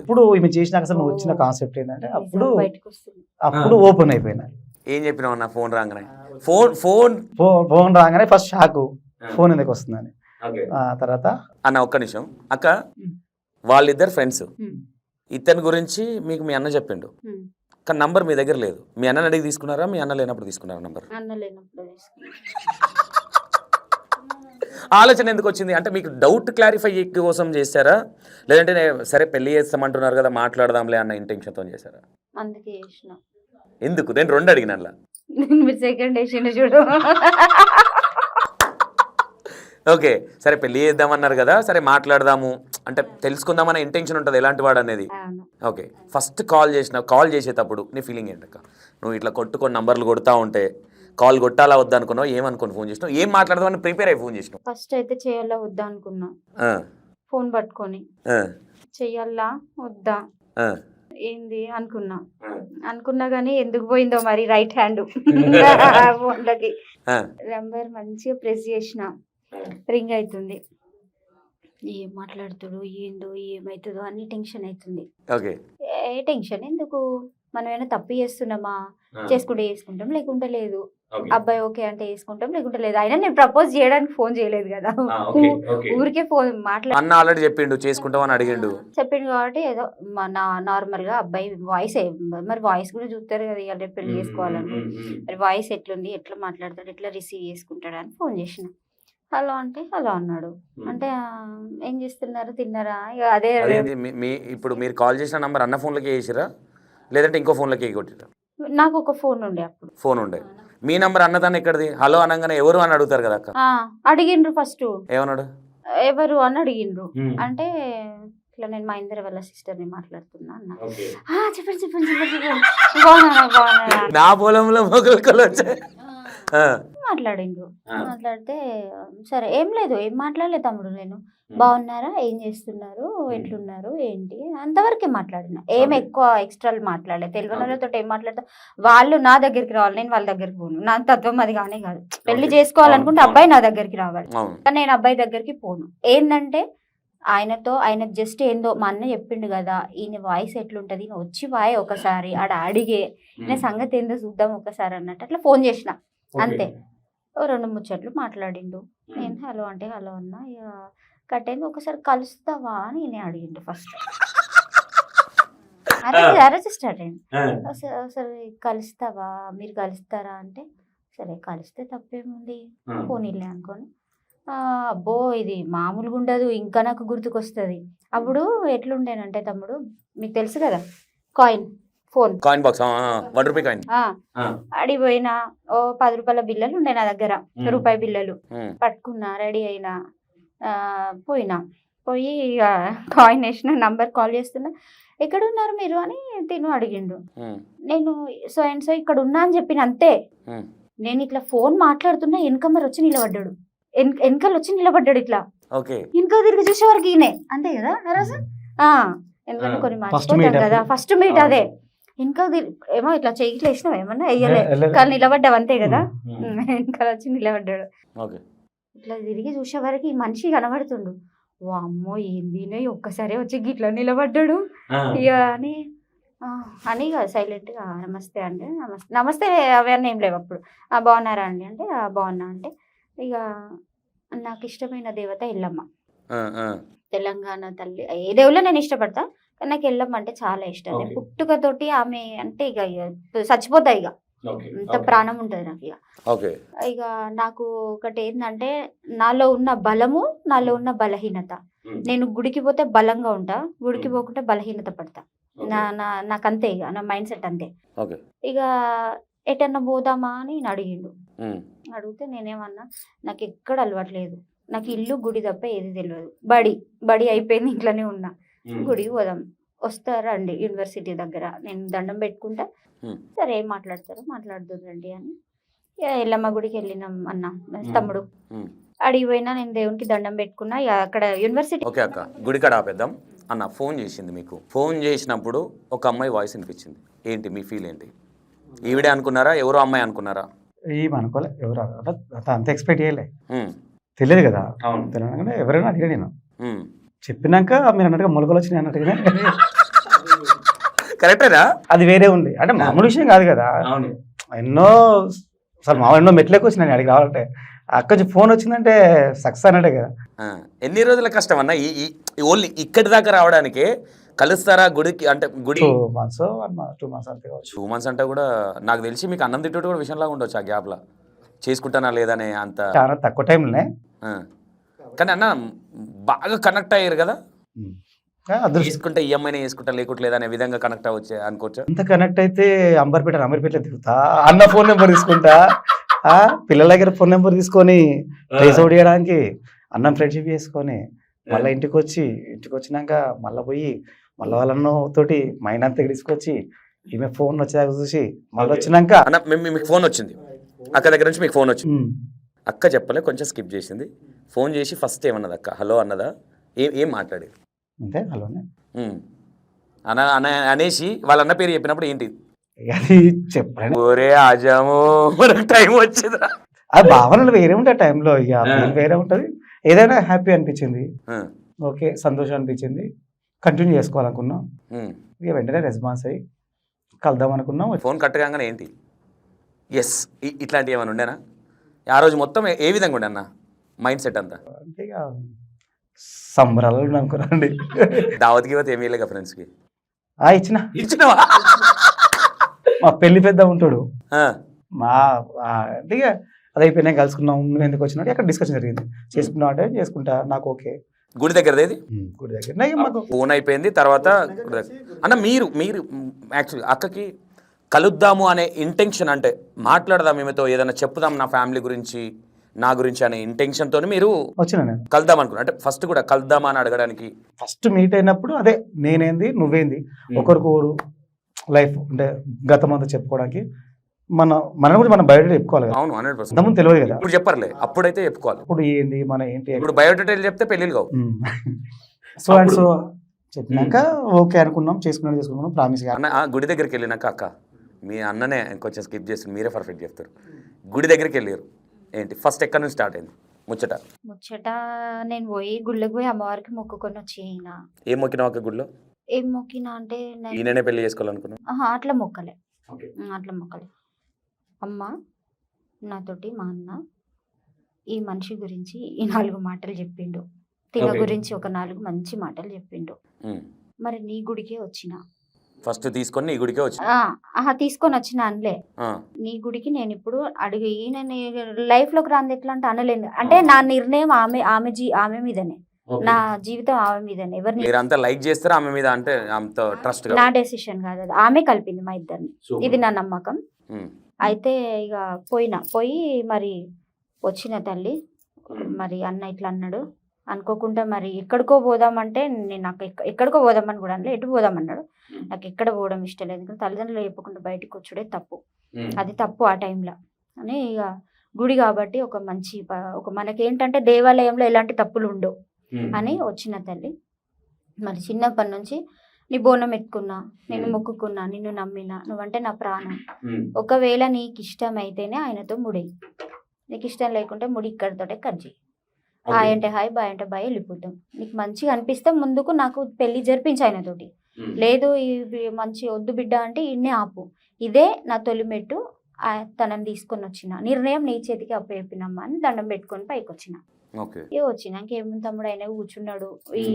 ఇప్పుడు ఈమె చేసినాక అసలు నువ్వు వచ్చిన కాన్సెప్ట్ ఏంటంటే అప్పుడు ఓపెన్ అయిపోయినా. ఏం చెప్పినావు నా ఫోన్ రాగానే? ఫోన్ రాగానే ఫస్ట్ షాక్, ఫోన్ ఎందుకు వస్తుందని. తర్వాత అన్న ఒక్క నిమిషం అక్క, వాళ్ళిద్దరు ఫ్రెండ్స్, ఇతని గురించి మీకు మీ అన్న చెప్పిండు, కానీ నంబర్ మీ దగ్గర లేదు. మీ అన్నని అడిగి తీసుకున్నారా, మీ అన్న లేనప్పుడు తీసుకున్నారా నంబర్? ఆలోచన ఎందుకు వచ్చింది అంటే మీకు డౌట్ క్లారిఫై కోసం చేశారా లేదంటే సరే పెళ్లి చేస్తామంటున్నారు కదా మాట్లాడదాంలే అన్న ఇంటెన్షన్తో చేశారా? అందుకే చేసిన. ఎందుకు నేను 2 అడిగిన అలా. మీరు సెకండ్ వేసిన చూడు. ఓకే సరే పెళ్లి చేద్దామన్నారు కదా సరే మాట్లాడదాము అంటే తెలుసుకుందామనే ఇంటెన్షన్ ఉంటుంది ఎలాంటి వాడు అనేది. అవును. ఓకే ఫస్ట్ కాల్ చేసేటప్పుడు నీ ఫీలింగ్ ఏంటక్క? నువ్వు ఇట్లా కొట్టుకొని నంబర్లు కొడతా ఉంటే కాల్ కొట్టాలా వద్దా అనుకున్నావు, ఏమనుకుని ఫోన్ చేసినావు, ఏం మాట్లాడదామని ప్రిపేర్ అయ్యి ఫోన్ చేసినావు? ఫస్ట్ అయితే చేయాలా వద్దా అనుకున్నా. ఫోన్ పట్టుకొని చెయ్యాలా వద్దా ఏంది అనుకున్నా కానీ ఎందుకు పోయిందో మరి రైట్ హ్యాండ్ ఫోన్లకి నెంబర్ మంచిగా ప్రెస్ చేసిన రింగ్ అవుతుంది. ఏం మాట్లాడుతాడు ఏందో ఏమవుతుందో అన్ని టెన్షన్ అవుతుంది. ఏ టెన్షన్ ఎందుకు, మనం ఏమైనా తప్పు చేస్తున్నామా? చేసుకుంటే చేసుకుంటాం లేకుంటే లేదు. అబ్బాయి ఓకే అంటే వేసుకుంటాం లేకుంటే లేదు. అయినా నేను ప్రపోజ్ చేయడానికి ఫోన్ చేయలేదు కదా, ఊరికే ఫోన్ అన్న ఆల్రెడీ చెప్పిండు చేసుకుంటాం అని అడిగిండు చెప్పిండు కాబట్టి ఏదో నార్మల్ గా అబ్బాయి వాయిస్ మరి వాయిస్ కూడా చూస్తారు కదా ఇవాళ పెళ్లి చేసుకోవాలని, మరి వాయిస్ ఎట్లుంది ఎట్లా మాట్లాడతాడు ఎట్లా రిసీవ్ చేసుకుంటాడు అని ఫోన్ చేసిన. హలో అంటే హలో అన్నాడు. అంటే ఏం చేస్తున్నారు తిన్నారా ఇక అదే. ఇప్పుడు మీరు కాల్ చేసిన నంబర్ అన్న ఫోన్లకి వేసిరా లేదంటే ఇంకో ఫోన్లకి కొట్టిరా? నాకు ఒక ఫోన్ ఉండే అప్పుడు. ఫోన్ ఉండే మీ నంబర్ అన్నదాన్ని ఎక్కడిది? హలో అనగానే ఎవరు అని అడుగుతారు కదా అక్క. అడిగిండ్రు ఫస్ట్ ఏమన్నాడు ఎవరు అని అడిగిండ్రు. అంటే ఇట్లా నేను మా ఇందరి వాళ్ళ సిస్టర్ ని మాట్లాడుతున్నా అన్న. చెప్పండి చెప్పండి చెప్పండి చెప్పండి బాగున్నారా నా పొలంలో మొగలు వచ్చాయి మాట్లాడిండ్రు. మాట్లాడితే సరే ఏం లేదు ఏం మాట్లాడలేదు తమ్ముడు, నేను బాగున్నారా ఏం చేస్తున్నారు ఎట్లున్నారు ఏంటి అంతవరకే మాట్లాడిన. ఏం ఎక్కువ ఎక్స్ట్రా మాట్లాడలేదు. తెలియని వాళ్ళతో ఏం మాట్లాడతా, వాళ్ళు నా దగ్గరికి రావాలి నేను వాళ్ళ దగ్గరికి పోను. నా తత్వం అది కానీ కాదు. పెళ్లి చేసుకోవాలనుకుంటే అబ్బాయి నా దగ్గరికి రావాలి కానీ నేను అబ్బాయి దగ్గరికి పోను. ఏంటంటే ఆయన జస్ట్ ఏందో మా అన్న చెప్పిండు కదా ఈయన వాయిస్ ఎట్లుంటది వచ్చి వాయి ఒకసారి ఆడ అడిగే ఈయన సంగతి ఏందో చూద్దాం ఒకసారి అన్నట్టు అట్లా ఫోన్ చేసిన అంతే. 2 ముచ్చట్లు మాట్లాడిండు. నేను హలో అంటే హలో అన్నా. ఇక కట్ అయింది. ఒకసారి కలుస్తావా అని నేనే అడిగిండు ఫస్ట్. అరే స్టార్ట్ అయింది. సరే కలుస్తావా మీరు కలుస్తారా అంటే సరే కలిస్తే తప్పేముంది పోనీలే అనుకోని. అబ్బో ఇది మామూలుగా ఉండదు ఇంకా నాకు గుర్తుకొస్తుంది. అప్పుడు ఎట్లుండేనంటే తమ్ముడు మీకు తెలుసు కదా కాయిన్ బాక్స్ 1 రూపీ కాయిన్ అడిగిపోయినా ఓ 10 రూపాయల బిల్లలు ఉండే నా దగ్గర, రూపాయి బిల్లలు పట్టుకున్నా రెడీ అయినా పోయి కాయిన్ వేసిన నంబర్ కాల్ చేస్తున్నా ఎక్కడ ఉన్నారు మీరు అని తిను అడిగిండు. నేను సో అండ్ సో ఇక్కడ ఉన్నా అని చెప్పిన అంతే. నేను ఇట్లా ఫోన్ మాట్లాడుతున్నా వెనకమ్మరు వచ్చి నిలబడ్డాడు, వెనకాల వచ్చి నిలబడ్డాడు ఇట్లా వెనక తిరిగి చూసే వరకు ఈయనే అంతే కదా రోజు. ఎందుకంటే కొన్ని మర్చిపోతాం కదా ఫస్ట్ మీట్ అదే. ఇంకా ఏమో ఇట్లా చెయ్యిట్లు వేసినావు ఏమన్నా వెయ్యలే కానీ నిలబడ్డావు అంతే కదా. వెనకాల వచ్చి నిలబడ్డాడు. ఇట్లా తిరిగి చూసే వరకు ఈ మనిషి కనబడుతుండు. అమ్మో ఏంది ఒక్కసారి వచ్చి గిట్లా నిలబడ్డాడు. ఇక అని సైలెంట్ గా నమస్తే అంటే నమస్తే అవన్నీ ఏం లేవు అప్పుడు. బాగున్నారా అండి అంటే బాగున్నా అంటే ఇక నాకు ఇష్టమైన దేవత ఎల్లమ్మ, తెలంగాణ తల్లి. ఏ దేవుళ్ళో నేను ఇష్టపడతా కానీ నాకు ఎల్లమ్మ అంటే చాలా ఇష్టం. నేను పుట్టుకతోటి ఆమె అంటే ఇక చచ్చిపోతా ఇక అంత ప్రాణం ఉంటుంది నాకు. ఇక నాకు ఒకటి ఏంటంటే నాలో ఉన్న బలము నాలో ఉన్న బలహీనత. నేను గుడికి పోతే బలంగా ఉంటా, గుడికి పోకుంటే బలహీనత పడతా. నాకు అంతే ఇక నా మైండ్ సెట్ అంతే. ఇక ఎటన్నా పోదామా అని నేను అడిగిండు. అడిగితే నేనేమన్నా నాకు ఎక్కడ అలవాట్లేదు, నాకు ఇల్లు గుడి తప్ప ఏది తెలియదు. బడి అయిపోయింది ఇంట్లోనే ఉన్నా. గుడికి పోదాం వస్తారండి యూనివర్సిటీ దగ్గర నేను దండం పెట్టుకుంటా. సరే ఏం మాట్లాడతారో మాట్లాడుతుందండి అని ఎల్లమ్మ గుడికి వెళ్ళినాం అన్న తమ్ముడు. అడిగిపోయినా నేను దేవునికి దండం పెట్టుకున్నా. అక్కడ యూనివర్సిటీ ఓకే అక్క గుడి కాడ ఆపేద్దాం. అన్న ఫోన్ చేసింది మీకు, ఫోన్ చేసినప్పుడు ఒక అమ్మాయి వాయిస్ వినిపించింది. ఏంటి మీ ఫీల్ ఏంటి? ఈవిడే అనుకున్నారా ఎవరో అమ్మాయి అనుకున్నారా? ఏమనుకోలే, ఎవరు అంత ఎక్స్పెక్ట్ చేయలే, తెలియదు కదా. తెలియదు ఎవరైనా అడిగా నేను చెప్పినాక మీరు అన్నట్టుగా మొలకలు వచ్చినాయి అన్నట్టుగా కరెక్టేనా? అది వేరే ఉంది అంటే మామూలు విషయం కాదు కదా. ఎన్నో అసలు మామూలు ఎన్నో మెట్లకి వచ్చినాయి అడిగి రావాలంటే. అక్కడ ఫోన్ వచ్చిందంటే సక్సెస్ అన్నట్టే కదా. ఎన్ని రోజుల కష్టం అన్న ఓన్లీ ఇక్కడి దాకా రావడానికి? కలుస్తారా గుడికి అంటే గుడి 2 months 2 months అంతే కావచ్చు. 2 months అంటే కూడా నాకు తెలిసి మీకు అన్నం తిట్టు కూడా విషయంలాగా ఉండొచ్చు ఆ గ్యాప్ లా. చేసుకుంటానా లేదనే అంత చాలా తక్కువ టైంలోనే కానీ అన్న బాగా కనెక్ట్ అయ్యారు కదా, అదృష్టం. తీసుకుంటే ఈఎంఐనే వేసుకుంటా లేకుంటే లేదా అనే విధంగా కనెక్ట్ అవ్వచ్చు అనుకోవచ్చు. అంత కనెక్ట్ అయితే అంబర్పేటలో తిరుగుతా, అన్న ఫోన్ నెంబర్ తీసుకుంటా, పిల్లల దగ్గర ఫోన్ నెంబర్ తీసుకొని రేస్ అవుట్ చేయడానికి, అన్నం ఫ్రెండ్షిప్ చేసుకొని మళ్ళీ ఇంటికి వచ్చినాక మళ్ళీ పోయి మళ్ళీ వాళ్ళన్న తోటి మైనంత తీసుకొచ్చి ఈమె ఫోన్ వచ్చేదాకా చూసి మళ్ళీ వచ్చినాక అన్న మీకు ఫోన్ వచ్చింది, అక్క దగ్గర నుంచి మీకు ఫోన్ వచ్చింది. అక్క చెప్పలే, కొంచెం స్కిప్ చేసింది. ఫోన్ చేసి ఫస్ట్ ఏమన్నది అక్క? హలో అన్నదా? ఏం మాట్లాడేది? అంతే హలోనే అనేసి వాళ్ళ అన్న పేరు చెప్పినప్పుడు ఏంటి? అది చెప్పండి, ఓరే ఆజాము మనకు టైం వచ్చిందిరా. ఆ భావనలు వేరే ఉంటాయి టైంలో, ఇక వేరే ఉంటది. ఏదైనా హ్యాపీ అనిపించింది, ఓకే సంతోషం అనిపించింది, కంటిన్యూ చేసుకోవాలనుకున్నాం. ఇక వెంటనే రెస్పాన్స్ అయ్యి కలుద్దాం అనుకున్నాం. ఫోన్ కట్ కాగానే ఏంటి ఎస్ ఇట్లాంటివి ఏమైనా ఉండేనా? ఆ రోజు మొత్తం ఏ విధంగా ఉండే అన్న మైండ్ సెట్ అంతా? అంటే ఇక సంబరాలు అనుకున్నాండి. దావత్కి పోతే ఏమీ లేక ఫ్రెండ్స్కి ఇచ్చినవా? మా పెళ్లి పెద్ద ఉంటాడు, మా అంటే ఇక అది అయిపోయినా కలుసుకున్నాం, నువ్వు ఎందుకు వచ్చినట్టు అక్కడ డిస్కషన్ జరిగింది. చేసుకున్నావు అంటే చేసుకుంటా, నాకు ఓకే. గుడి దగ్గరదేది? గుడి దగ్గర మాకు ఫోన్ అయిపోయింది. తర్వాత అన్న మీరు యాక్చువల్గా అక్కకి కలుద్దాము అనే ఇంటెన్షన్, అంటే మాట్లాడదాం ఈమెతో, ఏదైనా చెప్పుదాం నా ఫ్యామిలీ గురించి నా గురించి అనే ఇంటెన్షన్తో మీరు వచ్చినా నేను కలుద్దాం అనుకున్నా? అంటే ఫస్ట్ కూడా కలుద్దామా అని అడగడానికి ఫస్ట్ మీట్ అయినప్పుడు అదే నేనేంది నువ్వేంది ఒకరికొకరు లైఫ్ అంటే గతం అంతా చెప్పుకోవడానికి మన గురించి మనం బయోడేటా చెప్పుకోవాలి కదా. అవును 100%. అంతకుముందు తెలియదు కదా, ఇప్పుడు చెప్పర్లే, అప్పుడైతే చెప్పుకోవాలి. ఇప్పుడు ఏంది మన ఏంటి, ఇప్పుడు బయోడేటాలు చెప్తే పెళ్ళిళ్ళు కావు. సో అండ్ సో చెప్పినాక ఓకే అనుకున్నాం, చేసుకున్నాం ప్రామిస్ గా. అన్న గుడి దగ్గరికి వెళ్ళినాక అక్క మీ అన్ననే కొంచెం స్కిప్ చేసి మీరే పర్ఫెక్ట్ చెప్తారు. గుడి దగ్గరికి వెళ్ళారు, ఏంటి ఫస్ట్ ఎక్కడి నుంచి స్టార్ట్ అయింది ముచ్చట? నేను పోయి గుళ్ళకి పోయి అమ్మవారికి మొక్కుకొని వచ్చేయిన. ఏం మొక్కినావు అక్క గుడిలో? ఏం మొక్కినా అంటే ఈయననే పెళ్లి చేసుకోవాలనుకున్నా? అట్లా మొక్కలే. అమ్మ నాతోటి మా అన్న ఈ మనిషి గురించి ఈ 4 మాటలు చెప్పిండు, తిన గురించి ఒక 4 మంచి మాటలు చెప్పిండు, మరి నీ గుడికే వచ్చిన. ఫస్ట్ తీసుకొని నీ గుడికే వచ్చి తీసుకొని వచ్చిన అనలే, నీ గుడికి నేను ఇప్పుడు అడిగి నేను లైఫ్ లోకి రాంది ఎట్లా అంటే అనలేదు. అంటే నా నిర్ణయం ఆమె మీదనే, నా జీవితం ఆమె మీదనే. ఎవరిని మీరంతా లైక్ చేస్తారా ఆమె మీద? అంటే అంత ట్రస్ట్ నా డెసిషన్ కాదు అది, ఆమె కలిపింది మా ఇద్దరిని, ఇది నా నమ్మకం. అయితే ఇక పోయి మరి వచ్చిన తల్లి, మరి అన్న ఇట్లా అన్నాడు అనుకోకుండా, మరి ఎక్కడికో పోదామంటే నేను నాకు ఎక్కడికో పోదామని కూడా అనలే, ఎటు పోదామన్నాడు. నాకు ఎక్కడ పోవడం ఇష్టం లేదు, ఎందుకంటే తల్లిదండ్రులు చెప్పకుండా బయటకు వచ్చుడే తప్పు, అది తప్పు ఆ టైంలో అని. ఇక గుడి కాబట్టి ఒక మంచి ఒక మనకేంటంటే దేవాలయంలో ఎలాంటి తప్పులు ఉండవు అని వచ్చిన తల్లి. మరి చిన్నప్పటి నుంచి నీ బోనం ఎత్తుకున్నా, నేను మొక్కుకున్నా, నిన్ను నమ్మినా, నువ్వంటే నా ప్రాణం. ఒకవేళ నీకు ఇష్టమైతేనే ఆయనతో ముడి, నీకు ఇష్టం లేకుంటే ముడి ఇక్కడితోటే కట్ చేయి. హాయ్ అంటే హాయ్, బాయ్ అంటే బాయ్, వెళ్ళిపోతాం. నీకు మంచిగా అనిపిస్తే ముందుకు నాకు పెళ్లి జరిపించి ఆయనతోటి, లేదు మంచి వద్దు బిడ్డ అంటే ఇన్నే ఆపు. ఇదే నా తొలిమెట్టు, తనని తీసుకొని వచ్చిన నిర్ణయం నీ చేతికి అప్పచెప్పినమ్మా అని దండం పెట్టుకొని పైకి వచ్చిన. వచ్చినాక ఏమి తమ్ముడు ఆయన కూర్చున్నాడు. ఈ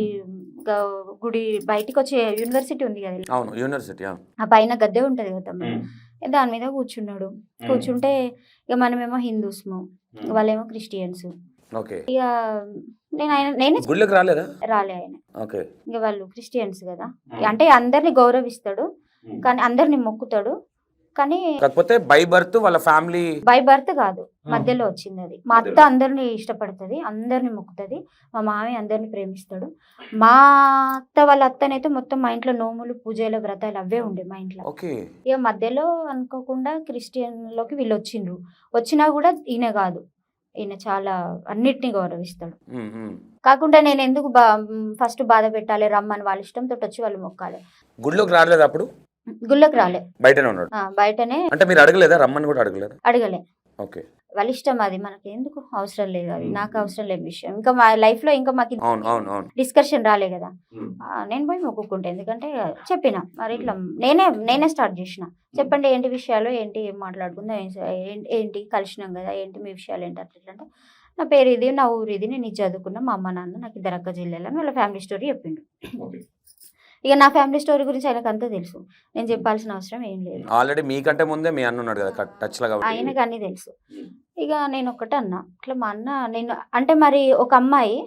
గుడి బయటికి వచ్చే యూనివర్సిటీ ఉంది కదా, ఆ పైన గద్దె ఉంటది కదా తమ్ముడు, దాని మీద కూర్చున్నాడు. కూర్చుంటే ఇక మనమేమో హిందూస్ము, వాళ్ళేమో క్రిస్టియన్స్. ఇక నేనే రాలే ఆయన, ఇక వాళ్ళు క్రిస్టియన్స్ కదా, అంటే అందరిని గౌరవిస్తాడు కానీ అందరిని మొక్కుతాడు. కానీ కాకపోతే బై బర్త్ వాళ్ళ ఫ్యామిలీ బై బర్త్ కాదు, మధ్యలో వచ్చింది అది. మా అత్త అందరిని ఇష్టపడుతుంది, అందరిని మొక్కుతుంది, మా మామయ్య అందరిని ప్రేమిస్తాడు. మా అత్త వాళ్ళ అత్తనైతే మొత్తం మా ఇంట్లో నోములు పూజలు వ్రతాలు అవే ఉండే మా ఇంట్లో. ఇక మధ్యలో అనుకోకుండా క్రిస్టియన్ లోకి వీళ్ళు వచ్చినా కూడా ఈయన కాదు, ఈయన చాలా అన్నిటినీ గౌరవిస్తాడు. కాకుండా నేను ఎందుకు ఫస్ట్ బాధ పెట్టాలి, రమ్మని వాళ్ళ ఇష్టంతో వచ్చి వాళ్ళు మొక్కాలి. గుడిలోకి రాలేదు అప్పుడు? గుళ్ళకి రాలే, బయటనే ఉన్నాడు. బయటనే. అంటే మీరు అడగలేదా రమ్మని? కూడా అడగలే. వాళ్ళ ఇష్టం, అది మనకి ఎందుకు అవసరం లేదు, అది నాకు అవసరం లేని విషయం. ఇంకా మా లైఫ్ లో ఇంకా మాకు డిస్కషన్ రాలే కదా. నేను పోయి మొక్కుకుంటా, ఎందుకంటే చెప్పిన మరి ఇట్లా నేనే స్టార్ట్ చేసిన. చెప్పండి ఏంటి విషయాలు, ఏంటి ఏం మాట్లాడుకుందాం, ఏంటి కలిసినాం కదా, ఏంటి మీ విషయాలు ఏంటి అట్లా అంటే, నా పేరు ఇది, నా ఊరు ఇది, నేను ఇది చదువుకున్నా, మా అమ్మ నాన్న నాకు 2 అక్క చెల్లెలు అని వాళ్ళ ఫ్యామిలీ స్టోరీ చెప్పిండు. ఇక నా ఫ్యామిలీ స్టోరీ గురించి ఆయనకు అంతా తెలుసు, నేను చెప్పాల్సిన అవసరం ఏం లేదు. ఆల్రెడీ మీకంటే ముందే మీ అన్న ఉన్నాడు కదా టచ్లో కాబట్టి. ఆయనకు అన్నీ తెలుసు. ఇక నేను ఒక్కటే అన్నా, ఇట్లా మా అన్న నేను అంటే మరి ఒక అమ్మాయి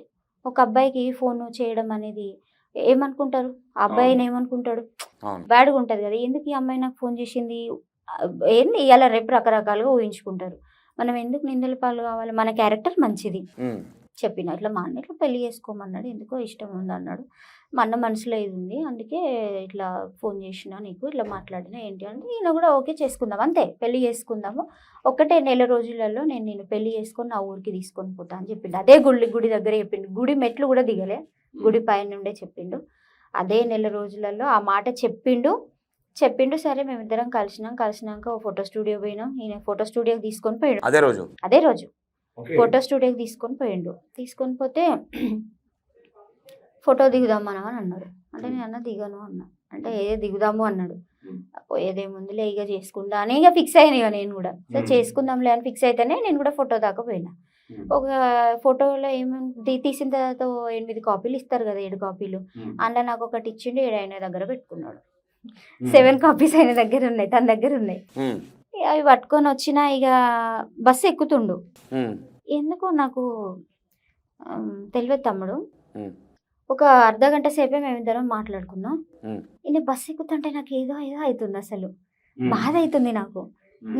ఒక అబ్బాయికి ఫోన్ చేయడం అనేది ఏమనుకుంటారు, ఆ అబ్బాయిని ఏమనుకుంటాడు, అవును. బ్యాడ్గా ఉంటుంది కదా. ఎందుకు ఈ అమ్మాయి నాకు ఫోన్ చేసింది ఏంది ఇవాళ రేపు రకరకాలుగా ఊహించుకుంటారు. మనం ఎందుకు నిందల పాలు కావాలి, మన క్యారెక్టర్ మంచిది. చెప్పిన ఇట్లా మా అన్న ఇట్లా పెళ్లి చేసుకోమన్నాడు, ఎందుకో ఇష్టం ఉంది అన్నాడు. మా అన్న మనసులో ఇది ఉంది, అందుకే ఇట్లా ఫోన్ చేసినా నీకు, ఇట్లా మాట్లాడినా ఏంటి అంటే ఈయన కూడా ఓకే చేసుకుందాం, అంతే పెళ్లి చేసుకుందాము, ఒకటే నెల రోజులలో నేను పెళ్లి చేసుకొని నా ఊరికి తీసుకొని పోతా అని చెప్పిండు. అదే గుడి దగ్గర చెప్పిండు, గుడి మెట్లు కూడా దిగలే, గుడి పైన నుండే చెప్పిండు. అదే నెల రోజులలో ఆ మాట చెప్పిండు. సరే మేమిద్దరం కలిసినాక ఓ ఫోటో స్టూడియో పోయినాం. ఈయన ఫోటో స్టూడియోకి తీసుకొని పోయాడు. అదే రోజు ఫోటో స్టూడియోకి తీసుకొని పోతే ఫోటో దిగుదాం మనం అని అన్నాడు. అంటే నేను అన్న దిగను అన్నా. అంటే దిగుదాము అన్నాడు. పోయేదేముందిలే ఇక చేసుకుందా అని ఇక ఫిక్స్ అయ్యాను. ఇక నేను కూడా సరే చేసుకుందాంలే అని ఫిక్స్ అయితేనే నేను కూడా ఫోటో దాకా పోయినా. ఒక ఫోటోలో ఏమేమి తీసిన తర్వాత 8 కాపీలు ఇస్తారు కదా, 7 కాపీలు. అందులో నాకు ఒకటి ఇచ్చిండు, 7 ఆయన దగ్గర పెట్టుకున్నాడు. 7 కాపీస్ ఆయన దగ్గర ఉన్నాయి, తన దగ్గర ఉన్నాయి. అవి పట్టుకొని వచ్చిన ఇక బస్సు ఎక్కుతుండు. ఎందుకో నాకు తెలియదు తమ్ముడు, ఒక అర్ధగంట సేపే మేమిద్దరం మాట్లాడుకున్నాం. ఈయన బస్సు ఎక్కుతుంటే నాకు ఏదో అవుతుంది, అసలు బాధ అవుతుంది నాకు.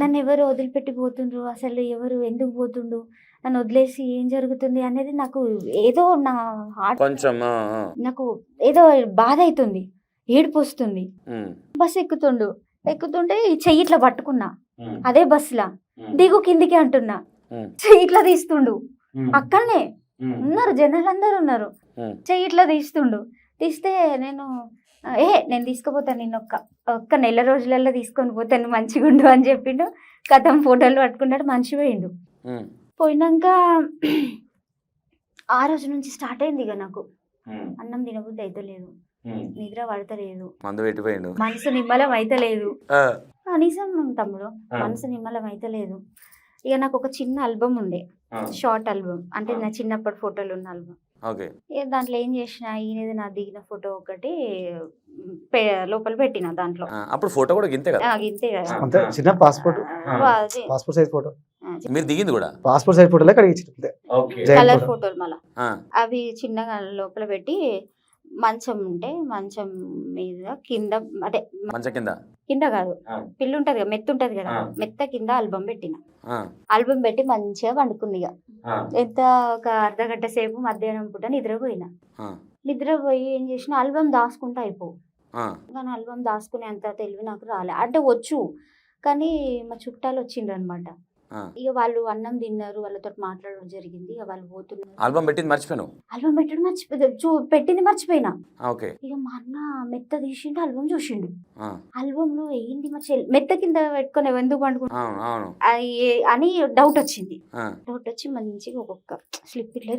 నన్ను ఎవరు వదిలిపెట్టి పోతుండ్రు, అసలు ఎవరు ఎందుకు పోతుండు, నన్ను వదిలేసి ఏం జరుగుతుంది అనేది నాకు ఏదో నా హార్ట్ కొంచెం నాకు ఏదో బాధ అవుతుంది, ఏడుపు వస్తుంది. బస్సు ఎక్కుతుంటే ఈ చెయ్యి ఇట్లా పట్టుకున్నా, అదే బస్సులా దిగు కిందికి అంటున్నా, చెయ్యి ఇట్లా తీస్తుండు. అక్కడనే ఉన్నారు జనాలందరూ ఉన్నారు, చెయ్యి ఇట్లా తీస్తే నేను తీసుకుపోతాను, నిన్ను ఒక్క నెల రోజులలో తీసుకొని పోతాను, మంచిగా ఉండు అని చెప్పిండు. కథం ఫోటోలు పట్టుకున్నాడు, మంచి పోయిండు. పోయినాక ఆ రోజు నుంచి స్టార్ట్ అయింది ఇక నాకు అన్నం తినబుద్ధి అయితే లేదు, నిద్ర పడతలేదు, మనసు నిమ్మలం అయితే లేదు. కనీసం తమ్ముడు మనసు నిమ్మలం అయితే లేదు. ఇక నాకు ఒక చిన్న ఆల్బమ్ ఉండే, షార్ట్ ఆల్బమ్, అంటే నా చిన్నప్పటి ఫోటోలు ఉన్న ఆల్బమ్. ఇక దాంట్లో ఏం చేసిన, ఈయనది నా దిగిన ఫోటో ఒకటి లోపల పెట్టిన. దాంట్లో అప్పుడు ఫోటో కూడా గింతే కదా, చిన్న పాస్పోర్ట్ సైజ్ ఫోటో మీరు దిగింది కూడా పాస్పోర్ట్ సైజ్ ఫోటోలే కలర్ ఫోటోలు మళ్ళా అవి చిన్నగా లోపల పెట్టి మంచం ఉంటే మంచం మీద కింద, అదే మంచం కింద కాదు, పిల్లు ఉంటది కదా, మెత్త ఉంటది కదా, మెత్త కింద ఆల్బమ్ పెట్టిన. ఆల్బమ్ పెట్టి మంచిగా పండుకుంది. ఇక ఎంత ఒక అర్ధగంట సేపు మధ్యాహ్నం పూట నిద్రపోయి ఏం చేసిన, ఆల్బమ్ దాచుకుంటా అయిపోవు. కానీ ఆల్బమ్ దాచుకునే అంత తెలివి నాకు రాలే, అంటే వచ్చు, కానీ మా చుట్టాలు వచ్చిండ్రు అనమాట. ఇక వాళ్ళు అన్నం తిన్నారు, వాళ్ళతో మాట్లాడడం జరిగింది. ఇక వాళ్ళు పోతున్నారు. ఆల్బమ్ పెట్టింది పెట్టింది మర్చిపోయినా. ఇక మా అన్న మెత్త తీసిండు, ఆల్బమ్ చూసిండు. ఆల్బమ్ లో ఏంది మా మెత్త కింద పెట్టుకొని ఎందుకు పండుకుంటా అని డౌట్ వచ్చింది. డౌట్ వచ్చి మంచిగా ఒక్కొక్క స్లిప్ ఇట్లా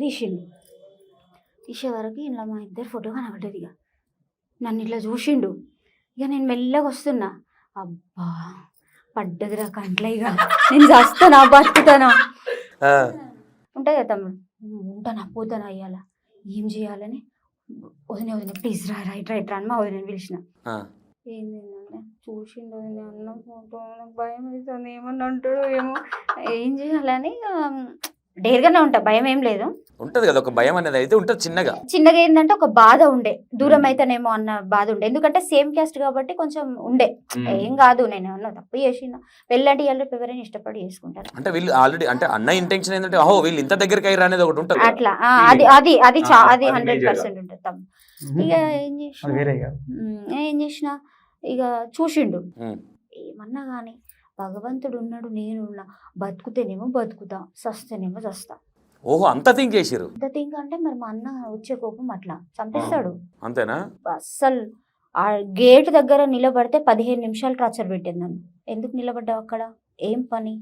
తీసే వరకు ఇలా మా ఇద్దరు ఫోటో కనబడ్డది. ఇక నన్ను ఇట్లా చూసిండు. ఇక నేను మెల్లగా వస్తున్నా, అబ్బా పడ్డదిరా కంట్ల, ఇక నేను చేస్తానా బతుకుతానా ఉంటాయి కదా తమ్ముడు, ఉంటానా పోతానా అయ్యాల ఏం చేయాలని వదిన ప్లీజ్ రైట్ అని మా వదిన పిలిచిన. ఏంటంటే చూసిండు అన్న ఫోటో, భయం అవుతుంది, ఏమన్నా అంటాడు ఏమో, ఏం చేయాలని డేర్గానే ఉంటా, భయం ఏం లేదు, ఉంటది కదా ఒక భయం అనేది అయితే ఉంటది. చిన్నగా ఏంటంటే ఒక బాధ ఉండే, దూరం అయితేనేమో అన్న బాధ ఉండే, ఎందుకంటే సేమ్ క్యాస్ట్ కాబట్టి కొంచెం ఉండే, ఏం కాదు నేను ఏమన్నా తప్పు చేసిన, పెళ్ళంటే ఎవరైనా ఇష్టపడి చేసుకుంటారు. అంటే వీళ్ళు ఆల్రెడీ అంటే అన్న ఇంటెన్షన్ ఏంటంటే ఓహో వీళ్ళు ఇంత దగ్గరికి అయ్యారు అనేది ఒకటి ఉంటుంది అట్లా. అది 100% ఉంటుంది తమ్ము. ఇక ఏం చేసిన ఇక చూసిండు, ఏమన్నా కానీ భగవంతుడు ఉన్నాడు, నేనున్నా, బతుకుతేనేమో బతుకుతా, సస్తేనేమో చస్తా. ఓహో అంత థింక్ చేసిరు. అంత థింక్ అంటే మరి మా అన్న వచ్చే కోపం అట్లా చంపేస్తాడు. అంతేనా? అస్సలు ఆ గేట్ దగ్గర నిలబడితే 15 నిమిషాలు టార్చర్ పెట్టింది నన్ను. ఎందుకు నిలబడ్డావు అక్కడ, ఏం పని,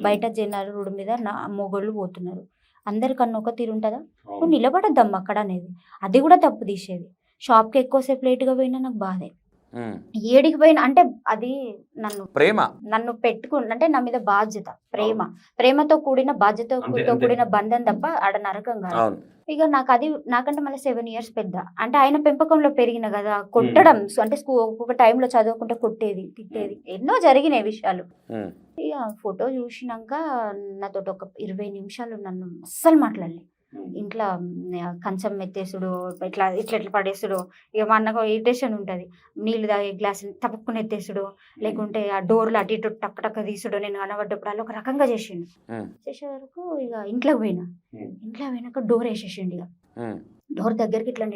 బయట జనాలు రోడ్డు మీద నా మొగోళ్ళు పోతున్నారు, అందరికన్నా ఒక తీరు ఉంటుందా, నువ్వు నిలబడద్దమ్మా అక్కడ అనేది. అది కూడా తప్పు తీసేది. షాప్కి ఎక్కువసేపు లేట్గా పోయినా నాకు బాధే, ఉమ్. ఏడికి పోయినా అంటే అది ప్రేమ. నన్ను అంటే నా మీద బాధ్యత, ప్రేమతో కూడిన బాధ్యతతో కూడిన బంధం తప్ప ఆడ నరకం కాదు. అవును. ఇక నాకంటే మళ్ళీ 7 years పెద్ద, అంటే ఆయన పెంపకంలో పెరిగిన కదా, కొట్టడం అంటే ఒక్కొక్క టైంలో చదువుకుంటే కొట్టేది, తిట్టేది, ఎన్నో జరిగినాయి విషయాలు. ఉమ్. ఇక ఫోటో చూసినాక నాతో ఒక 20 నిమిషాలు నన్ను అస్సలు మాట్లాడలే. ఇంట్లో కంచం ఎత్తేసుడు, ఇట్లా ఇట్లా ఇట్లా పడేసుడు, ఇక మా అన్నకు ఇరిటేషన్ ఉంటుంది, నీళ్ళు తాగే గ్లాస్ తప్పుకుని ఎత్తేసుడు, లేకుంటే ఆ డోర్లు అటు ఇటు టక్క టక్క తీసుడు, నేను కనబడ్డప్పుడు ఒక రకంగా చేసిండు. చేసే వరకు ఇక ఇంట్లోకి పోయినాక డోర్ వేసేసిండు. ఇక డోర్ దగ్గరికి ఇట్లా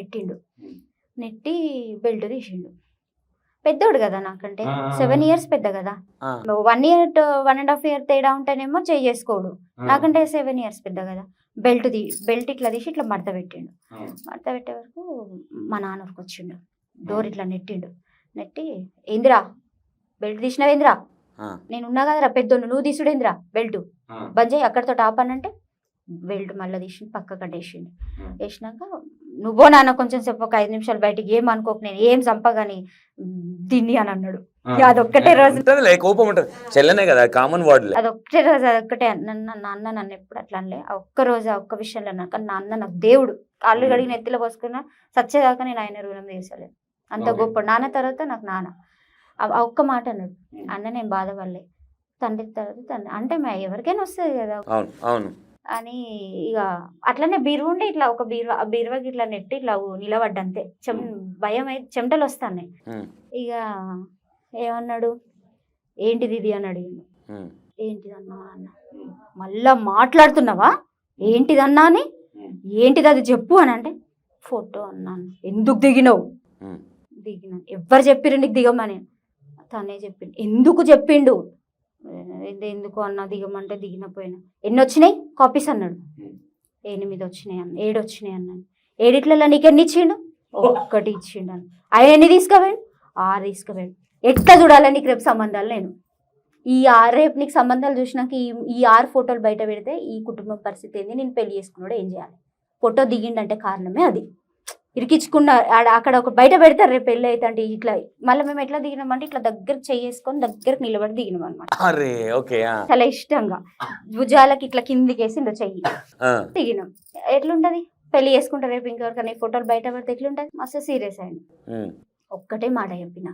నెట్టి బెల్ట్ తీసిండు. పెద్దోడు కదా నాకంటే, 7 years పెద్ద కదా. 1 year 1.5 year తేడా ఉంటేనేమో చేసుకోడు, నాకంటే 7 years పెద్ద కదా. బెల్ట్ ఇట్లా తీసి ఇట్లా మడత పెట్టిండు. మడత పెట్టే వరకు మా నాన్న వచ్చిండు, డోర్ ఇట్లా నెట్టి ఏందిరా బెల్ట్ తీసినావేంద్రా, నేను ఉన్నా కదరా పెద్దోడు, నువ్వు తీసుడేంద్రా బెల్ట్, బంద్ చేయి అక్కడితో ఆపనంటే బెల్ట్ మళ్ళీ తీసి పక్క కట్టేసిండు. వేసినాక నువ్వో నాన్న కొంచెం సేపు ఒక 5 నిమిషాలు బయటికి, ఏం అనుకోకు, నేను ఏం చంపగాని దీన్ని అని అన్నాడు. అదొక్కటే రోజు కోపం ఉంటుంది, చెల్లెనే కదా, కామన్ వర్డ్. అదొక్కటే రోజు, అదొక్కటే నాన్న నన్ను ఎప్పుడు అట్లా అనలే. ఆ ఒక్క రోజు ఆ ఒక్క విషయంలో అన్నా. కానీ నా అన్న నాకు దేవుడు, కాళ్ళు కడిగి నెత్తిలో పోసుకున్నా సచ్చేదాకా నేను ఆయన రుణం తీర్చలేదు, అంత గొప్ప. నాన్న తర్వాత నాకు నాన్న. ఆ ఒక్క మాట అన్నాడు, అన్న నేను బాధపడలే, తండ్రి తర్వాత తండ్రి అంటే ఎవరికైనా వస్తుంది కదా అని. ఇక అట్లనే బీరువుండే ఇట్లా ఒక బీరువాకి ఇట్లా నెట్టి ఇట్లా నిలబడ్డంతే. భయం అయితే చెమటలు వస్తాయి. ఇక ఏమన్నాడు, ఏంటిది ఇది అని అడిగిండు. ఏంటిదన్నా అన్న, మళ్ళా మాట్లాడుతున్నావా ఏంటిదన్నా అని, ఏంటిది అది చెప్పు అని అంటే, ఫోటో అన్నాను. ఎందుకు దిగినావు? దిగినాను. ఎవరు చెప్పిరు నీకు దిగమని? తనే చెప్పిండు. ఎందుకు చెప్పిండు? ఎందుకు అన్న దిగమంటే దిగినపోయినా. ఎన్ని వచ్చినాయి కాపీస్ అన్నాడు. 8 వచ్చినాయి అన్న. 7 వచ్చినాయి అన్నాను. 7 నీకెన్ని ఇచ్చిండు? 1 ఇచ్చిండు అని. ఆయన ఎన్ని తీసుకుపోయాడు? 6 తీసుకుపోయాడు. ఎట్లా చూడాలి నీకు రేపు సంబంధాలు? నేను ఈ 6 రేపు నీకు సంబంధాలు చూసినాక ఈ 6 ఫోటోలు బయట పెడితే ఈ కుటుంబం పరిస్థితి ఏంది, నేను పెళ్లి చేసుకున్నాడు ఏం చేయాలి? ఫోటో దిగిండంటే కారణమే అది. ఇరికించుకున్న అక్కడ ఒక బయట పెడతారు రేపు పెళ్ళి అయితే అంటే ఇట్లా. మళ్ళీ మేము ఎట్లా దిగినామంటే ఇట్లా దగ్గరకు చేసుకొని దగ్గరకు నిలబడి దిగినాం అనమాట. చాలా ఇష్టంగా భుజాలకి ఇట్లా కిందికి వేసి చెయ్యి దిగినాం. ఎట్లుంటది పెళ్లి చేసుకుంటారు రేపు ఇంకెవరికైనా ఫోటోలు బయట పడితే ఎట్లుంటది? మస్తు సీరియస్ అయింది. ఒక్కటే మాట చెప్పిన,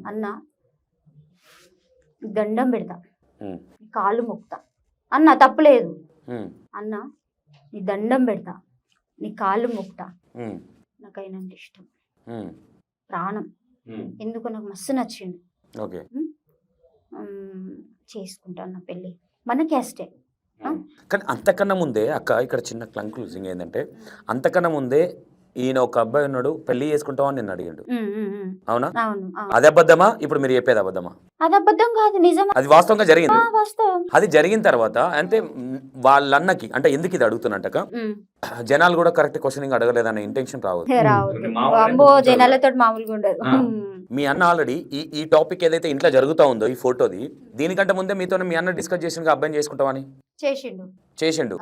అన్న దండం పెడతా, కాళ్ళు మొక్తా అన్న, తప్పులేదు అన్న, నీ దండం పెడతా, నీ కాళ్ళు మొక్తా, నాకైనా ఇష్టం, ప్రాణం, ఎందుకు నాకు మస్తు నచ్చింది, చేసుకుంటాను పెళ్ళి, మన క్యాస్టే. కానీ అంతకన్నా ముందే అక్క ఇక్కడ చిన్న కంక్లూజింగ్ ఏంటంటే, అంతకన్నా ముందే ఈయన ఒక అబ్బాయి ఉన్నాడు పెళ్లి చేసుకుంటామని నిన్ను అడిగాడు, అవునా? అది అబద్ధమా? ఇప్పుడు మీరు చెప్పేది అబద్ధమా? అది అబద్ధం కాదు, నిజం. అది వాస్తవంగా జరిగింది. అది జరిగిన తర్వాత అంటే వాళ్ళన్నకి అంటే ఎందుకు ఇది అడుగుతున్నట్టక, జనాలు కూడా కరెక్ట్ క్వశ్చనింగ్ అడగలేదన్న ఇంటెన్షన్ రావద్దు. జనాలతో మామూలుగా ఉండదు. మీ అన్న ఆల్రెడీ ఈ టాపిక్ ఏదైతే ఇంట్లో జరుగుతా ఉందో ఈ ఫోటోది, దీనికంటే ముందే మీతో మీ అన్న డిస్కస్ చేసిన అబ్బాయిని చేసుకుంటామని చేసిండు.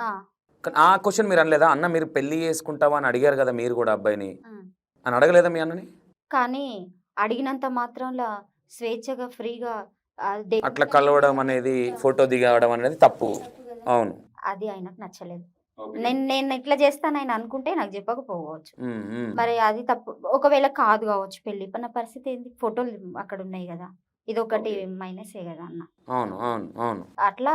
కానీ ఆ క్వశ్చన్ మీరు అనలేదా? అన్న మీరు పెళ్లి చేసుకుంటావా అని అడిగారు కదా మీరు కూడా అబ్బాయిని అని అడగలేదా మీ అన్నని? కానీ అడిగినంత మాత్రంలో స్వేచ్ఛగా ఫ్రీగా అట్లా కలవడం అనేది, ఫోటో దిగడం అనేది తప్పు. అవును, అది ఆయనకు నచ్చలేదు. నేను ఇట్లా చేస్తాను ఆయన అనుకుంటే నాకు చెప్పకపోవచ్చు, మరి అది తప్పు. ఒకవేళ కాదు కావచ్చు పెళ్లి, నా పరిస్థితి ఏంది? ఫోటోలు అక్కడ ఉన్నాయి కదా, ఇది ఒకటి మైనసే కదా అన్న. అవును అవును అవును. అట్లా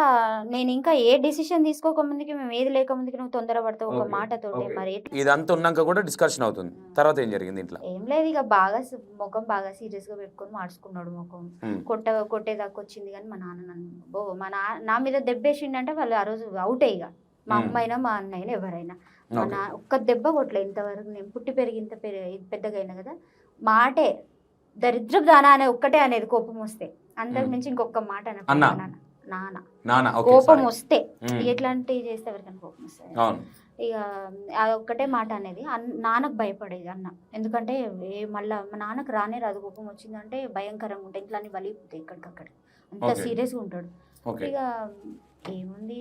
నేను ఇంకా ఏ డిసిషన్ తీసుకోక ముందుకి, మేము ఏది లేక ముందుకి నువ్వు తొందరపడతావు ఒక మాటతోటి. మరి ఇదంతా ఉన్నాక కూడా డిస్కషన్ అవుతుంది. తర్వాత ఏం జరిగింది ఇంట్లో? ఏం లేదు, ఇక బాగా ముఖం బాగా సీరియస్ గా పెట్టుకొని మార్చుకున్నాడు ముఖం. కొట్టేదాకా వచ్చింది. కానీ మా నాన్న నన్ను నా మీద దెబ్బేసిండంటే వాళ్ళు ఆ రోజు అవుటే. ఇక మా అమ్మ అయినా మా అన్న అయినా ఎవరైనా ఒక్క దెబ్బ కొట్టలే ఇంతవరకు. నేను పుట్టి పెరిగి ఇంత పెద్దగా అయినా కదా, మాటే దరిద్రపు దానా అనే ఒక్కటే అనేది కోపం వస్తే, అంతకు మించి ఇంకొక మాట నాన్న కోపం వస్తే, ఎట్లాంటివి చేస్తే ఎవరికైనా కోపం వస్తుంది. ఇక అదొక్కటే మాట అనేది. నాన్నకు భయపడేది అన్న, ఎందుకంటే మళ్ళా మా నాన్నకు రానే రాదు, కోపం వచ్చిందంటే భయంకరంగా ఉంటాయి, ఇంట్లో అన్ని బలిపోతాయి ఎక్కడికక్కడ, అంత సీరియస్గా ఉంటాడు. ఇక ఏముంది,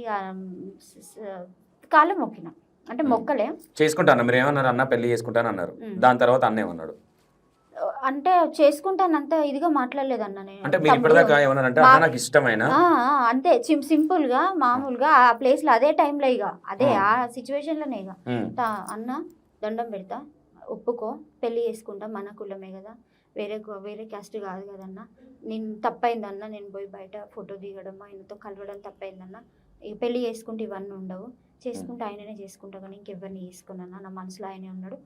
కాళ్ళు మొక్కిన అంటే మొక్కలే చేసుకుంటాను. మీరు ఏమన్నారు? అన్న పెళ్లి చేసుకుంటాను అన్నారు, దాని తర్వాత అన్న ఏమన్నాడు? అంటే చేసుకుంటానంత ఇదిగా మాట్లాడలేదన్న నేను. అంటే మీరు ఇప్పటిదాకా ఏమన్నా అంటే అన్న నాకు ఇష్టమైన అంతే సింపుల్ గా మామూలుగా ఆ ప్లేస్ లో అదే టైంలో ఇక అదే ఆ సిచ్యువేషన్ లోనే ఇక అన్న దండం పెడతా, ఒప్పుకో, పెళ్లి చేసుకుంటా, మన కులమే కదా, వేరే క్యాస్ట్ కాదు కదన్న, నేను తప్పైందన్న, నేను పోయి బయట ఫోటో దిగడం ఆయనతో కలవడం తప్పైందన్న, ఇక పెళ్లి చేసుకుంటే ఇవన్నీ ఉండవు, చేసుకుంటే ఆయననే చేసుకుంటా కానీ ఇంకెవరిని చేసుకున్నా, నా మనసులో ఆయనే ఉన్నాడు,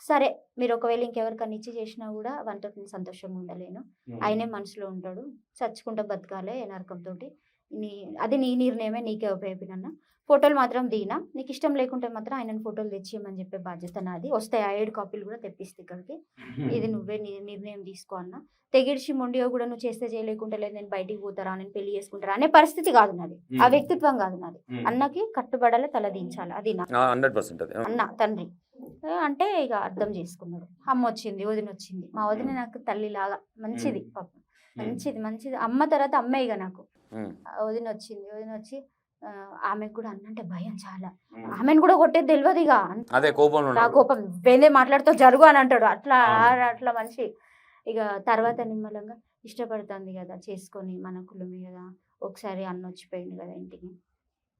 సరే మీరు ఒకవేళ ఇంకెవరికన్నా ఇచ్చి చేసినా కూడా వంట సంతోషంగా ఉండలేను, ఆయనే మనసులో ఉంటాడు, చచ్చుకుంటా బతకాలే నరకంతో, అది నీ నిర్ణయమే, నీకే ఉపయోగపడినన్న, ఫోటోలు మాత్రం దిగినా, నీకు ఇష్టం లేకుంటే మాత్రం ఆయనను ఫోటోలు తెచ్చేయమని చెప్పే బాధ్యత నాది, వస్తాయి ఆ 7 కాపీలు కూడా తెప్పిస్తే ఇక్కడికి, ఇది నువ్వే నిర్ణయం తీసుకో అన్న, తెగిడిచి మొండిగా కూడా నువ్వు చేస్తే చేయలేకుంటే లేదు నేను బయటికి పోతారా, నేను పెళ్లి చేసుకుంటారా అనే పరిస్థితి కాదు నాది, ఆ వ్యక్తిత్వం కాదు నాది, అన్నకి కట్టుబడాలి, తల దించాలి, అది నా 100% అన్న తండ్రి అంటే ఇక అర్థం చేసుకున్నాడు. అమ్మ వచ్చింది, వదిన వచ్చింది, మా వదిన నాకు తల్లిలాగా మంచిది, పాపం మంచిది అమ్మ తర్వాత అమ్మే ఇక నాకు. వదిన వచ్చి ఆమెకు కూడా అన్నంటే భయం చాలా, ఆమెను కూడా కొట్టేది తెలియదు ఇక, అదే కోపం నా కోపం వేరే మాట్లాడుతూ జరుగు అని అంటాడు, అట్లా మనిషి. ఇక తర్వాత నిమ్మలంగా ఇష్టపడుతుంది కదా చేసుకొని, మన కులమే కదా, ఒకసారి అన్న వచ్చిపోయింది కదా ఇంటికి,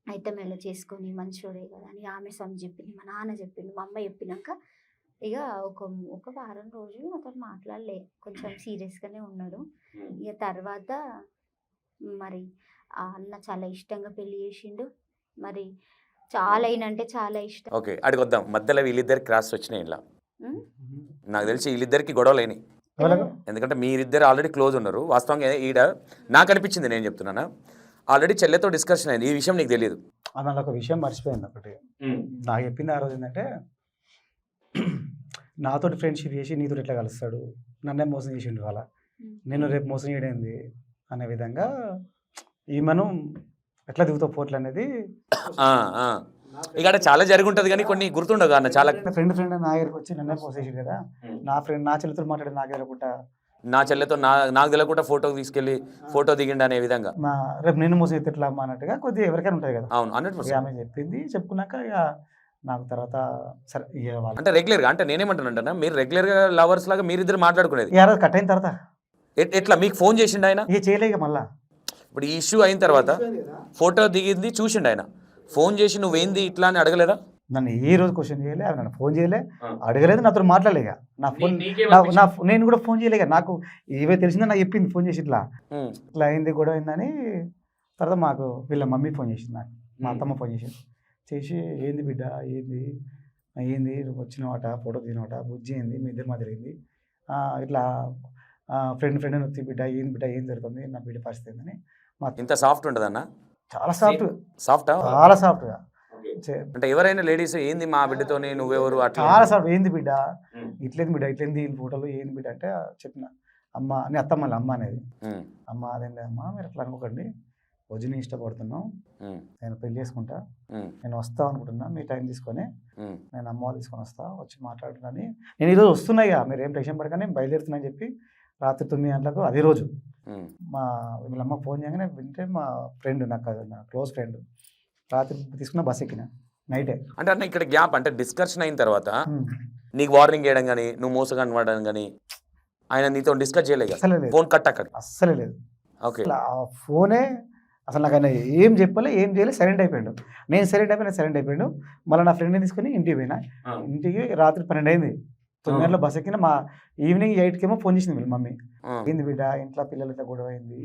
అయితే మెల్ల చేసుకొని మంచోడే కదా అని ఆమె చెప్పింది, మా నాన్న చెప్పింది, మా అమ్మ చెప్పినాక ఇక ఒక వారం రోజులు అతను మాట్లాడలే, కొంచెం సీరియస్గానే ఉన్నాడు. ఇక తర్వాత మరి ఆ అన్న చాలా ఇష్టంగా పెళ్లి చేసిండు, మరి చాలా అయినంటే చాలా ఇష్టం. ఓకే, అడిగొద్దాం, మధ్యలో వీళ్ళిద్దరు క్రాస్ వచ్చినాయి ఇలా, నాకు తెలిసి వీళ్ళిద్దరికి గొడవలేని, ఎందుకంటే మీరిద్దరు ఆల్రెడీ క్లోజ్ ఉన్నారు. వాస్తవంగా ఈడ నాకు అనిపించింది, నేను చెప్తున్నానా, ఆల్రెడీ చెల్లెతో డిస్కషన్ అయింది ఈ విషయం, నీకు తెలియదు. అన్న ఒక విషయం మర్చిపోయింది, ఒకటి నాకు చెప్పింది ఆ రోజు ఏంటంటే, నాతోటి ఫ్రెండ్షిప్ చేసి నీతో ఎట్లా కలుస్తాడు, నన్నే మోసం చేసిండు వాళ్ళ, నేను రేపు మోసం చేయడైంది అనే విధంగా ఈమెను ఎట్లా దిగుతావు పోట్లు అనేది ఇక్కడ చాలా జరిగి ఉంటుంది కానీ కొన్ని గుర్తుండవు అన్న. చాలా ఫ్రెండ్ నా దగ్గరికి వచ్చి నన్నే పోసేసిండు కదా, నా చెల్లెతో మాట్లాడి నాకు తెలియకుండా, నా చెల్లెతో నాకు తెలియకుండా ఫోటో తీసుకెళ్లి ఫోటో దిగిండు అనే విధంగా, రేపు నేను మోసం అయితే ఎట్లా అమ్మా అన్నట్టుగా కొద్దిగా ఎవరికైనా ఉంటుంది కదా. అవును 100%. ఆమె చెప్పింది, చెప్పుకున్నాక ఇక నాకు తర్వాత సరే అంటే రెగ్యులర్గా, అంటే నేనేమంటానంటే మీరు రెగ్యులర్గా లవర్స్ లాగా మీరిద్దరు మాట్లాడుకునేది, కట్ అయిన తర్వాత ఎట్లా మీకు ఫోన్ చేసిండు ఆయన? ఇక చేయలేక మళ్ళా ఇప్పుడు ఈ ఇష్యూ అయిన తర్వాత ఫోటో దిగింది చూసిండు ఆయన, ఫోన్ చేసి నువ్వేంది ఇట్లా అని అడగలేదా? నన్ను ఏ రోజు క్వశ్చన్ చేయలే, నన్ను ఫోన్ చేయలే, అడగలేదు, నాతో మాట్లాడలేక, నేను కూడా ఫోన్ చేయలేక, నాకు ఏవే తెలిసిందో నాకు చెప్పింది ఫోన్ చేసి ఇట్లా అయింది గొడవ అయిందని. తర్వాత మాకు వీళ్ళ మమ్మీ ఫోన్ చేసింది, నాకు మా అత్తమ్మ ఫోన్ చేసి ఏంది బిడ్డ, ఏంది వచ్చినవాట, ఫోటో తీనవాట, బుజ్జి ఏంది, మీ ఇద్దరు మా జరిగింది, ఇట్లా ఫ్రెండ్ వచ్చి బిడ్డ ఏం జరుగుతుంది, నా బిడ్డ పరిస్థితి ఏందని. ఇంత సాఫ్ట్ ఉంటుందన్న? చాలా సాఫ్ట్, చాలా సాఫ్ట్గా. అంటే ఎవరైనా లేడీస్ ఏంది మా బిడ్డతోని నువ్వెవరు అట్లా చాలా సాఫ్ట్, ఏంది బిడ్డ ఇట్లేంది ఫోటోలు ఏంది బిడ్డ అంటే చెప్పిన, అమ్మ అని అత్తమ్మ అమ్మ అనేది, అమ్మ అదేం లేదమ్మా మీరు అట్లా అనుకోకండి, వదిని ఇష్టపడుతున్నాం, నేను పెళ్లి చేసుకుంటా, నేను వస్తా అనుకుంటున్నా, మీ టైం తీసుకొని నేను అమ్మ వాళ్ళు తీసుకొని వచ్చి మాట్లాడుతున్నాను, నేను ఈరోజు వస్తున్నాయిగా, మీరు ఏం టెన్షన్ పడగానే బయలుదేరుతున్నా అని చెప్పి రాత్రి 9 గంటలకు అదే రోజు వీళ్ళమ్మ ఫోన్ చేయగానే వింటే, మా ఫ్రెండ్ నా క్లోజ్ ఫ్రెండ్ రాత్రి తీసుకున్న బస్ ఎక్కిన నైటే. అంటే అన్న ఇక్కడ గ్యాప్, అంటే డిస్కషన్ అయిన తర్వాత నీకు వార్నింగ్ చేయడం కానీ నువ్వు మోసగా పడడం కానీ ఆయన నీతో డిస్కస్ చేయలేదు? ఫోన్ కట్ అక్కడ అస్సలే లేదు. ఓకే, ఆ ఫోనే అసలు నాకు ఆయన ఏం చెప్పలే, ఏం చేయలేదు, సైలెంట్ అయిపోయాడు. నేను సైలెంట్ అయిపోయాడు. మళ్ళీ నా ఫ్రెండ్ని తీసుకుని ఇంటికి పోయినా, ఇంటికి రాత్రి 12 అయింది, 9 గంటల బస్ ఎక్కిన. మా ఈవినింగ్ 8కేమో ఫోన్ చేసింది వీళ్ళ మమ్మీ, ఏంది బిడ్డ ఇంట్లో పిల్లలతో గొడవ అయింది,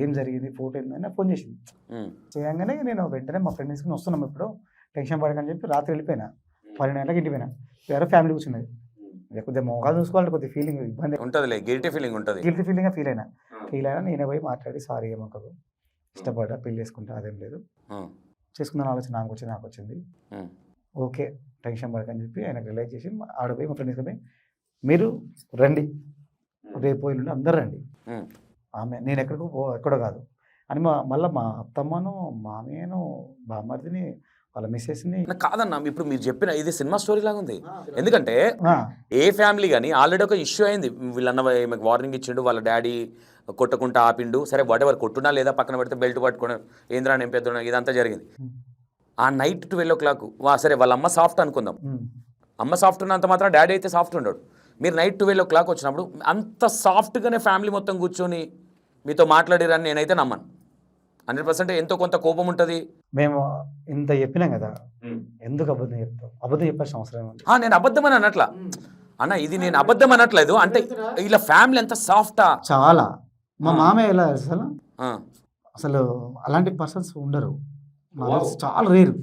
ఏం జరిగింది, ఫోటో ఏందని ఫోన్ చేసింది. చేయగానే నేను వెంటనే మా ఫ్రెండ్ తీసుకుని వస్తున్నాం, ఇప్పుడు టెన్షన్ పడకని చెప్పి రాత్రి వెళ్ళిపోయినా, 12 గంటలకు ఇంటికి పోయినా. వేరే ఫ్యామిలీ కూర్చున్నది, కొద్దిగా మొగాలు చూసుకోవాలంటే కొద్దిగా ఫీలింగ్ ఇబ్బంది ఉంటుంది, గిల్టీ ఫీలింగ్గా ఫీల్ అయినా నేనే పోయి మాట్లాడి, సారీ ఏమనుకోదు, ఇష్టపడ్డా, పెళ్లి చేసుకుంటా, అదేం లేదు, చేసుకుందాం ఆలోచన నాకు వచ్చింది, ఓకే టెన్షన్ పడకని చెప్పి ఆయనకు రిలైజ్ చేసి ఆడపోయి మా ఫ్రెండ్ తీసుకుని, మీరు రండి రేపు ఎల్లుండి అందరు రండి, ఆమె నేను ఎక్కడో కాదు అని మళ్ళీ మా అత్తమ్మను, మామయ్యను, బామ్మర్దిని, వాళ్ళ మిస్సెస్ని. కాదన్నా ఇప్పుడు మీరు చెప్పిన ఇది సినిమా స్టోరీ లాగా ఉంది, ఎందుకంటే ఏ ఫ్యామిలీ కానీ ఆల్రెడీ ఒక ఇష్యూ అయింది, వీళ్ళన్న వార్నింగ్ ఇచ్చిండు, వాళ్ళ డాడీ కొట్టుకుంటా ఆపిండు, సరే వాట్ ఎవర్ కొట్టున్నా లేదా పక్కన పెడితే బెల్ట్ పట్టుకుని ఏంద్రా నేను పెద్ద, ఇదంతా జరిగింది. ఆ నైట్ 12 o'clock సరే వాళ్ళ అమ్మ సాఫ్ట్ అనుకుందాం, అమ్మ సాఫ్ట్ ఉన్నంత మాత్రం డాడీ అయితే సాఫ్ట్ ఉండడు. మీరు నైట్ 12 వచ్చినప్పుడు అంత సాఫ్ట్గానే ఫ్యామిలీ మొత్తం కూర్చొని మీతో మాట్లాడిరని నేనైతే నమ్మను. 100% ఎంతో కొంత కోపం ఉంటుంది. మేము ఇంత చెప్పినాం కదా, ఎందుకు అబద్ధం చెప్తాం? అబద్ధం చెప్పాల్సిన అవసరం ఉంది. నేను అబద్ధం అని అనట్లా అన్న, ఇది నేను అబద్ధం అనట్లేదు. అంటే ఇలా ఫ్యామిలీ అంతా సాఫ్టా? చాలా. మా మామయ్య ఎలా అసలు అసలు అలాంటి పర్సన్స్ ఉండరు, చాలా రేరు.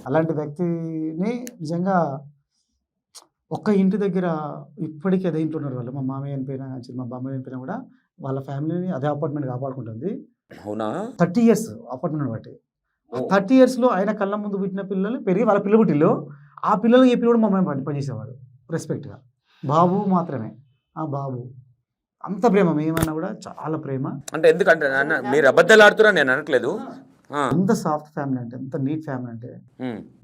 అలాంటి వ్యక్తిని నిజంగా ఒక్క ఇంటి దగ్గర ఇప్పటికీ అదే ఇంట్లో ఉన్నారు వాళ్ళు. మా మామయ్య చనిపోయినా, మా బామ్మ చనిపోయినా కూడా వాళ్ళ ఫ్యామిలీని అదే అపార్ట్మెంట్ కాపాడుకుంటుంది. అవునా? 30 years అపార్ట్మెంట్ బట్టి. 30 yearsలో ఆయన కళ్ళ ముందు పుట్టిన పిల్లలు పెరిగి వాళ్ళ పిల్ల పుట్టిల్లు. ఆ పిల్లలు చెప్పి కూడా మా అమ్మాయి పనిచేసేవాడు రెస్పెక్ట్గా. బాబు మాత్రమే, ఆ బాబు అంత ప్రేమ, మేమన్నా కూడా చాలా ప్రేమ. అంటే ఎందుకంటే అన్న మీరు అబద్ధాలు ఆడుతున్నా నేను అనట్లేదు. ఎంత సాఫ్ట్ ఫ్యామిలీ అంటే, ఎంత నీట్ ఫ్యామిలీ అంటే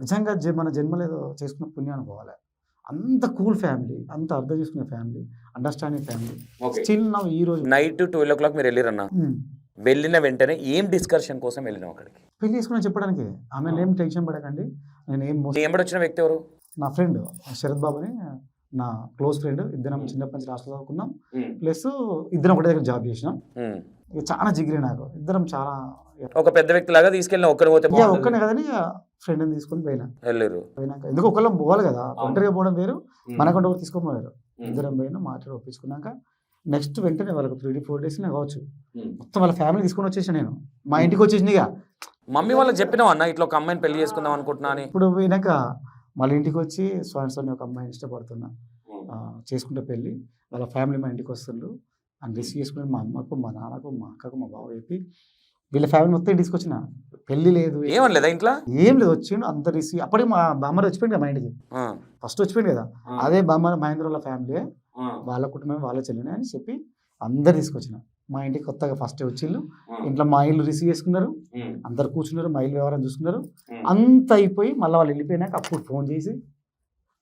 నిజంగా మన జన్మలేదో చేసుకున్న పుణ్యం అనుకోవాలి. అంత కూల్ ఫ్యామిలీ, అంత అర్థం చేసుకునే ఫ్యామిలీ, అండర్స్టాండింగ్ ఫ్యామిలీ. స్టిల్ నా ఈ రోజు నైట్ 12 మీరు వెళ్ళిరన్నా, వెళ్ళిన వెంటనే ఏం డిస్కషన్ కోసం వెళ్ళినాం అక్కడికి? పెళ్లి చేసుకుని చెప్పడానికి. ఆమె ఏం టెన్షన్ పడకండి, నేను ఏం వచ్చిన వ్యక్తి ఎవరు? నా ఫ్రెండ్ శరత్ బాబు అని, నా క్లోజ్ ఫ్రెండ్. ఇద్దరం చిన్నప్పటి నుంచి హాస్టల్ చదువుకున్నాం, ప్లస్ ఇద్దరం ఒకటే దగ్గర జాబ్ చేసినాం. చాలా జిగిరి నాకు, ఇద్దరం చాలా. ఒక పెద్ద వ్యక్తి లాగా తీసుకెళ్ళిన ఒక్కనే కదని ఫ్రెండ్ని తీసుకొని వెళ్ళారు. పోయినాక ఎందుకు ఒకళ్ళం పోవాలి కదా, ఒంటరిగా పోవడం వేరు, మనకంటే ఒకటి తీసుకొని పోయారు. ఇద్దరం పోయినా మాట్లాడి ఒప్పించుకున్నాక నెక్స్ట్ వెంటనే వాళ్ళకి 3-4 days కావచ్చు మొత్తం వాళ్ళ ఫ్యామిలీ తీసుకొని వచ్చేసాను. నేను మా ఇంటికి వచ్చేసినాయిగా. మమ్మీ వాళ్ళకి చెప్పినావు అన్న ఇట్లా ఒక అమ్మాయిని పెళ్లి చేసుకుందాం అనుకుంటున్నా అని? ఇప్పుడు పోయినాక వాళ్ళ ఇంటికి వచ్చి స్వామి ఒక అమ్మాయిని ఇష్టపడుతున్నా, చేసుకుంటే పెళ్ళి, వాళ్ళ ఫ్యామిలీ మా ఇంటికి వస్తుండ్రు అని రిసీవ్ చేసుకుని మా అమ్మకు, మా నాన్నకు, మా అక్కకు, మా బావ చెప్పి వీళ్ళ ఫ్యామిలీ మొత్తం తీసుకొచ్చిన. పెళ్లి లేదు, ఏమనలేదా ఇంట్లో? ఏం లేదు, వచ్చిండు అందరు రిసీవ్. అప్పటికి మా బామ్మర్ వచ్చిపోయింది కదా మా ఇంటికి, ఫస్ట్ వచ్చిపోయింది కదా. అదే బామ్మర్ మహేంద్ర వాళ్ళ ఫ్యామిలీ, వాళ్ళ కుటుంబం, వాళ్ళ చెల్లిని అని చెప్పి అందరు తీసుకొచ్చిన. మా ఇంటికి కొత్తగా ఫస్ట్ వచ్చిళ్ళు, ఇంట్లో మా ఇల్లు రిసీవ్ చేసుకున్నారు, అందరు కూర్చున్నారు, మా ఇల్లు వ్యవహారం చూసుకున్నారు. అంత అయిపోయి మళ్ళీ వాళ్ళు వెళ్ళిపోయినాక అప్పుడు ఫోన్ చేసి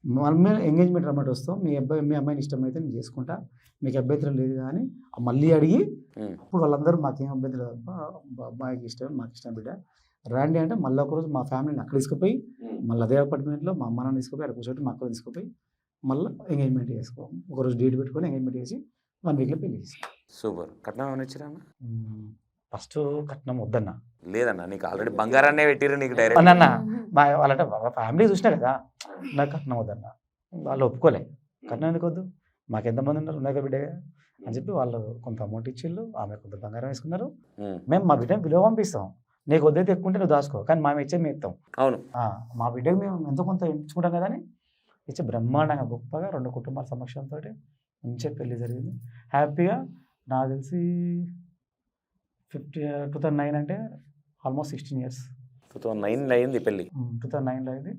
మమ్మీ ఎంగేజ్మెంట్ రమ్మంటే వస్తాం, మీ అమ్మాయిని ఇష్టమైతే నేను చేసుకుంటా, మీకు అభ్యంతరం లేదు కానీ మళ్ళీ అడిగి అప్పుడు వాళ్ళందరూ మాకేం అభ్యంతరం లేదు, అబ్బాయికి ఇష్టం, మాకు ఇష్టం బిడ్డ రండి అంటే మళ్ళీ ఒకరోజు మా ఫ్యామిలీని అక్కడ తీసుకుపోయి మళ్ళీ అదే అపార్ట్మెంట్లో మా అమ్మ నాన్న తీసుకుపోయి అక్కడ కూర్చోటి మా అక్కడ తీసుకుపోయి మళ్ళీ ఎంగేజ్మెంట్ చేసుకో, ఒకరోజు డేట్ పెట్టుకొని ఎంగేజ్మెంట్ చేసి 1 weekలో పెళ్లి చేసి. సూపర్. కట్నం ఏమైనా ఇచ్చిరా? ఫస్ట్ కట్నం వద్దన్నా. లేదన్నా, నీకు ఆల్రెడీ బంగారాన్నే పెట్టిరు నీకు డైరెక్ట్. అన్న వాళ్ళంటే ఫ్యామిలీ చూసినా కదా, నాకు కట్నం వద్దన్నా. వాళ్ళు ఒప్పుకోలే. కట్నం ఎందుకు వద్దు, మాకు ఎంతమంది ఉన్నారు, ఉన్నాక బిడ్డ అని చెప్పి వాళ్ళు కొంత అమౌంట్ ఇచ్చిళ్ళు, ఆమె కొంత బంగారం వేసుకున్నారు. మేము మా బిడ్డని విలువ పంపిస్తాం, నీకు వద్దైతే ఎక్కుంటే నువ్వు దాచుకో, కానీ మేము ఇచ్చేది మేము ఇస్తాం. అవును, మా బిడ్డకి మేము ఎంతో కొంత ఇచ్చుకుంటాం కదా అని ఇచ్చి బ్రహ్మాండంగా గొప్పగా 2 కుటుంబాల సమక్షంతో మంచిగా పెళ్లి జరిగింది హ్యాపీగా. నాకు తెలిసి 2009 అంటే ఆల్మోస్ట్ 16 years. 2009 అయింది పెళ్ళి. 2009లో అయింది.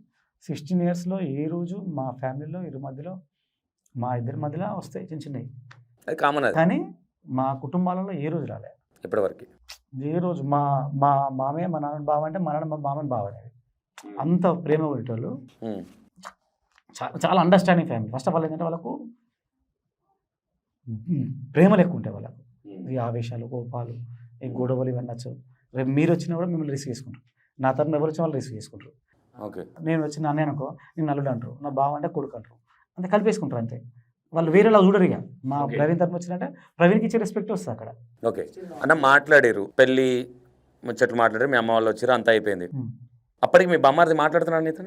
16 yearsలో ఏ రోజు మా ఫ్యామిలీలో మా ఇద్దరి మధ్యలో వస్తాయి చిన్న చిన్నవి, అది కామన్. కానీ మా కుటుంబాలలో ఏ రోజు రాలే ఇప్పటివరకు. ఏ రోజు మా మామయ్య మా నాన్న బావ అంటే మా నాన్న మా మామని బావ అనేది అంత ప్రేమ ఉండేటోళ్ళు. చాలా understanding family. First of all ఏంటంటే వాళ్ళకు ప్రేమలు ఎక్కువ ఉంటాయి వాళ్ళకు. ఈ ఆవేశాలు, కోపాలు, ఈ గొడవలు ఇవన్నీ నచ్చవు. రేపు మీరు వచ్చినా కూడా మిమ్మల్ని రిసీవ్ చేసుకుంటారు, నా తరఫున ఎవరు వచ్చినా వాళ్ళు రిసీవ్ చేసుకుంటారు. నేను వచ్చిన అన్నయ్య అనుకో, నేను నల్లుడు అంటారు, నా బావ అంటే కొడుకు అంటారు, అంతే కలిపేసుకుంటారు అంతే. వాళ్ళు వేరేలా చూడరు. ఇక మా ప్రవీణ్ తరఫున వచ్చిందంటే ప్రవీణ్కి ఇచ్చే రెస్పెక్ట్ వస్తుంది అక్కడ. ఓకే అన్న, మాట్లాడారు పెళ్ళి ముచ్చట్లు మాట్లాడారు, మీ అమ్మ వాళ్ళు వచ్చారు, అంతా అయిపోయింది. అప్పటికి మీ బామ్మారిది మాట్లాడుతున్నాను నీతో?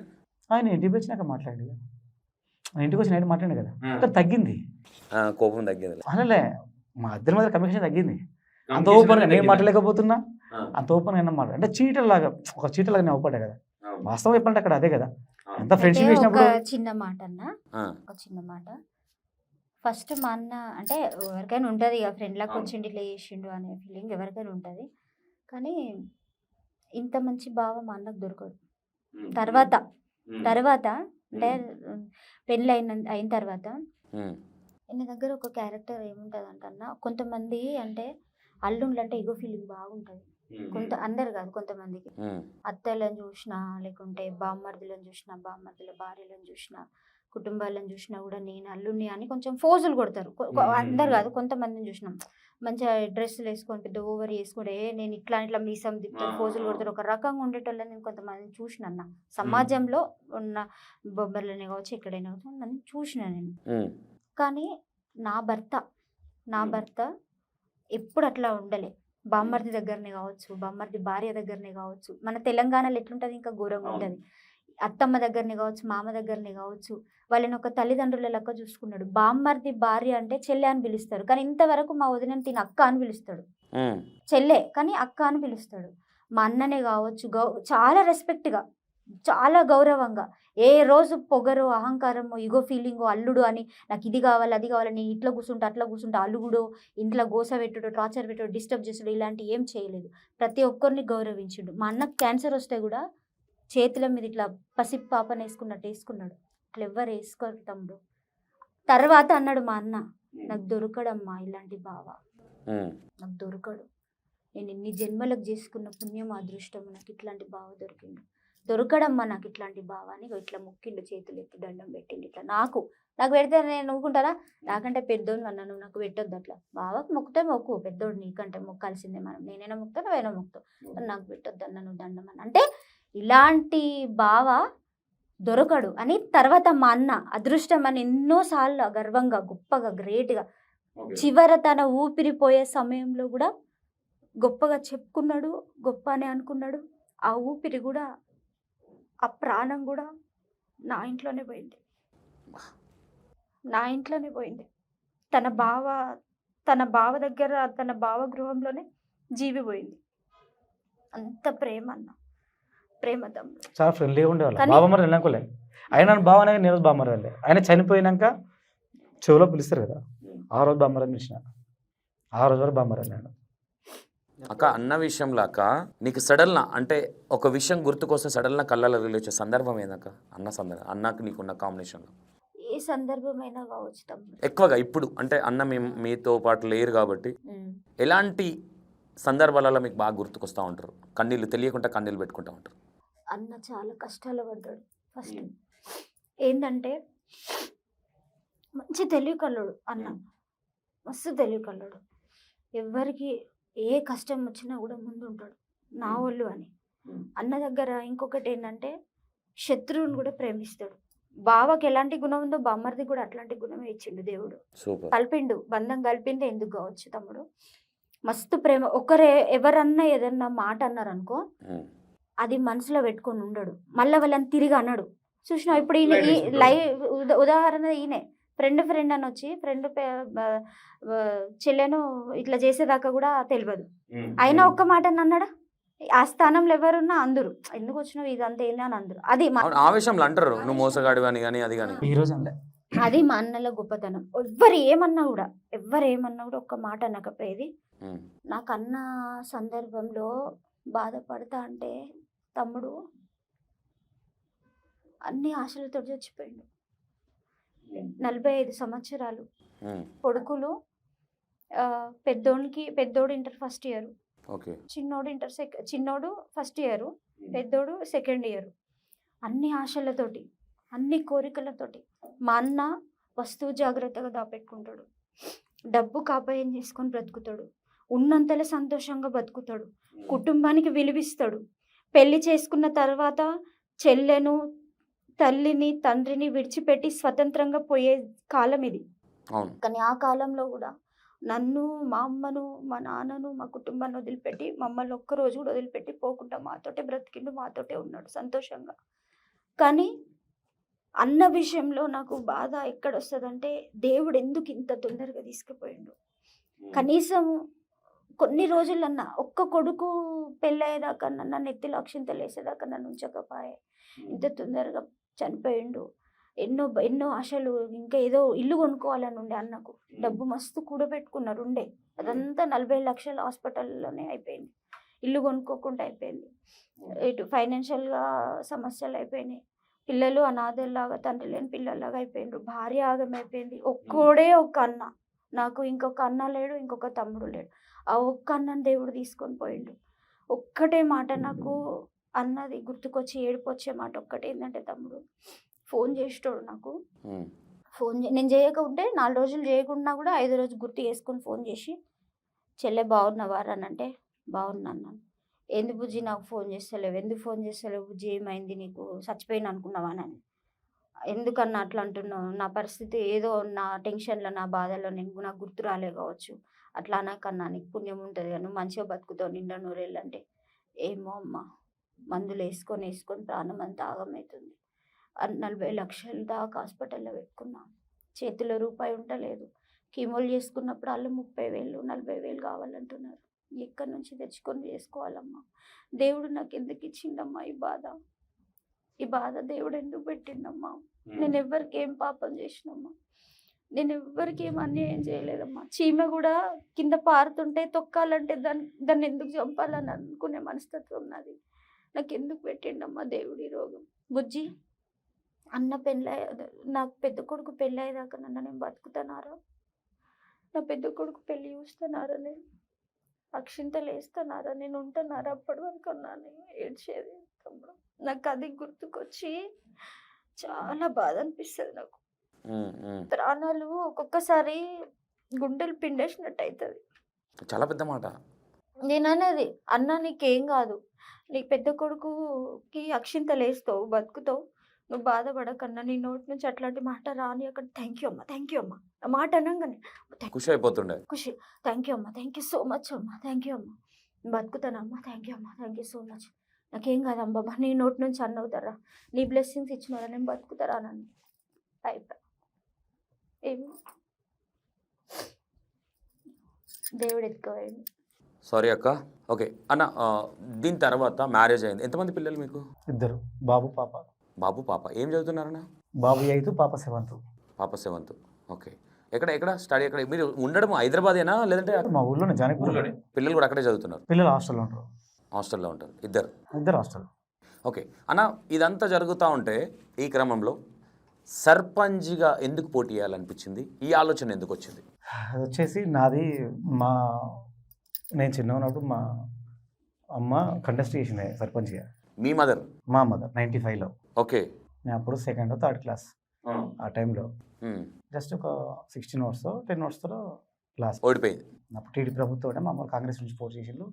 ఆయన ఇంటికి వచ్చినాక మాట్లాడి, ఇంటికి వచ్చి నైట్ మాట్లాడి కదా, అక్కడ తగ్గింది, కోపం తగ్గింది. అసలే మా ఇద్దరి మధ్య కమ్యూనికేషన్ తగ్గింది. అంత ఓపెన్గా నేను మాట్లాడలేకపోతున్నా, అంత ఓపెన్గా అయినా మాట్లాడు అంటే చీటర్లాగా, ఒక చీటర్లాగా నేను అవపడ్డా కదా. వాస్తవం చెప్పాలంటే అక్కడ అదే కదా, ఎంత ఫ్రెండ్షిప్ చేసినప్పుడు. చిన్న మాట అన్న, ఒక చిన్న మాట. ఫస్ట్ మా అన్న అంటే ఎవరికైనా ఉంటుంది ఇక ఫ్రెండ్ లాగా వచ్చిండు ఇట్లా చేసిండు అనే ఫీలింగ్ ఎవరికైనా ఉంటుంది, కానీ ఇంత మంచి భావం మా అన్నకు దొరకదు. తర్వాత అంటే పెళ్ళి అయిన తర్వాత ఈయన దగ్గర ఒక క్యారెక్టర్ ఏముంటుంది అంటన్న, కొంతమంది అంటే అల్లుండ్లు అంటే ఈగో ఫీలింగ్ బాగుంటుంది. అందరు కాదు, కొంతమందికి అత్తలను చూసినా, లేకుంటే బామ్మర్దులను చూసినా, బామ్మర్దుల భార్యలను చూసినా, కుటుంబాలను చూసినా కూడా నేను అల్లుని అని కొంచెం ఫోజులు కొడతారు. అందరు కాదు, కొంతమందిని చూసినాం మంచిగా డ్రెస్సులు వేసుకొని పెద్ద ఓవర్ చేసుకుంటే నేను ఇట్లా మీసం తిప్పుతారు, ఫోజులు కొడతారు, ఒక రకంగా ఉండేటోళ్ళని నేను కొంతమందిని చూసిన అన్న. సమాజంలో ఉన్న బొబ్బర్లనే కావచ్చు, ఎక్కడైనా కావచ్చు, నన్ను చూసిన నేను. కానీ నా భర్త ఎప్పుడు అట్లా ఉండలే. బామ్మర్ది దగ్గరనే కావచ్చు, బామ్మర్ది భార్య దగ్గరనే కావచ్చు, మన తెలంగాణలో ఎట్లుంటుంది ఇంకా ఘోరంగా ఉంటుంది. అత్తమ్మ దగ్గరనే కావచ్చు, మామ దగ్గరనే కావచ్చు, వాళ్ళని ఒక తల్లిదండ్రుల లెక్క చూసుకున్నాడు. బామ్మర్ది భార్య అంటే చెల్లె అని పిలుస్తారు, కానీ ఇంతవరకు మా వదినని తిని అక్క అని పిలుస్తాడు. చెల్లె కానీ అక్క అని పిలుస్తాడు. మా అన్ననే కావచ్చు చాలా రెస్పెక్ట్గా, చాలా గౌరవంగా. ఏ రోజు పొగరు, అహంకారము, ఇగో ఫీలింగు, అల్లుడు అని నాకు ఇది కావాలి అది కావాలని ఇట్లా కూర్చుంటా అట్లా కూర్చుంటా, అల్లుగుడు ఇంట్లో గోస పెట్టుడు, టార్చర్ పెట్టుడు, డిస్టర్బ్ చేసుడు ఇలాంటివి ఏం చేయలేదు. ప్రతి ఒక్కరిని గౌరవించుడు. మా అన్నకు క్యాన్సర్ వస్తే కూడా చేతుల మీద ఇట్లా పసిప్ పాపను వేసుకున్నట్టు వేసుకున్నాడు. అట్లా ఎవ్వరు వేసుకోరు తమ్ముడు. తర్వాత అన్నాడు మా అన్న, నాకు దొరకడమ్మా ఇలాంటి బావ, నాకు దొరకడు. నేను ఇన్ని జన్మలకు చేసుకున్న పుణ్యం అదృష్టము, నాకు ఇట్లాంటి బావ దొరకడమ్మా నాకు ఇట్లాంటి బావ అని ఇట్లా మొక్కిండు, చేతులు ఎత్తి దండం పెట్టిండు. ఇట్లా నాకు పెడితే నేను నవ్వుకుంటారా, నాకంటే పెద్దోడు అన్న నువ్వు నాకు పెట్టొద్దు. అట్లా బావకు మొక్కితే మొక్కు, పెద్దోడు నీకంటే మొక్కాల్సిందే, మనం నేనైనా మొక్తా నువ్వైనా మొక్తావు, నాకు పెట్టొద్దు అన్న నువ్వు దండం అని. అంటే ఇలాంటి బావ దొరకడు అని తర్వాత మా అన్న అదృష్టం అని ఎన్నోసార్లు గర్వంగా, గొప్పగా, గ్రేట్గా చివర తన ఊపిరిపోయే సమయంలో కూడా గొప్పగా చెప్పుకున్నాడు, గొప్ప అని అనుకున్నాడు. ఆ ఊపిరి కూడా, ఆ ప్రాణం కూడా నా ఇంట్లోనే పోయింది, నా ఇంట్లోనే పోయింది. తన బావ దగ్గర, తన బావ గృహంలోనే జీవి పోయింది. అంత ప్రేమ అన్న, ప్రేమ తమ్ముడు. చాలా ఫ్రెండ్లీగా ఉండేవాళ్ళు. బావమరి వెళ్ళనుకోలే, ఆయన బావనే నేను బామ్మరి వెళ్ళే. ఆయన చనిపోయినాక చెవులో పిలుస్తారు కదా, ఆ రోజు బామ్మరి పిలిచిన, ఆ రోజు వరకు బామ్మరి వెళ్ళాను. అక్క అన్న విషయంలో అక్క నీకు సడల్న అంటే ఒక విషయం గుర్తుకొస్తే సడల్న కళ్ళలో వచ్చే సందర్భం ఏందక్క? అన్నకు నీకున్న కాంబినేషన్లో ఏ సందర్భమైనా కావచ్చు తమ్ముడు. ఎక్కువగా ఇప్పుడు అంటే అన్న మీతో పాటు లేరు కాబట్టి ఎలాంటి సందర్భాలలో మీకు బాగా గుర్తుకొస్తూ ఉంటారు? కన్నీళ్ళు తెలియకుండా కన్నీళ్ళు పెట్టుకుంటూ ఉంటారు. అన్న చాలా కష్టాలు పడ్డాడు. ఫస్ట్ ఏంటంటే మంచి తెలివికల్లోడు అన్న, మస్తు తెలివికల్లోడు. ఎవరికి ఏ కష్టం వచ్చినా కూడా ముందు ఉంటాడు, నా వాళ్ళు అని. అన్న దగ్గర ఇంకొకటి ఏంటంటే శత్రువుని కూడా ప్రేమిస్తాడు. బావకి ఎలాంటి గుణం ఉందో బామ్మర్ది కూడా అట్లాంటి గుణమే ఇచ్చిండు దేవుడు. కలిపిండు, బంధం కలిపిందే ఎందుకు కావచ్చు తమ్ముడు. మస్తు ప్రేమ. ఎవరన్నా ఏదన్నా మాట అన్నారనుకో, అది మనసులో పెట్టుకొని ఉండడు, మళ్ళీ వాళ్ళని తిరిగి అన్నాడు. చూసినా ఇప్పుడు ఈయన ఈ లైవ్ ఉదాహరణ, ఈయనే ఫ్రెండ్ అని వచ్చి ఫ్రెండ్ చెల్లెను ఇట్లా చేసేదాకా కూడా తెలియదు, అయినా ఒక్క మాట అన్నాడా? ఆ స్థానంలో ఎవరున్నా అందరు ఎందుకు వచ్చినావు ఇదంతా ఏంది అని అందరు. అది ఆవేశంలో అంటారు, నువ్వు మోసగాడు అని కానీ అది కానీ. అది మా అన్నల గొప్పతనం. ఎవరు ఏమన్నా కూడా ఒక్క మాట అనకపోయేది. నాకు అన్న సందర్భంలో బాధపడతా అంటే తమ్ముడు అన్ని ఆశలతో చచ్చిపోయిండు. 45 సంవత్సరాలు కొడుకులు. పెద్దోడు ఇంటర్ ఫస్ట్ ఇయర్, చిన్నోడు ఫస్ట్ ఇయర్, పెద్దోడు సెకండ్ ఇయర్. అన్ని ఆశలతోటి, అన్ని కోరికలతోటి. మా అన్న వస్తువు జాగ్రత్తగా దాపెట్టుకుంటాడు, డబ్బు కాపాయం చేసుకొని బ్రతుకుతాడు, ఉన్నంతలో సంతోషంగా బతుకుతాడు, కుటుంబానికి విలువిస్తాడు. పెళ్లి చేసుకున్న తర్వాత చెల్లెను, తల్లిని, తండ్రిని విడిచిపెట్టి స్వతంత్రంగా పోయే కాలం ఇది. కానీ ఆ కాలంలో కూడా నన్ను, మా అమ్మను, మా నాన్నను, మా కుటుంబాన్ని వదిలిపెట్టి, మమ్మల్ని ఒక్కరోజు కూడా వదిలిపెట్టి పోకుండా మాతోటే బ్రతికిండు, మాతోటే ఉన్నాడు సంతోషంగా. కానీ అన్న విషయంలో నాకు బాధ ఎక్కడొస్తుందంటే, దేవుడు ఎందుకు ఇంత తొందరగా తీసుకుపోయిండు. కనీసం కొన్ని రోజులన్నా ఒక్క కొడుకు పెళ్ళయ్యేదాకా నన్ను ఎత్తిలో అక్షింతలు వేసేదాకా నన్ను ఉంచకపోయే, ఇంత తొందరగా చనిపోయిండు. ఎన్నో ఆశలు, ఇంకా ఏదో ఇల్లు కొనుక్కోవాలని ఉండే అన్నకు. డబ్బు మస్తు కూడబెట్టుకున్నారు ఉండే, అదంతా 40 లక్షల హాస్పిటల్లోనే అయిపోయింది. ఇల్లు కొనుక్కోకుండా అయిపోయింది. ఇటు ఫైనాన్షియల్గా సమస్యలు అయిపోయినాయి. పిల్లలు అనాథల్లాగా, తండ్రి లేని పిల్లల్లాగా అయిపోయిండ్రు. భార్య ఆగమైపోయింది. ఒక్క అన్న, నాకు ఇంకొక అన్న లేడు, ఇంకొక తమ్ముడు లేడు. ఆ ఒక్క అన్నని దేవుడు తీసుకొని పోయిండు. ఒక్కటే మాట నాకు అన్నది గుర్తుకొచ్చి ఏడుపొచ్చే మాట ఒక్కటే ఏంటంటే, తమ్ముడు ఫోన్ చేసేటోడు నాకు. నేను చేయకుంటే 4 రోజులు చేయకుండా కూడా 5 రోజు గుర్తు చేసుకొని ఫోన్ చేసి, చెల్లె బాగున్నావా అని అంటే, బాగున్నాను. ఎందుకు బుజ్జి నాకు ఫోన్ చేస్తలేవు, ఎందుకు ఫోన్ చేస్తలేవు బుజ్జి, ఏమైంది నీకు, చచ్చిపోయిన అనుకున్నావా అని. ఎందుకన్నా అట్లా అంటున్నావు, నా పరిస్థితి ఏదో నా టెన్షన్లో నా బాధలో నాకు గుర్తు రాలే కావచ్చు, అట్లా అనకన్నా నీకు పుణ్యం ఉంటుంది కదా, నువ్వు మంచిగా బతుకుతావు నిండా నూరేళ్ళు అంటే, ఏమో అమ్మ మందులు వేసుకొని ప్రాణం అంతా ఆగమవుతుంది. 40 లక్షల దాకా హాస్పిటల్లో పెట్టుకున్నా, చేతిలో రూపాయి ఉండలేదు. కీమోలు చేసుకున్నప్పుడు వాళ్ళు 30,000 40,000 కావాలంటున్నారు. ఎక్కడి నుంచి తెచ్చుకొని చేసుకోవాలమ్మా? దేవుడు నాకు ఎందుకు ఇచ్చిండమ్మా ఈ బాధ దేవుడు ఎందుకు పెట్టిండమ్మా? నేను ఎవ్వరికి ఏం పాపం చేసినమ్మా? నేను ఎవ్వరికి ఏం అన్యాయం చేయలేదమ్మా. చీమ కూడా కింద పారుతుంటే తొక్కాలంటే దాన్ని ఎందుకు చంపాలని అనుకునే మనస్తత్వం నాది. నాకు ఎందుకు పెట్టిండమ్మా దేవుడి రోగం? బుజ్జి అన్న నాకు పెద్ద కొడుకు పెళ్ళి అయ్యేదాకా నేను బతుకుతున్నారా? నా పెద్ద కొడుకు పెళ్ళి చూస్తున్నారా? నేను అక్షింతలు వేస్తున్నారా? నేను ఉంటున్నారా? అప్పటి వరకు అన్నాను ఏడ్చేది తమ్ముడు. నాకు అది గుర్తుకొచ్చి చాలా బాధ అనిపిస్తుంది నాకు. ప్రాణాలు ఒక్కొక్కసారి గుండెలు పిండేసినట్టు అవుతుంది. చాలా పెద్ద మాట. నేను అనేది అన్న నీకేం కాదు, నీ పెద్ద కొడుకుకి అక్షింతలు వేస్తావు, బతుకుతావు, నువ్వు బాధపడకన్నా. నీ నోటి నుంచి అట్లాంటి మాట రాని అక్కడ థ్యాంక్ యూ అమ్మ ఆ మాట అనగానే ఖుషి అయిపోతుండే. ఖుషి, థ్యాంక్ యూ సో మచ్ అమ్మ, థ్యాంక్ యూ అమ్మ, బతుకుతానమ్మా, థ్యాంక్ యూ సో మచ్. నాకేం కాదమ్మా, నీ నోటి నుంచి అన్నవుతారా, నీ బ్లెస్సింగ్స్ ఇచ్చినారా, నేను బతుకుతారా నన్ను అయిపోయా. ఏమో దేవుడు ఎత్తుకోండి. సారీ అక్క. ఓకే అన్న, దీని తర్వాత మ్యారేజ్ అయింది. ఎంతమంది పిల్లలు మీకు? 2 బాబు పాప. బాబు పాప ఏం చదువుతున్నారన్న? బాబు 8 పాప 7th. పాప 7th. ఓకే. ఎక్కడ స్టడీ ఎక్కడ? మీరు ఉండడం హైదరాబాదేనా లేదంటే మా ఊళ్ళోనే జానపూర్. పిల్లలు కూడా అక్కడే చదువుతున్నారు? పిల్లలు హాస్టల్లో ఉంటారు. హాస్టల్లో ఉంటారు ఇద్దరు హాస్టల్. ఓకే అన్న, ఇదంతా జరుగుతూ ఉంటే ఈ క్రమంలో సర్పంచ్గా ఎందుకు పోటీ చేయాలనిపించింది? ఈ ఆలోచన ఎందుకు వచ్చింది? అది వచ్చేసి నాది నేను చిన్న ఉన్నప్పుడు మా అమ్మ కంటెస్ట్ చేసింది సర్పంచ్గా. మీ మదర్? మా మదర్ 95లో. ఓకే. నేను అప్పుడు 2nd or 3rd క్లాస్. ఆ టైంలో జస్ట్ ఒక 16 hours 10 hours క్లాస్ ఓడిపోయింది. అప్పుడు టీడీ ప్రభుత్వం మామూలు కాంగ్రెస్ నుంచి పోటీ చేసిండు.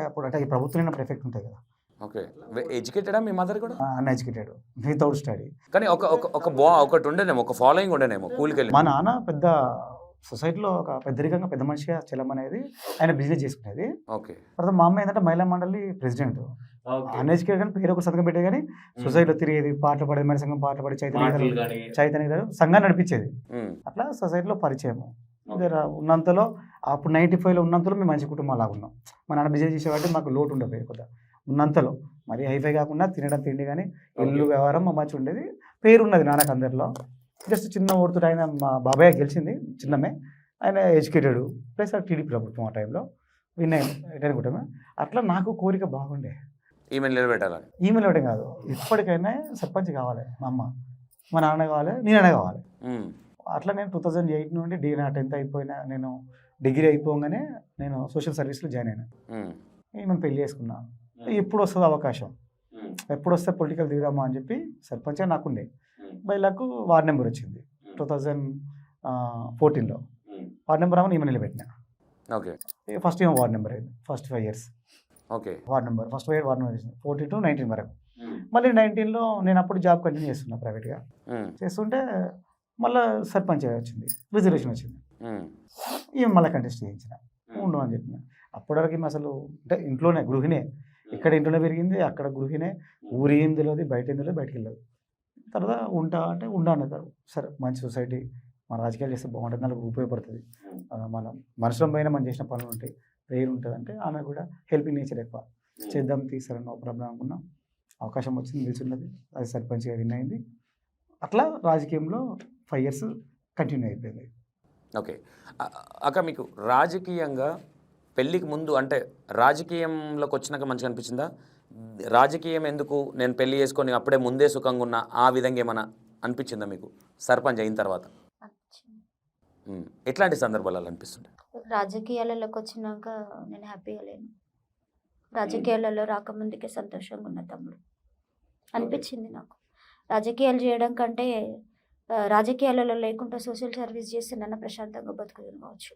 అప్పుడు అంటే ఈ ప్రభుత్వం ఎఫెక్ట్ ఉంటుంది కదా. ఓకే. ఎడ్యుకేటెడా మీ మదర్ కూడా? Uneducated, without study. కానీ ఒకటి ఉండేనేమో, ఒక ఫాలోయింగ్ ఉండేనేమో కూలికి వెళ్ళి. మా నాన్న పెద్ద సొసైటీలో ఒక పెద్దరికంగా పెద్ద మనిషిగా చెల్లమనేది ఆయన బిజినెస్ చేసుకునేది. ఓకే. తర్వాత మా అమ్మ ఏంటంటే మహిళా మండలి ప్రెసిడెంట్. అన్ఎడ్యుకేటెడ్ కానీ పేరు ఒక సంఘం పెట్టే కానీ సొసైటీలో తిరిగేది, పాటలు పడేది, మన సంఘం పాటలు పడి చైతన్య గారు సంఘాన్ని నడిపించేది. అట్లా సొసైటీలో పరిచయం ఉన్నంతలో. అప్పుడు 95లో ఉన్నంతలో మేము మంచి కుటుంబం లాగా ఉన్నాం. మా నాన్న బిజినెస్ చేసేవాటి మాకు లోటు ఉండేది కొద్దిగా ఉన్నంతలో. మరి హైఫై కాకుండా తినడం తిండి కానీ ఇల్లు వ్యవహారం మా మంచి ఉండేది. పేరు ఉన్నది నాన్నకు అందరిలో. జస్ట్ చిన్న ఓడుతుడు ఆయన మా బాబాయ్ గెలిచింది చిన్నమే. ఆయన ఎడ్యుకేటెడ్ ప్లస్ టీడీ ప్రభుత్వం ఆ టైంలో విన్ అనుకుంటామే. అట్లా నాకు కోరిక బాగుండే ఈమెను నిలబెట్టాలని. ఈమెయిల్ ఇవ్వడం కాదు, ఇప్పటికైనా సర్పంచ్ కావాలి మా అమ్మ, మా నాన్న కావాలి, నేననే కావాలి. అట్లా నేను 2008 నుండి నా 10th అయిపోయినా, నేను డిగ్రీ అయిపోగానే నేను సోషల్ సర్వీస్లో జాయిన్ అయినా. మేము పెళ్లి చేసుకున్నా. ఎప్పుడు వస్తుంది అవకాశం, ఎప్పుడు వస్తే పొలిటికల్ దిగుదామా అని చెప్పి సర్పంచ్ నాకుండే. బై లక్ వార్డ్ నెంబర్ వచ్చింది 2014లో. వార్డ్ నెంబర్ ఏమో ఈమె నిలబెట్టినా. ఓకే. ఫస్ట్ ఏమో వార్డ్ నెంబర్ అయింది. First 5 years okay. Ward number first 5 years ward number 14 to 19 వరకు. మళ్ళీ 19లో నేను అప్పుడు జాబ్ కంటిన్యూ చేస్తున్నా ప్రైవేట్గా. చేస్తుంటే మళ్ళీ సర్పంచ్ వచ్చింది, రిజర్వేషన్ వచ్చింది. ఈమె మళ్ళీ కంటెస్ట్ చేయించిన, ఉండు అని చెప్పిన. అప్పటివరకు ఈమె అసలు అంటే ఇంట్లోనే గృహిణే, ఇక్కడ ఇంట్లోనే పెరిగింది, అక్కడ గృహిణే, ఊరు ఏం తెలియదు, బయట ఏం తెలియదు, బయటకు వెళ్ళదు. తర్వాత ఉంటా అంటే అన్నారు. సరే మంచి సొసైటీ, మన రాజకీయాలు చేస్తే బాగుంటుంది, నాకు ఉపయోగపడుతుంది, మన మనుషులం పైన మనం చేసిన పనులు ఉంటాయి, ప్రేయర్ ఉంటుంది అంటే ఆమె కూడా హెల్పింగ్ నేచర్ ఎక్కువ. చేద్దాం తీసారని నో ప్రాబ్లం అనుకున్నాం. అవకాశం వచ్చింది, నిలిచిన్నది, అది సర్పంచ్గా విన్ అయింది. అట్లా రాజకీయంలో 5 years కంటిన్యూ అయిపోయింది. ఓకే అక్క, మీకు రాజకీయంగా పెళ్ళికి ముందు అంటే రాజకీయంలోకి వచ్చినాక మంచిగా అనిపించిందా? రాజకీయం ఎందుకు, నేను పెళ్లి చేసుకొని అప్పుడే ముందే సుఖంగా ఉన్నా, ఆ విధంగా ఏమైనా అనిపించిందా మీకు సర్పంచ్ అయిన తర్వాత? ఎట్లాంటి సందర్భాలు అనిపిస్తుంది? రాజకీయాలలోకి వచ్చినాక నేను హ్యాపీగా లేను. రాజకీయాలలో రాకముందుకే సంతోషంగా ఉన్న తమ్ముడు అనిపించింది నాకు. రాజకీయాలు చేయడం కంటే రాజకీయాలలో లేకుండా సోషల్ సర్వీస్ చేస్తే నన్ను ప్రశాంతంగా బతుకుతుంది కావచ్చు.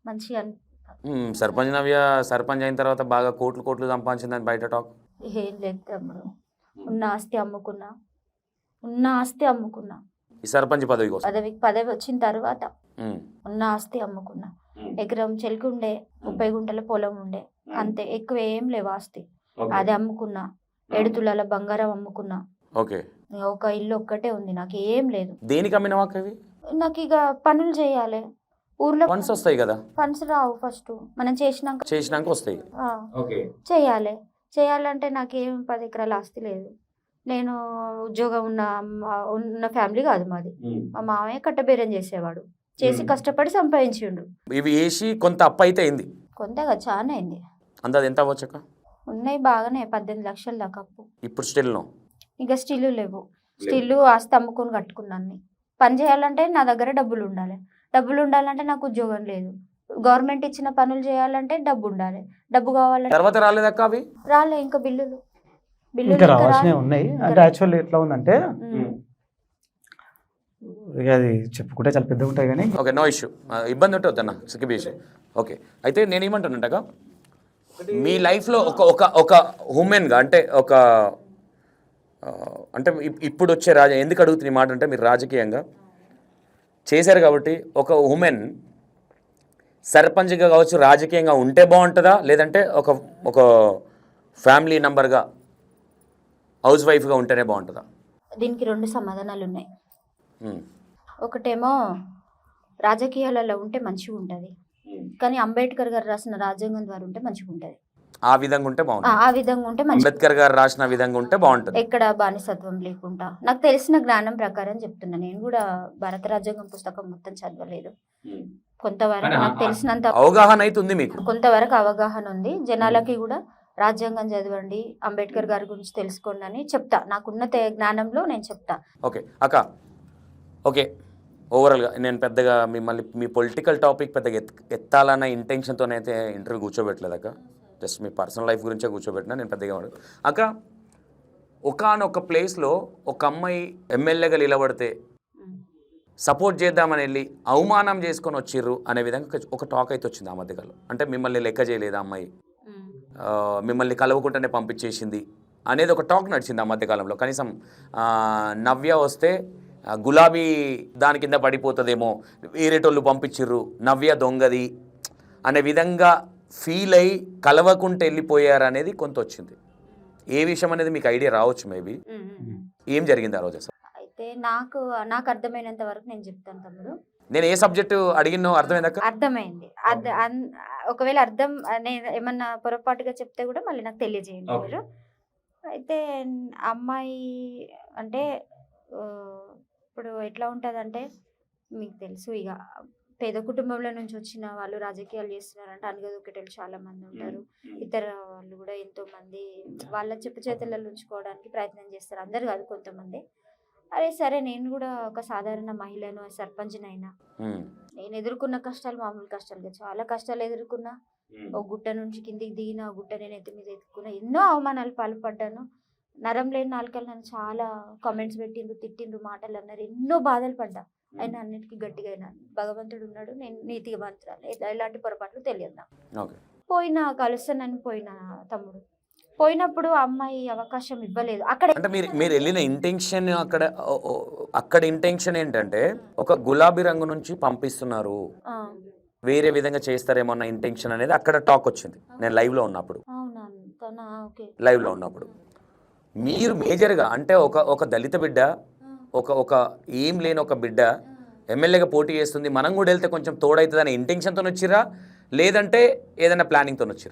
మంచిగా సర్పంచ్ నవ్య సర్పంచ్ అయిన తర్వాత బాగా కోట్లు సంపాదించిందని బయట టాక్. ఏం లేదు తమ్ముడు, ఉన్న ఆస్తి అమ్ముకున్నా, ఉన్న ఆస్తి అమ్ముకున్నా. ఈ సర్పంచ్ పదవి కోసం. పదవి వచ్చిన తర్వాత ఉమ్, ఉన్న ఆస్తి అమ్ముకున్నా. ఉమ్, ఎకరం చెలికి ఉండే, 30 గుంటల పొలం ఉండే, అంతే, ఎక్కువ ఏం లేవు ఆస్తి. ఓకే. అది అమ్ముకున్నా. 7 తులాల బంగారం అమ్ముకున్నా. ఓకే. ఒక ఇల్లు ఒక్కటే ఉంది, నాకు ఏం లేదు. దేనికి అమ్మినవా అవి? నాకు ఇక పనులు చేయాలి ఊర్లో. ఫండ్స్ వస్తాయి కదా, ఫండ్స్ రావు, ఫస్ట్ మనం చేసినాక వస్తాయి. ఆ, ఓకే. చేయాలంటే నాకేం 10 ఎకరాల ఆస్తి లేదు. నేను ఉద్యోగం ఉన్న ఫ్యామిలీ కాదు మాది. మా మామయ్య కట్టబేరం చేసేవాడు, చేసి కష్టపడి సంపాదించిండు. ఇవి వేసి కొంత అప్పు అయితే అయింది, కొంతగా చాలా అయింది. అందాది ఎంత అవ్వచ్చక? ఉన్నాయి బాగానే, 18 లక్షల దాకా అప్పు. ఇప్పుడు స్టిల్ నో? ఇక స్టిల్ లేవు. స్టిల్ ఆస్తి అమ్ముకొని కట్టుకున్నాను. పని చేయాలంటే నా దగ్గర డబ్బులు ఉండాలంటే నాకు ఉద్యోగం లేదు. గవర్నమెంట్ ఇచ్చిన పనులు చేయాలంటే డబ్బు ఉండాలి. డబ్బు కావాలంటే తర్వాత రాలేదక్క అవి? రాలే, ఇంకా బిల్లులు ఇంకా రావాల్సినవి ఉన్నాయి. అంటే యాక్చువల్లీ ఎట్లా ఉందంటే ఇక అది చెప్పుకుంటే చాలా పెద్దగా ఉంటాయి కానీ. ఓకే, నో ఇష్యూ, ఇబ్బంది ఉంటుంది వద్దన్న, సిక్కిబేసి. ఓకే, అయితే నేనేమంటానంటక, మీ లైఫ్లో ఒక ఉమెన్గా అంటే అంటే ఇప్పుడు వచ్చే ఎందుకు అడుగుతున్న మాట అంటే, మీరు రాజకీయంగా చేశారు కాబట్టి ఒక ఉమెన్ సర్పంచ్గా కావచ్చు రాజకీయంగా ఉంటే బాగుంటుందా, లేదంటే ఒక ఫ్యామిలీ నంబర్గా హౌస్ వైఫ్గా ఉంటేనే బాగుంటుందా? దీనికి 2 సమాధానాలు ఉన్నాయి. ఒకటేమో రాజకీయాలలో ఉంటే మంచిగా ఉంటుంది, కానీ అంబేద్కర్ గారు రాసిన రాజ్యాంగం ద్వారా ఉంటే మంచిగా ఉంటుంది. ఆ విధంగా ఉంటే బాగుంటుంది. ఆ విధంగా ఉంటే మంచి. అంబేద్కర్ గారు రాసిన విధంగా ఉంటే బాగుంటుంది. ఎక్కడ బానిసత్వం లేకుండా. నాకు తెలిసిన జ్ఞానం ప్రకారం చెప్తున్నా. నేను కూడా భారత రాజ్యాంగం పుస్తకం మొత్తం చదవలేదు, కొంతవరకు నాకు తెలిసినంత అవగాహన అయితే ఉంది మీకు. కొంతవరకు అవగాహన ఉంది. జనాలకి కూడా రాజ్యాంగం చదవండి, అంబేద్కర్ గారి గురించి తెలుసుకోండి అని చెప్తా. నాకున్న జ్ఞానంలో నేను చెప్తా. ఓకే అక్క, ఓకే, ఓవరాల్గా నేను పెద్దగా మిమ్మల్ని మీ పొలిటికల్ టాపిక్ పెద్దగా ఎత్తాలన్న ఇంటెన్షన్తోనైతే ఇంటర్వ్యూ కూర్చోబెట్టలేదు అక్క. జస్ట్ మీ పర్సనల్ లైఫ్ గురించే కూర్చోబెట్టినా. నేను పెద్దగా అక్క, ఒకానొక ప్లేస్లో ఒక అమ్మాయి ఎమ్మెల్యేగా నిలబడితే సపోర్ట్ చేద్దామని వెళ్ళి అవమానం చేసుకొని వచ్చిర్రు అనే విధంగా ఒక టాక్ అయితే వచ్చింది ఆ మధ్యకాలంలో. అంటే మిమ్మల్ని లెక్క చేయలేదు అమ్మాయి, మిమ్మల్ని కలవకుండానే పంపించేసింది అనేది ఒక టాక్ నడిచింది ఆ మధ్యకాలంలో. కనీసం నవ్య వస్తే గులాబీ దాని కింద పడిపోతుందేమో, వేరేటోళ్ళు పంపించిర్రు, నవ్య దొంగది అనే విధంగా ఫీల్ అయ్యి కలవకుంటే వెళ్ళిపోయారు అనేది కొంత వచ్చింది. ఏ విషయం అనేది మీకు ఐడియా రావచ్చు మేబీ. ఏం జరిగింది ఆ రోజు అసలు? అయితే నాకు అర్థమైనంత వరకు నేను చెప్తాను తమ్ముడు. నేను ఏ సబ్జెక్టు అడిగినో అర్థమైందక్క? అర్థమైంది. ఒకవేళ నేను ఏమన్నా పొరపాటుగా చెప్తే కూడా మళ్ళీ నాకు తెలియజేయండి మీరు. అయితే అమ్మాయి అంటే ఇప్పుడు ఎట్లా ఉంటుందంటే, మీకు తెలుసు ఇక పేద కుటుంబంలో నుంచి వచ్చిన వాళ్ళు రాజకీయాలు చేస్తున్నారంటే అనగదొక్కేటోళ్ళు చాలా మంది ఉంటారు. ఇతర వాళ్ళు కూడా ఎంతో మంది వాళ్ళ చెప్పు చేతులలో ఉంచుకోవడానికి ప్రయత్నం చేస్తారు. అందరు కాదు, కొంతమంది. అరే సరే, నేను కూడా ఒక సాధారణ మహిళను, సర్పంచ్నైనా నేను ఎదుర్కొన్న కష్టాలు మామూలు కష్టాలు, చాలా కష్టాలు ఎదుర్కొన్నా. ఒక గుట్ట నుంచి కిందికి దిగిన, ఒక గుట్ట నేను ఎత్తి మీద ఎత్తుకున్నా, ఎన్నో అవమానాలు పాల్పడ్డాను. నరం లేని నాలుకలు నన్ను చాలా కామెంట్స్ పెట్టిండ్రు, తిట్టిండ్రు, మాటలు అన్నారు, ఎన్నో బాధలు పడ్డా. అయినా అన్నిటికీ గట్టిగా అయినా భగవంతుడు ఉన్నాడు, నేను నీతిగా మంత్రాలు, ఇలాంటి పొరపాట్లు తెలియదు నాకు. పోయినా కలుస్తానని పోయినా తమ్ముడు. పోయినప్పుడు అమ్మాయి అవకాశం ఇవ్వలేదు అక్కడ. అంటే మీరు వెళ్ళిన ఇంటెన్షన్ అక్కడ ఇంటెన్షన్ ఏంటంటే, ఒక గులాబీ రంగు నుంచి పంపిస్తున్నారు, వేరే విధంగా చేస్తారేమో అన్న ఇంటెన్షన్ అనేది అక్కడ టాక్ వచ్చింది. నేను లైవ్లో ఉన్నప్పుడు, లైవ్లో ఉన్నప్పుడు మీరు మేజర్గా అంటే ఒక దళిత బిడ్డ, ఒక ఏం లేని ఒక బిడ్డ ఎమ్మెల్యేగా పోటీ చేస్తుంది, మనం కూడా వెళ్తే కొంచెం తోడవుతుంది అనే ఇంటెన్షన్తో వచ్చిరా, లేదంటే ఏదైనా ప్లానింగ్తో వచ్చిరా?